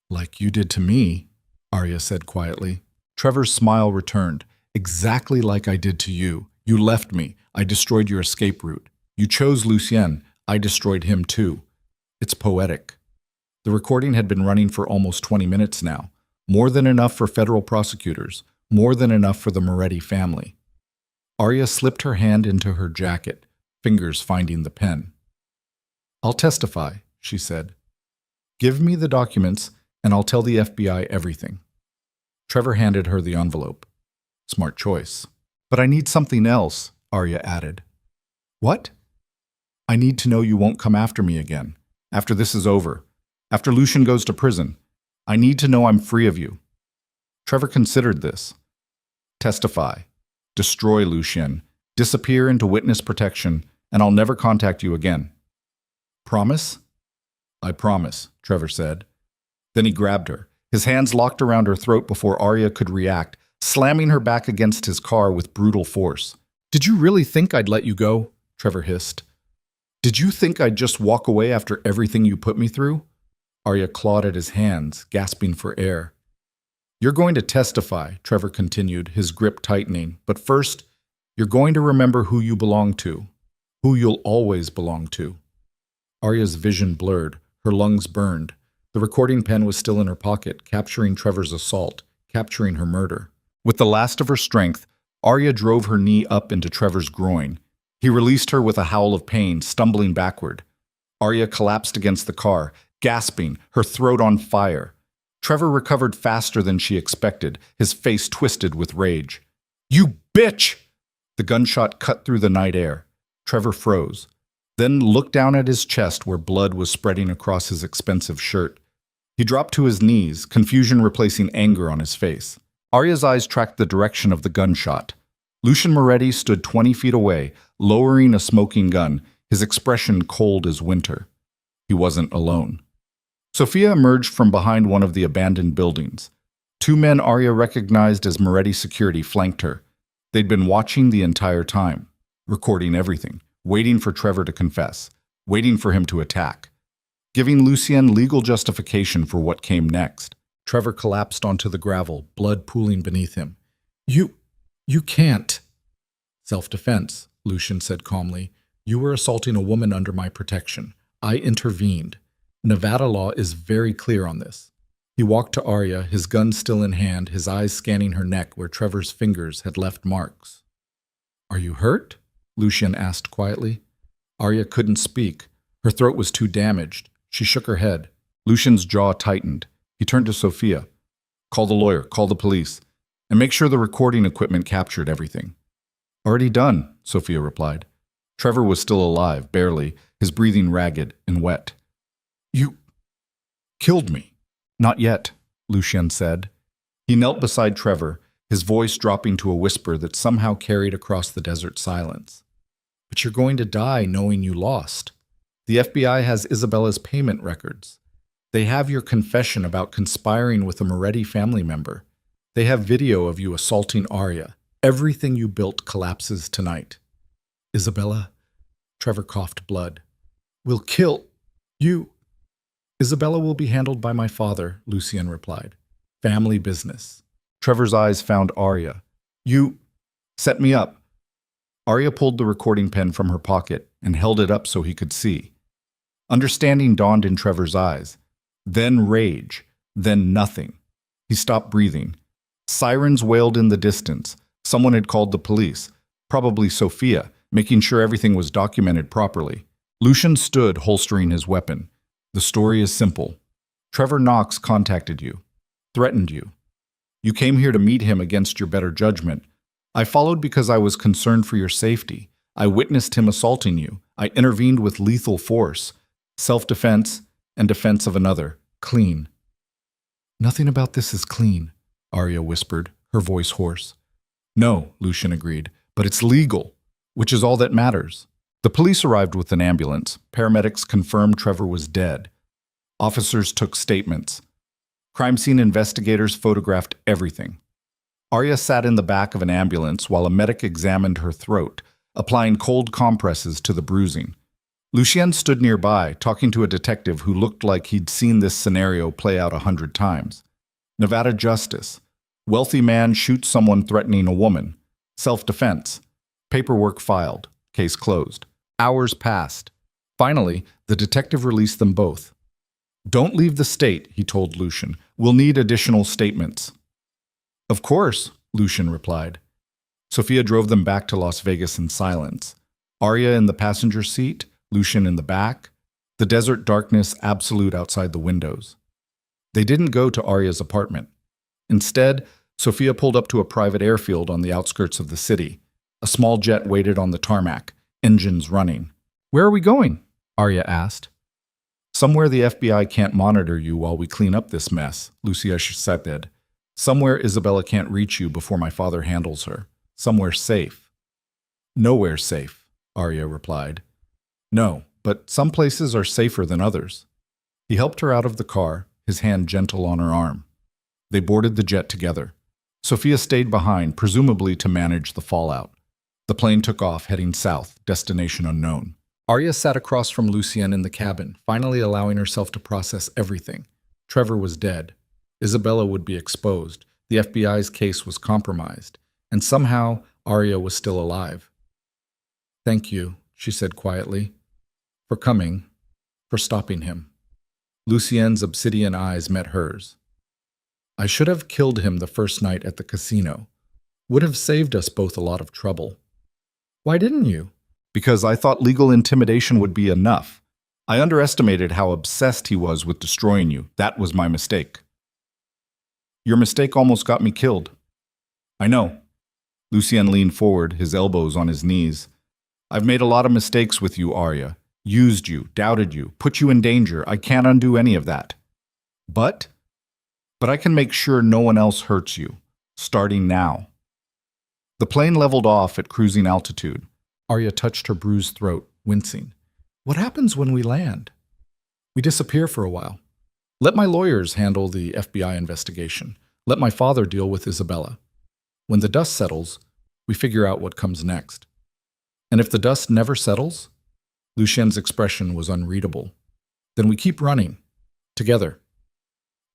Like you did to me, Arya said quietly. Trevor's smile returned. Exactly like I did to you. You left me. I destroyed your escape route. You chose Lucien. I destroyed him too. It's poetic. The recording had been running for almost 20 minutes now. More than enough for federal prosecutors. More than enough for the Moretti family. Arya slipped her hand into her jacket, fingers finding the pen. I'll testify, she said. Give me the documents and I'll tell the FBI everything. Trevor handed her the envelope. Smart choice. But I need something else, Arya added. What? I need to know you won't come after me again. After this is over. After Lucian goes to prison. I need to know I'm free of you. Trevor considered this. Testify. Destroy Lucian. Disappear into witness protection, and I'll never contact you again. Promise? I promise, Trevor said. Then he grabbed her. His hands locked around her throat before Arya could react, slamming her back against his car with brutal force. Did you really think I'd let you go? Trevor hissed. Did you think I'd just walk away after everything you put me through? Arya clawed at his hands, gasping for air. You're going to testify, Trevor continued, his grip tightening. But first, you're going to remember who you belong to, who you'll always belong to. Arya's vision blurred, her lungs burned. The recording pen was still in her pocket, capturing Trevor's assault, capturing her murder. With the last of her strength, Arya drove her knee up into Trevor's groin. He released her with a howl of pain, stumbling backward. Arya collapsed against the car, gasping, her throat on fire. Trevor recovered faster than she expected, his face twisted with rage. You bitch! The gunshot cut through the night air. Trevor froze, then looked down at his chest where blood was spreading across his expensive shirt. He dropped to his knees, confusion replacing anger on his face. Arya's eyes tracked the direction of the gunshot. Lucian Moretti stood 20 feet away, lowering a smoking gun, his expression cold as winter. He wasn't alone. Sophia emerged from behind one of the abandoned buildings. Two men Arya recognized as Moretti security flanked her. They'd been watching the entire time, recording everything, waiting for Trevor to confess, waiting for him to attack, giving Lucien legal justification for what came next. Trevor collapsed onto the gravel, blood pooling beneath him. You can't. Self-defense, Lucian said calmly. You were assaulting a woman under my protection. I intervened. Nevada law is very clear on this. He walked to Arya, his gun still in hand, his eyes scanning her neck where Trevor's fingers had left marks. Are you hurt? Lucian asked quietly. Arya couldn't speak. Her throat was too damaged. She shook her head. Lucian's jaw tightened. He turned to Sophia. Call the lawyer, call the police, and make sure the recording equipment captured everything. Already done, Sophia replied. Trevor was still alive, barely, his breathing ragged and wet. You killed me. Not yet, Lucian said. He knelt beside Trevor, his voice dropping to a whisper that somehow carried across the desert silence. But you're going to die knowing you lost. The FBI has Isabella's payment records. They have your confession about conspiring with a Moretti family member. They have video of you assaulting Arya. Everything you built collapses tonight. Isabella, Trevor coughed blood. We'll kill you. Isabella will be handled by my father, Lucien replied. Family business. Trevor's eyes found Arya. You set me up. Arya pulled the recording pen from her pocket and held it up so he could see. Understanding dawned in Trevor's eyes. Then rage. Then nothing. He stopped breathing. Sirens wailed in the distance. Someone had called the police. Probably Sophia, making sure everything was documented properly. Lucian stood, holstering his weapon. The story is simple. Trevor Knox contacted you. Threatened you. You came here to meet him against your better judgment. I followed because I was concerned for your safety. I witnessed him assaulting you. I intervened with lethal force. Self-defense and defense of another. Clean. Nothing about this is clean, Arya whispered, her voice hoarse. No, Lucian agreed, but it's legal, which is all that matters. The police arrived with an ambulance. Paramedics confirmed Trevor was dead. Officers took statements. Crime scene investigators photographed everything. Arya sat in the back of an ambulance while a medic examined her throat, applying cold compresses to the bruising. Lucien stood nearby, talking to a detective who looked like he'd seen this scenario play out 100 times. Nevada justice. Wealthy man shoots someone threatening a woman. Self-defense. Paperwork filed. Case closed. Hours passed. Finally, the detective released them both. Don't leave the state, he told Lucian. We'll need additional statements. Of course, Lucian replied. Sophia drove them back to Las Vegas in silence. Arya in the passenger seat, Lucian in the back, the desert darkness absolute outside the windows. They didn't go to Arya's apartment. Instead, Sophia pulled up to a private airfield on the outskirts of the city. A small jet waited on the tarmac, engines running. Where are we going? Arya asked. Somewhere the FBI can't monitor you while we clean up this mess, Lucia said. Somewhere Isabella can't reach you before my father handles her. Somewhere safe. Nowhere safe, Arya replied. No, but some places are safer than others. He helped her out of the car, his hand gentle on her arm. They boarded the jet together. Sophia stayed behind, presumably to manage the fallout. The plane took off, heading south, destination unknown. Arya sat across from Lucien in the cabin, finally allowing herself to process everything. Trevor was dead. Isabella would be exposed. The FBI's case was compromised. And somehow, Arya was still alive. Thank you, she said quietly, for coming, for stopping him. Lucien's obsidian eyes met hers. I should have killed him the first night at the casino. Would have saved us both a lot of trouble. Why didn't you? Because I thought legal intimidation would be enough. I underestimated how obsessed he was with destroying you. That was my mistake. Your mistake almost got me killed. I know. Lucien leaned forward, his elbows on his knees. I've made a lot of mistakes with you, Arya. Used you, doubted you, put you in danger. I can't undo any of that. But I can make sure no one else hurts you, starting now. The plane leveled off at cruising altitude. Arya touched her bruised throat, wincing. What happens when we land? We disappear for a while. Let my lawyers handle the FBI investigation. Let my father deal with Isabella. When the dust settles, we figure out what comes next. And if the dust never settles? Lucien's expression was unreadable. Then we keep running. Together.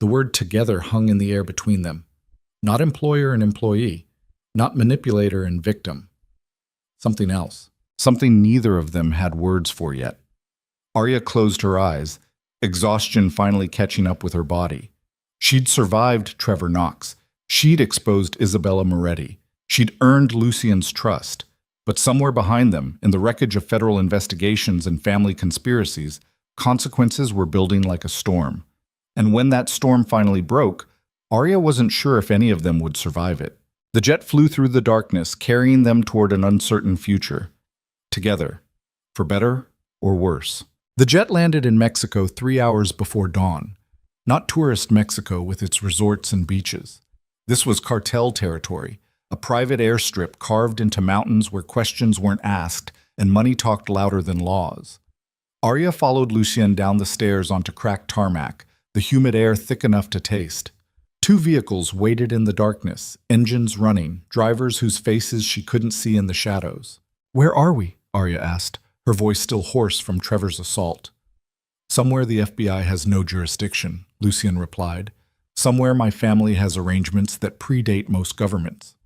The word together hung in the air between them. Not employer and employee. Not manipulator and victim. Something else. Something neither of them had words for yet. Arya closed her eyes, exhaustion finally catching up with her body. She'd survived Trevor Knox. She'd exposed Isabella Moretti. She'd earned Lucien's trust. But somewhere behind them, in the wreckage of federal investigations and family conspiracies, consequences were building like a storm. And when that storm finally broke, Arya wasn't sure if any of them would survive it. The jet flew through the darkness, carrying them toward an uncertain future. Together. For better or worse. The jet landed in Mexico 3 hours before dawn. Not tourist Mexico with its resorts and beaches. This was cartel territory, a private airstrip carved into mountains where questions weren't asked and money talked louder than laws. Arya followed Lucien down the stairs onto cracked tarmac, the humid air thick enough to taste. 2 vehicles waited in the darkness, engines running, drivers whose faces she couldn't see in the shadows. Where are we? Arya asked, her voice still hoarse from Trevor's assault. Somewhere the FBI has no jurisdiction, Lucien replied. Somewhere my family has arrangements that predate most governments.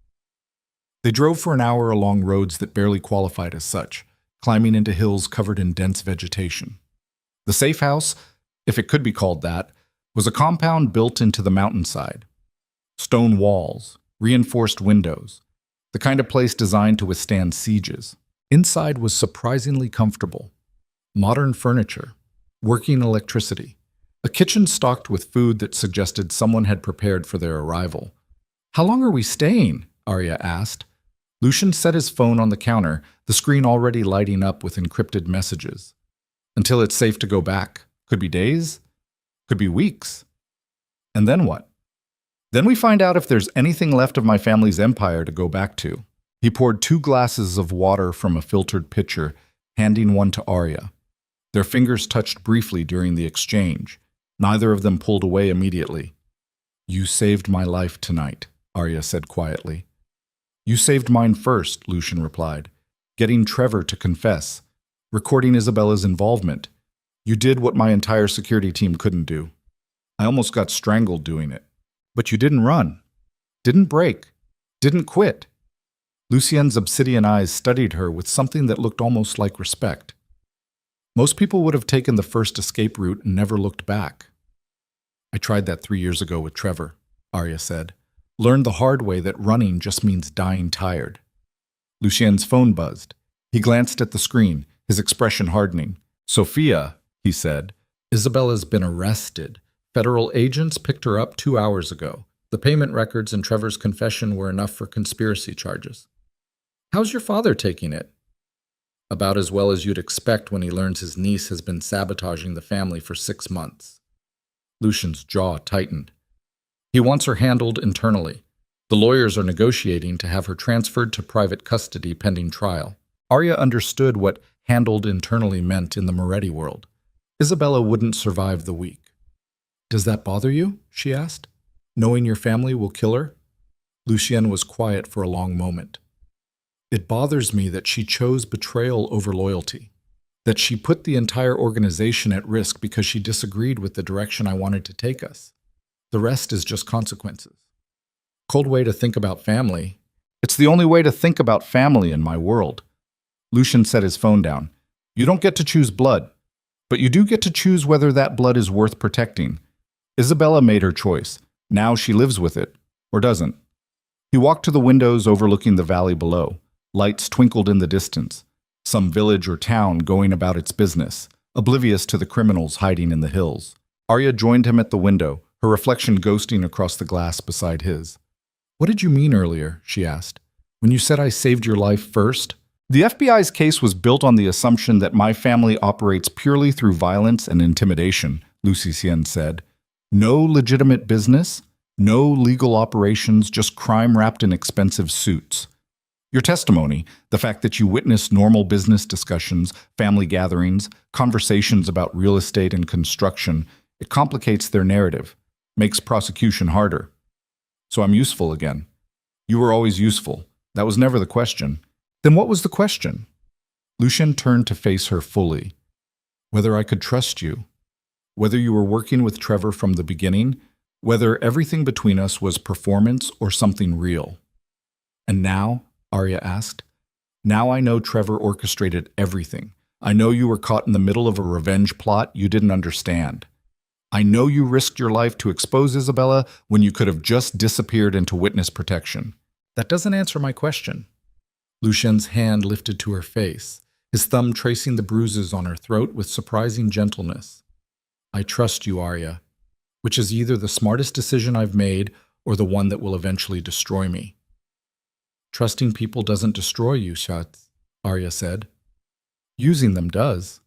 They drove for an hour along roads that barely qualified as such, climbing into hills covered in dense vegetation. The safe house, if it could be called that, was a compound built into the mountainside. Stone walls, reinforced windows, the kind of place designed to withstand sieges. Inside was surprisingly comfortable. Modern furniture, working electricity, a kitchen stocked with food that suggested someone had prepared for their arrival. "How long are we staying?" Arya asked. Lucian set his phone on the counter, the screen already lighting up with encrypted messages. "Until it's safe to go back. Could be days, could be weeks. And then what? Then we find out if there's anything left of my family's empire to go back to." He poured 2 glasses of water from a filtered pitcher, handing one to Arya. Their fingers touched briefly during the exchange. Neither of them pulled away immediately. "You saved my life tonight," Arya said quietly. "You saved mine first," Lucian replied. "Getting Trevor to confess. Recording Isabella's involvement. You did what my entire security team couldn't do. I almost got strangled doing it. But you didn't run. Didn't break. Didn't quit." Lucien's obsidian eyes studied her with something that looked almost like respect. "Most people would have taken the first escape route and never looked back." "I tried that 3 years ago with Trevor," Arya said. "Learned the hard way that running just means dying tired." Lucien's phone buzzed. He glanced at the screen, his expression hardening. "Sophia," he said, "Isabella's been arrested. Federal agents picked her up 2 hours ago. The payment records and Trevor's confession were enough for conspiracy charges." "How's your father taking it?" "About as well as you'd expect when he learns his niece has been sabotaging the family for 6 months. Lucian's jaw tightened. "He wants her handled internally. The lawyers are negotiating to have her transferred to private custody pending trial." Arya understood what handled internally meant in the Moretti world. Isabella wouldn't survive the week. "Does that bother you?" she asked. "Knowing your family will kill her?" Lucien was quiet for a long moment. "It bothers me that she chose betrayal over loyalty, that she put the entire organization at risk because she disagreed with the direction I wanted to take us. The rest is just consequences." "Cold way to think about family." "It's the only way to think about family in my world." Lucian set his phone down. "You don't get to choose blood, but you do get to choose whether that blood is worth protecting. Isabella made her choice. Now she lives with it, or doesn't." He walked to the windows overlooking the valley below. Lights twinkled in the distance. Some village or town going about its business, oblivious to the criminals hiding in the hills. Arya joined him at the window, her reflection ghosting across the glass beside his. "What did you mean earlier?" she asked. "When you said I saved your life first?" "The FBI's case was built on the assumption that my family operates purely through violence and intimidation," Lucien said. "No legitimate business, no legal operations, just crime wrapped in expensive suits. Your testimony, the fact that you witnessed normal business discussions, family gatherings, conversations about real estate and construction, it complicates their narrative, makes prosecution harder. So I'm useful again. You were always useful. That was never the question." "Then what was the question?" Lucien turned to face her fully. "Whether I could trust you. Whether you were working with Trevor from the beginning. Whether everything between us was performance or something real." "And now?" Arya asked. "Now I know Trevor orchestrated everything. I know you were caught in the middle of a revenge plot you didn't understand. I know you risked your life to expose Isabella when you could have just disappeared into witness protection." "That doesn't answer my question." Lucien's hand lifted to her face, his thumb tracing the bruises on her throat with surprising gentleness. "I trust you, Arya, which is either the smartest decision I've made or the one that will eventually destroy me." "Trusting people doesn't destroy you, Schatz," Arya said. "Using them does."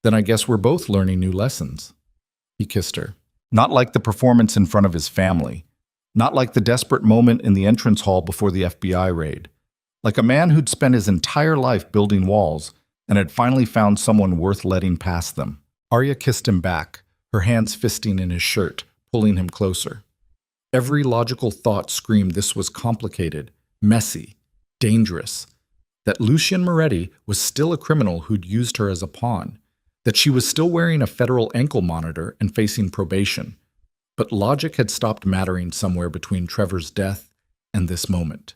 "Then I guess we're both learning new lessons." He kissed her. Not like the performance in front of his family. Not like the desperate moment in the entrance hall before the FBI raid. Like a man who'd spent his entire life building walls and had finally found someone worth letting past them. Arya kissed him back, her hands fisting in his shirt, pulling him closer. Every logical thought screamed this was complicated, messy, dangerous, that Lucien Moretti was still a criminal who'd used her as a pawn, that she was still wearing a federal ankle monitor and facing probation. But logic had stopped mattering somewhere between Trevor's death and this moment.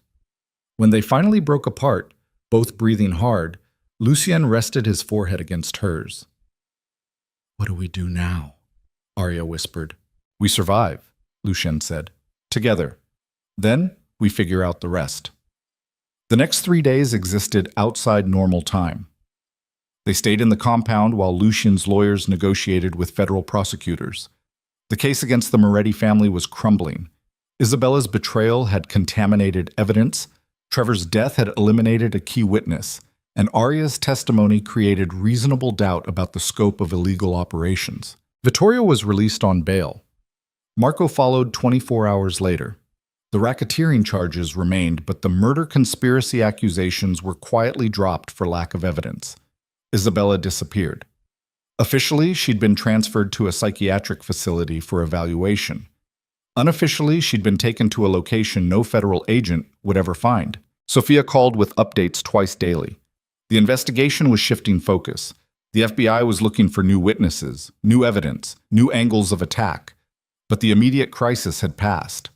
When they finally broke apart, both breathing hard, Lucien rested his forehead against hers. "What do we do now?" Arya whispered. "We survive," Lucien said. "Together. Then we figure out the rest." The next 3 days existed outside normal time. They stayed in the compound while Lucien's lawyers negotiated with federal prosecutors. The case against the Moretti family was crumbling. Isabella's betrayal had contaminated evidence, Trevor's death had eliminated a key witness, and Arya's testimony created reasonable doubt about the scope of illegal operations. Vittorio was released on bail. Marco followed 24 hours later. The racketeering charges remained, but the murder conspiracy accusations were quietly dropped for lack of evidence. Isabella disappeared. Officially, she'd been transferred to a psychiatric facility for evaluation. Unofficially, she'd been taken to a location no federal agent would ever find. Sophia called with updates twice daily. The investigation was shifting focus. The FBI was looking for new witnesses, new evidence, new angles of attack. But the immediate crisis had passed.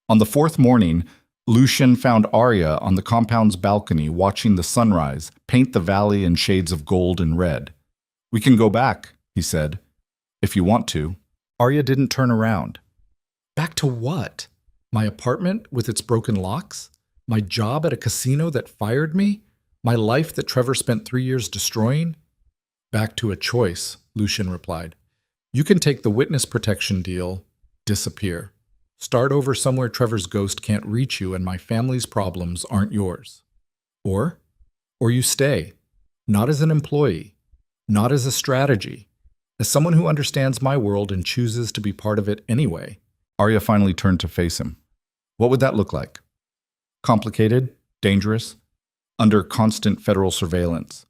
On the fourth morning, Lucien found Arya on the compound's balcony watching the sunrise paint the valley in shades of gold and red. "We can go back," he said, "if you want to." Arya didn't turn around. Back to what? My apartment with its broken locks? My job at a casino that fired me? My life that Trevor spent 3 years destroying? "Back to a choice," Lucien replied. "You can take the witness protection deal, disappear. Start over somewhere Trevor's ghost can't reach you and my family's problems aren't yours. Or you stay, not as an employee, not as a strategy, as someone who understands my world and chooses to be part of it anyway." Arya finally turned to face him. "What would that look like?" "Complicated, dangerous, under constant federal surveillance.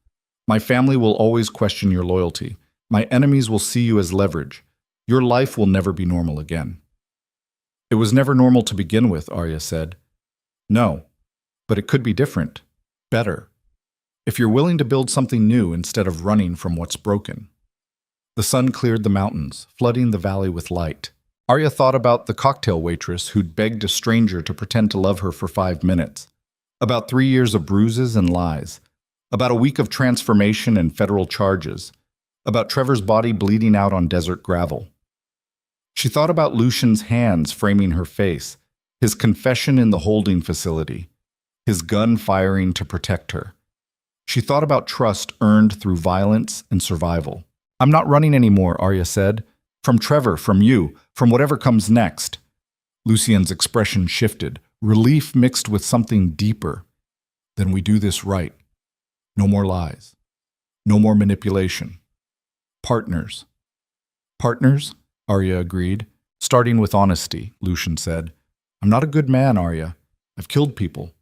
My family will always question your loyalty. My enemies will see you as leverage. Your life will never be normal again." "It was never normal to begin with," Arya said. "No, but it could be different, better, if you're willing to build something new instead of running from what's broken." The sun cleared the mountains, flooding the valley with light. Arya thought about the cocktail waitress who'd begged a stranger to pretend to love her for 5 minutes, about 3 years of bruises and lies, about a week of transformation and federal charges, about Trevor's body bleeding out on desert gravel. She thought about Lucien's hands framing her face, his confession in the holding facility, his gun firing to protect her. She thought about trust earned through violence and survival. "I'm not running anymore," Arya said. "From Trevor, from you, from whatever comes next." Lucien's expression shifted, relief mixed with something deeper. "Then we do this right. No more lies. No more manipulation. Partners." "Partners?" Arya agreed. "Starting with honesty," Lucien said. "I'm not a good man, Arya. I've killed people,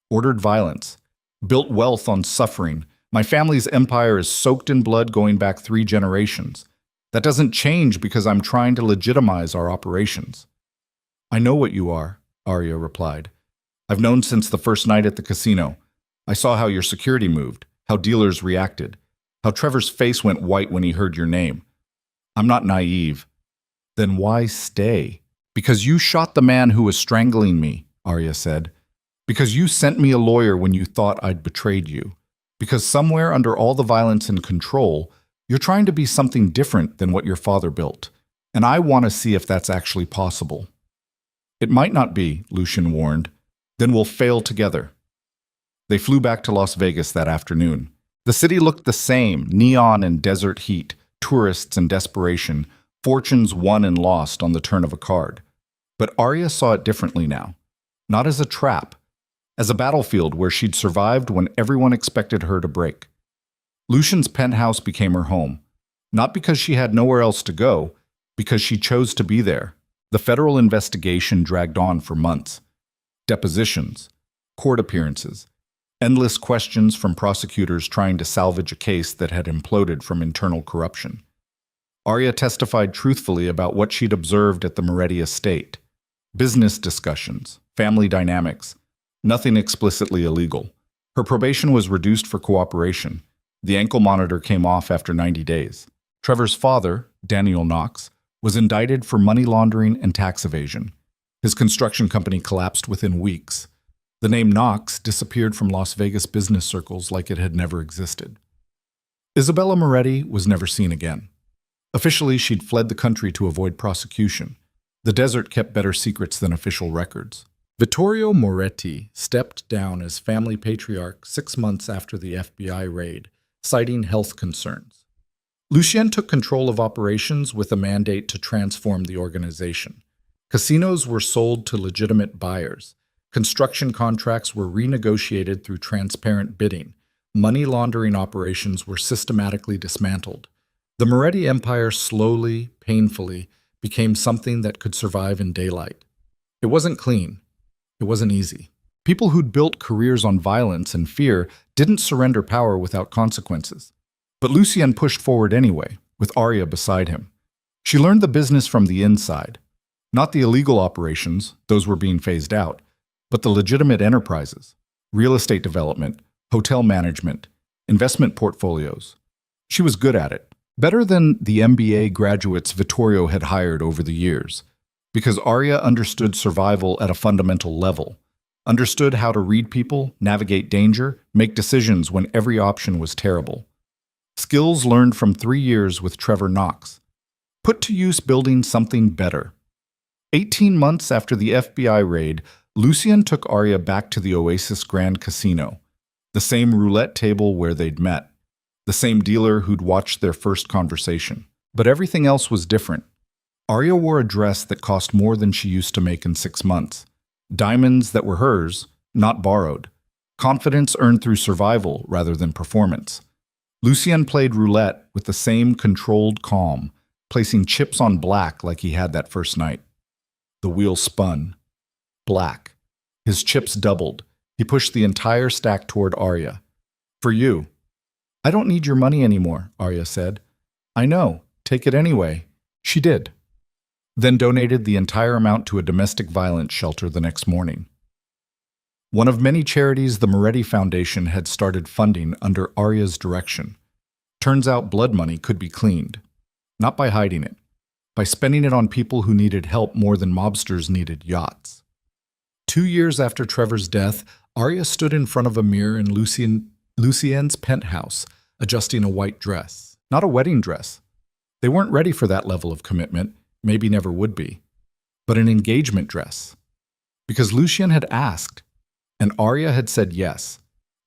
ordered violence, built wealth on suffering. My family's empire is soaked in blood going back 3 generations. That doesn't change because I'm trying to legitimize our operations." "I know what you are," Arya replied. "I've known since the first night at the casino. I saw how your security moved, how dealers reacted, how Trevor's face went white when he heard your name. I'm not naive." "Then why stay?" "Because you shot the man who was strangling me," Arya said. "Because you sent me a lawyer when you thought I'd betrayed you. Because somewhere under all the violence and control, you're trying to be something different than what your father built. And I want to see if that's actually possible." "It might not be," Lucien warned. "Then we'll fail together." They flew back to Las Vegas that afternoon. The city looked the same, neon and desert heat, tourists and desperation, fortunes won and lost on the turn of a card. But Arya saw it differently now. Not as a trap, as a battlefield where she'd survived when everyone expected her to break. Lucien's penthouse became her home, not because she had nowhere else to go, because she chose to be there. The federal investigation dragged on for months. Depositions, court appearances, endless questions from prosecutors trying to salvage a case that had imploded from internal corruption. Arya testified truthfully about what she'd observed at the Moretti estate. Business discussions, family dynamics, nothing explicitly illegal. Her probation was reduced for cooperation. The ankle monitor came off after 90 days. Trevor's father, Daniel Knox, was indicted for money laundering and tax evasion. His construction company collapsed within weeks. The name Knox disappeared from Las Vegas business circles like it had never existed. Isabella Moretti was never seen again. Officially, she'd fled the country to avoid prosecution. The desert kept better secrets than official records. Vittorio Moretti stepped down as family patriarch 6 months after the FBI raid, citing health concerns. Lucien took control of operations with a mandate to transform the organization. Casinos were sold to legitimate buyers. Construction contracts were renegotiated through transparent bidding. Money laundering operations were systematically dismantled. The Moretti empire slowly, painfully, became something that could survive in daylight. It wasn't clean. It wasn't easy. People who'd built careers on violence and fear didn't surrender power without consequences. But Lucien pushed forward anyway, with Arya beside him. She learned the business from the inside. Not the illegal operations, those were being phased out, but the legitimate enterprises, real estate development, hotel management, investment portfolios. She was good at it, better than the MBA graduates Vittorio had hired over the years, because Arya understood survival at a fundamental level, understood how to read people, navigate danger, make decisions when every option was terrible. Skills learned from 3 years with Trevor Knox, put to use building something better. 18 months after the FBI raid, Lucien took Arya back to the Oasis Grand Casino, the same roulette table where they'd met, the same dealer who'd watched their first conversation. But everything else was different. Arya wore a dress that cost more than she used to make in 6 months. Diamonds that were hers, not borrowed. Confidence earned through survival rather than performance. Lucien played roulette with the same controlled calm, placing chips on black like he had that first night. The wheel spun. Black. His chips doubled. He pushed the entire stack toward Arya. "For you." "I don't need your money anymore," Arya said. "I know. Take it anyway." She did. Then donated the entire amount to a domestic violence shelter the next morning. One of many charities the Moretti Foundation had started funding under Arya's direction. Turns out blood money could be cleaned. Not by hiding it, by spending it on people who needed help more than mobsters needed yachts. 2 years after Trevor's death, Arya stood in front of a mirror in Lucien's penthouse, adjusting a white dress. Not a wedding dress. They weren't ready for that level of commitment, maybe never would be. But an engagement dress. Because Lucien had asked, and Arya had said yes.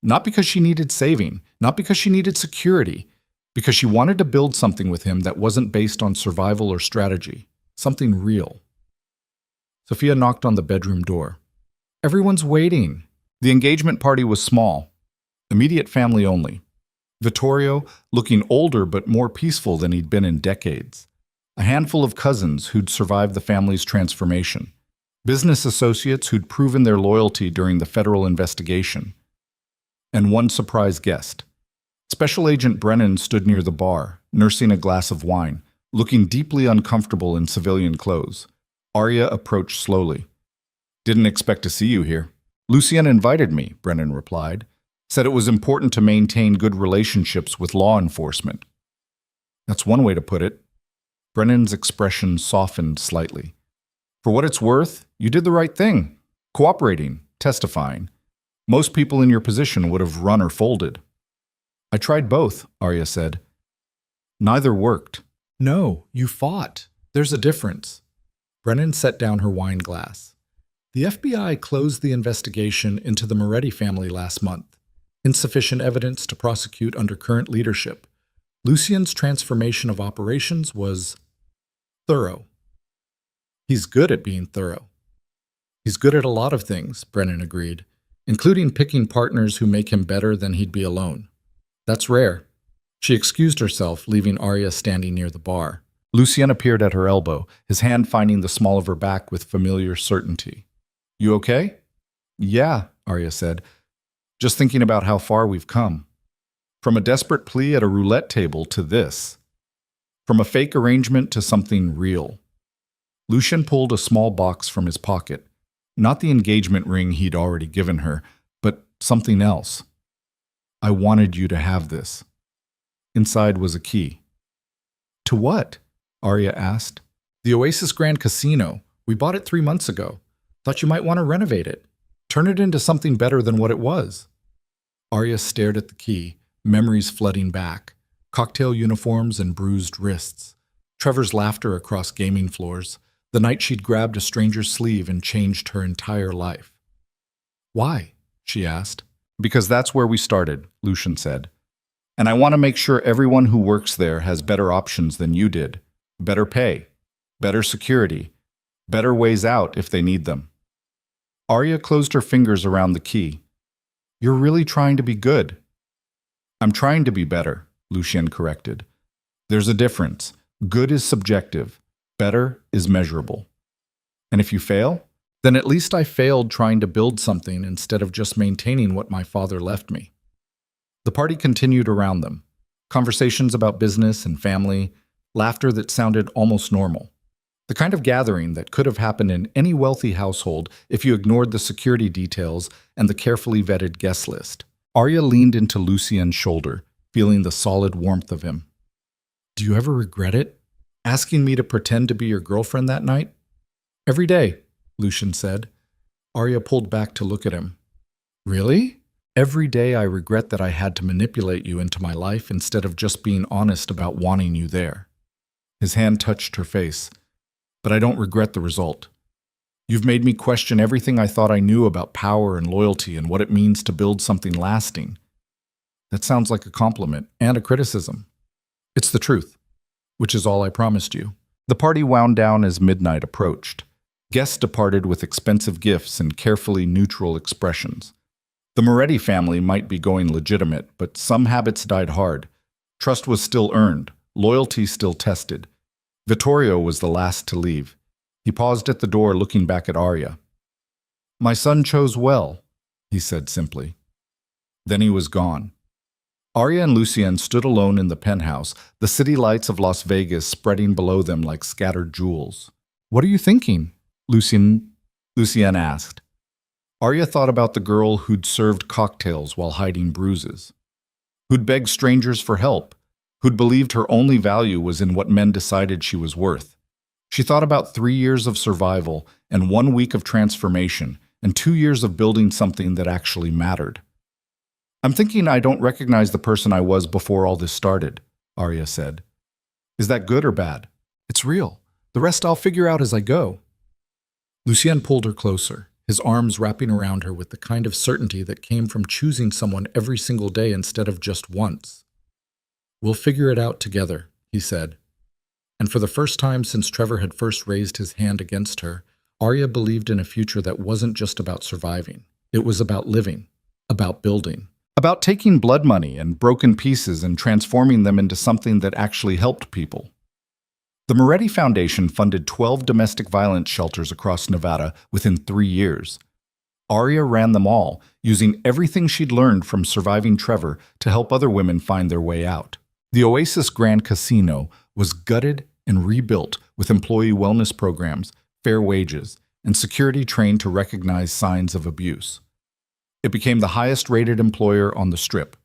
Not because she needed saving, not because she needed security, because she wanted to build something with him that wasn't based on survival or strategy, something real. Sophia knocked on the bedroom door. "Everyone's waiting." The engagement party was small, immediate family only. Vittorio, looking older but more peaceful than he'd been in decades. A handful of cousins who'd survived the family's transformation. Business associates who'd proven their loyalty during the federal investigation. And one surprise guest. Special Agent Brennan stood near the bar, nursing a glass of wine, looking deeply uncomfortable in civilian clothes. Arya approached slowly. "Didn't expect to see you here." "Lucien invited me," Brennan replied. "Said it was important to maintain good relationships with law enforcement." "That's one way to put it." Brennan's expression softened slightly. "For what it's worth, you did the right thing. Cooperating, testifying. Most people in your position would have run or folded." "I tried both," Arya said. "Neither worked." "No, you fought. There's a difference." Brennan set down her wine glass. "The FBI closed the investigation into the Moretti family last month. Insufficient evidence to prosecute under current leadership. Lucien's transformation of operations was thorough." "He's good at being thorough." "He's good at a lot of things," Brennan agreed, "including picking partners who make him better than he'd be alone. That's rare." She excused herself, leaving Arya standing near the bar. Lucien appeared at her elbow, his hand finding the small of her back with familiar certainty. "You okay?" "Yeah," Arya said. "Just thinking about how far we've come. From a desperate plea at a roulette table to this. From a fake arrangement to something real." Lucien pulled a small box from his pocket. Not the engagement ring he'd already given her, but something else. "I wanted you to have this." Inside was a key. "To what?" Arya asked. The Oasis Grand Casino. We bought it 3 months ago. Thought you might want to renovate it. Turn it into something better than what it was. Arya stared at the key, memories flooding back. Cocktail uniforms and bruised wrists. Trevor's laughter across gaming floors. The night she'd grabbed a stranger's sleeve and changed her entire life. Why? She asked. Because that's where we started, Lucian said. And I want to make sure everyone who works there has better options than you did. Better pay, better security, better ways out if they need them. Arya closed her fingers around the key. You're really trying to be good. I'm trying to be better, Lucian corrected. There's a difference. Good is subjective. Better is measurable. And if you fail, then at least I failed trying to build something instead of just maintaining what my father left me. The party continued around them. Conversations about business and family, laughter that sounded almost normal. The kind of gathering that could have happened in any wealthy household if you ignored the security details and the carefully vetted guest list. Arya leaned into Lucien's shoulder, feeling the solid warmth of him. Do you ever regret it? Asking me to pretend to be your girlfriend that night? Every day, Lucian said. Arya pulled back to look at him. Really? Every day I regret that I had to manipulate you into my life instead of just being honest about wanting you there. His hand touched her face. But I don't regret the result. You've made me question everything I thought I knew about power and loyalty and what it means to build something lasting. That sounds like a compliment and a criticism. It's the truth, which is all I promised you. The party wound down as midnight approached. Guests departed with expensive gifts and carefully neutral expressions. The Moretti family might be going legitimate, but some habits died hard. Trust was still earned, loyalty still tested. Vittorio was the last to leave. He paused at the door, looking back at Arya. My son chose well, he said simply. Then he was gone. Arya and Lucien stood alone in the penthouse, the city lights of Las Vegas spreading below them like scattered jewels. What are you thinking? Lucien asked. Arya thought about the girl who'd served cocktails while hiding bruises, who'd begged strangers for help, who'd believed her only value was in what men decided she was worth. She thought about 3 years of survival and 1 week of transformation and 2 years of building something that actually mattered. I'm thinking I don't recognize the person I was before all this started, Arya said. Is that good or bad? It's real. The rest I'll figure out as I go. Lucien pulled her closer, his arms wrapping around her with the kind of certainty that came from choosing someone every single day instead of just once. We'll figure it out together, he said. And for the first time since Trevor had first raised his hand against her, Arya believed in a future that wasn't just about surviving. It was about living, about building, about taking blood money and broken pieces and transforming them into something that actually helped people. The Moretti Foundation funded 12 domestic violence shelters across Nevada within 3 years. Arya ran them all, using everything she'd learned from surviving Trevor to help other women find their way out. The Oasis Grand Casino was gutted and rebuilt with employee wellness programs, fair wages, and security trained to recognize signs of abuse. It became the highest-rated employer on the Strip.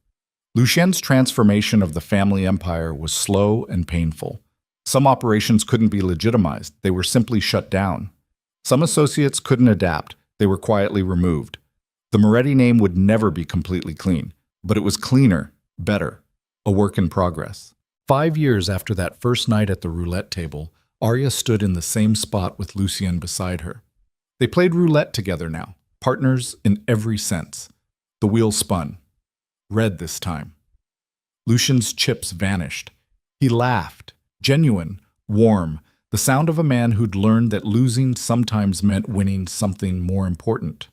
Lucien's transformation of the family empire was slow and painful. Some operations couldn't be legitimized, they were simply shut down. Some associates couldn't adapt, they were quietly removed. The Moretti name would never be completely clean, but it was cleaner, better, a work in progress. 5 years after that first night at the roulette table, Arya stood in the same spot with Lucien beside her. They played roulette together now, partners in every sense. The wheel spun. Red this time. Lucien's chips vanished. He laughed, genuine, warm, the sound of a man who'd learned that losing sometimes meant winning something more important.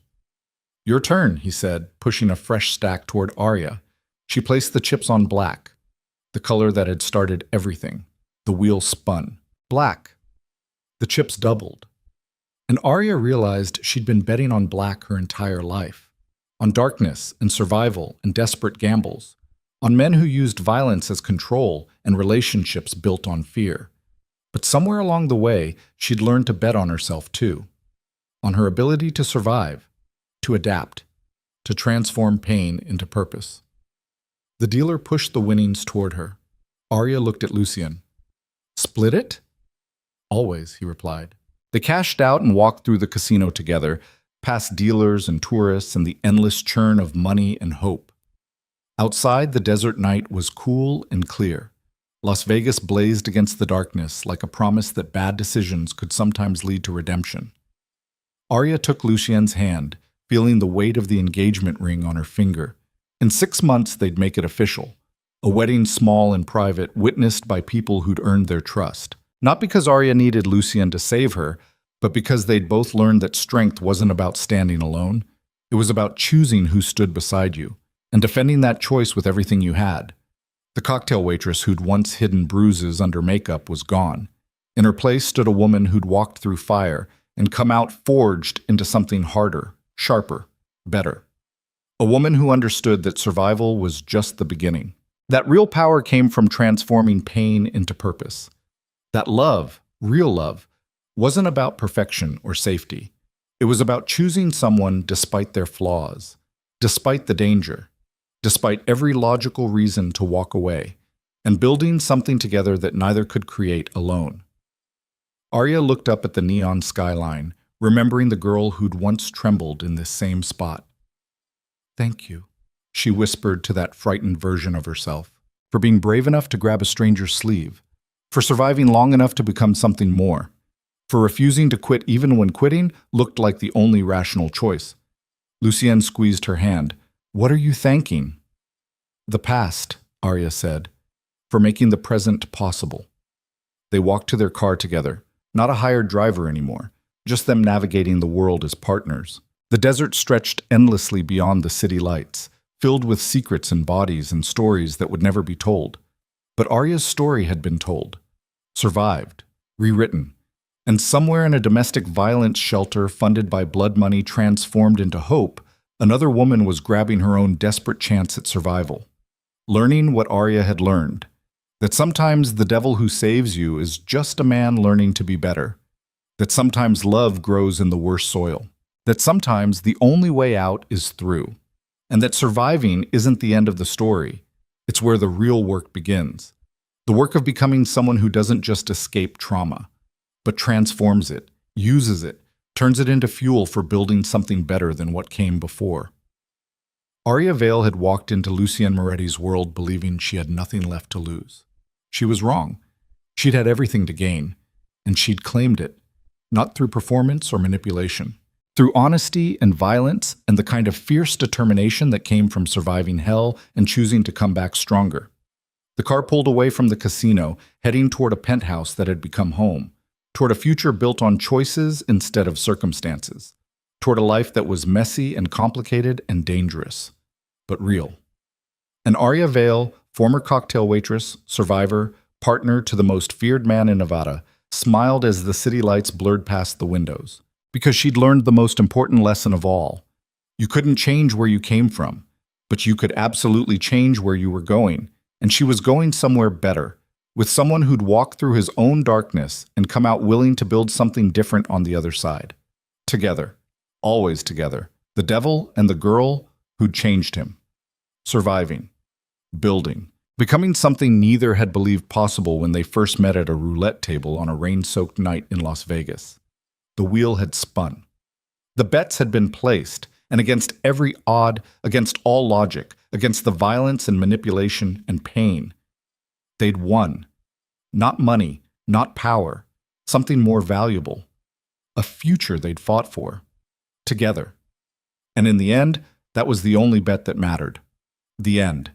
Your turn, he said, pushing a fresh stack toward Arya. She placed the chips on black, the color that had started everything. The wheel spun. Black. The chips doubled. And Arya realized she'd been betting on black her entire life. On darkness and survival and desperate gambles. On men who used violence as control and relationships built on fear. But somewhere along the way, she'd learned to bet on herself too. On her ability to survive, to adapt, to transform pain into purpose. The dealer pushed the winnings toward her. Arya looked at Lucien. Split it? Always, he replied. They cashed out and walked through the casino together, past dealers and tourists and the endless churn of money and hope. Outside, the desert night was cool and clear. Las Vegas blazed against the darkness like a promise that bad decisions could sometimes lead to redemption. Arya took Lucien's hand, feeling the weight of the engagement ring on her finger. In 6 months, they'd make it official. A wedding small and private, witnessed by people who'd earned their trust. Not because Arya needed Lucien to save her, but because they'd both learned that strength wasn't about standing alone. It was about choosing who stood beside you, and defending that choice with everything you had. The cocktail waitress who'd once hidden bruises under makeup was gone. In her place stood a woman who'd walked through fire and come out forged into something harder, sharper, better. A woman who understood that survival was just the beginning. That real power came from transforming pain into purpose. That love, real love, wasn't about perfection or safety. It was about choosing someone despite their flaws, despite the danger, despite every logical reason to walk away, and building something together that neither could create alone. Arya looked up at the neon skyline, remembering the girl who'd once trembled in this same spot. "Thank you," she whispered to that frightened version of herself, for being brave enough to grab a stranger's sleeve, for surviving long enough to become something more, for refusing to quit even when quitting looked like the only rational choice. Lucien squeezed her hand. "What are you thanking?" "The past," Arya said, "for making the present possible." They walked to their car together, not a hired driver anymore, just them navigating the world as partners. The desert stretched endlessly beyond the city lights, filled with secrets and bodies and stories that would never be told. But Arya's story had been told, survived, rewritten, and somewhere in a domestic violence shelter funded by blood money transformed into hope, another woman was grabbing her own desperate chance at survival. Learning what Arya had learned, that sometimes the devil who saves you is just a man learning to be better, that sometimes love grows in the worst soil, that sometimes the only way out is through, and that surviving isn't the end of the story, it's where the real work begins. The work of becoming someone who doesn't just escape trauma, but transforms it, uses it, turns it into fuel for building something better than what came before. Arya Vale had walked into Lucien Moretti's world believing she had nothing left to lose. She was wrong. She'd had everything to gain, and she'd claimed it, not through performance or manipulation, through honesty and violence and the kind of fierce determination that came from surviving hell and choosing to come back stronger. The car pulled away from the casino, heading toward a penthouse that had become home, toward a future built on choices instead of circumstances, toward a life that was messy and complicated and dangerous, but real. And Arya Vale, former cocktail waitress, survivor, partner to the most feared man in Nevada, smiled as the city lights blurred past the windows, because she'd learned the most important lesson of all. You couldn't change where you came from, but you could absolutely change where you were going, and she was going somewhere better, with someone who'd walk through his own darkness and come out willing to build something different on the other side. Together, always together, the devil and the girl who'd changed him. Surviving, building, becoming something neither had believed possible when they first met at a roulette table on a rain-soaked night in Las Vegas. The wheel had spun. The bets had been placed, and against every odd, against all logic, against the violence and manipulation and pain, they'd won. Not money, not power, something more valuable. A future they'd fought for. Together. And in the end, that was the only bet that mattered. The end.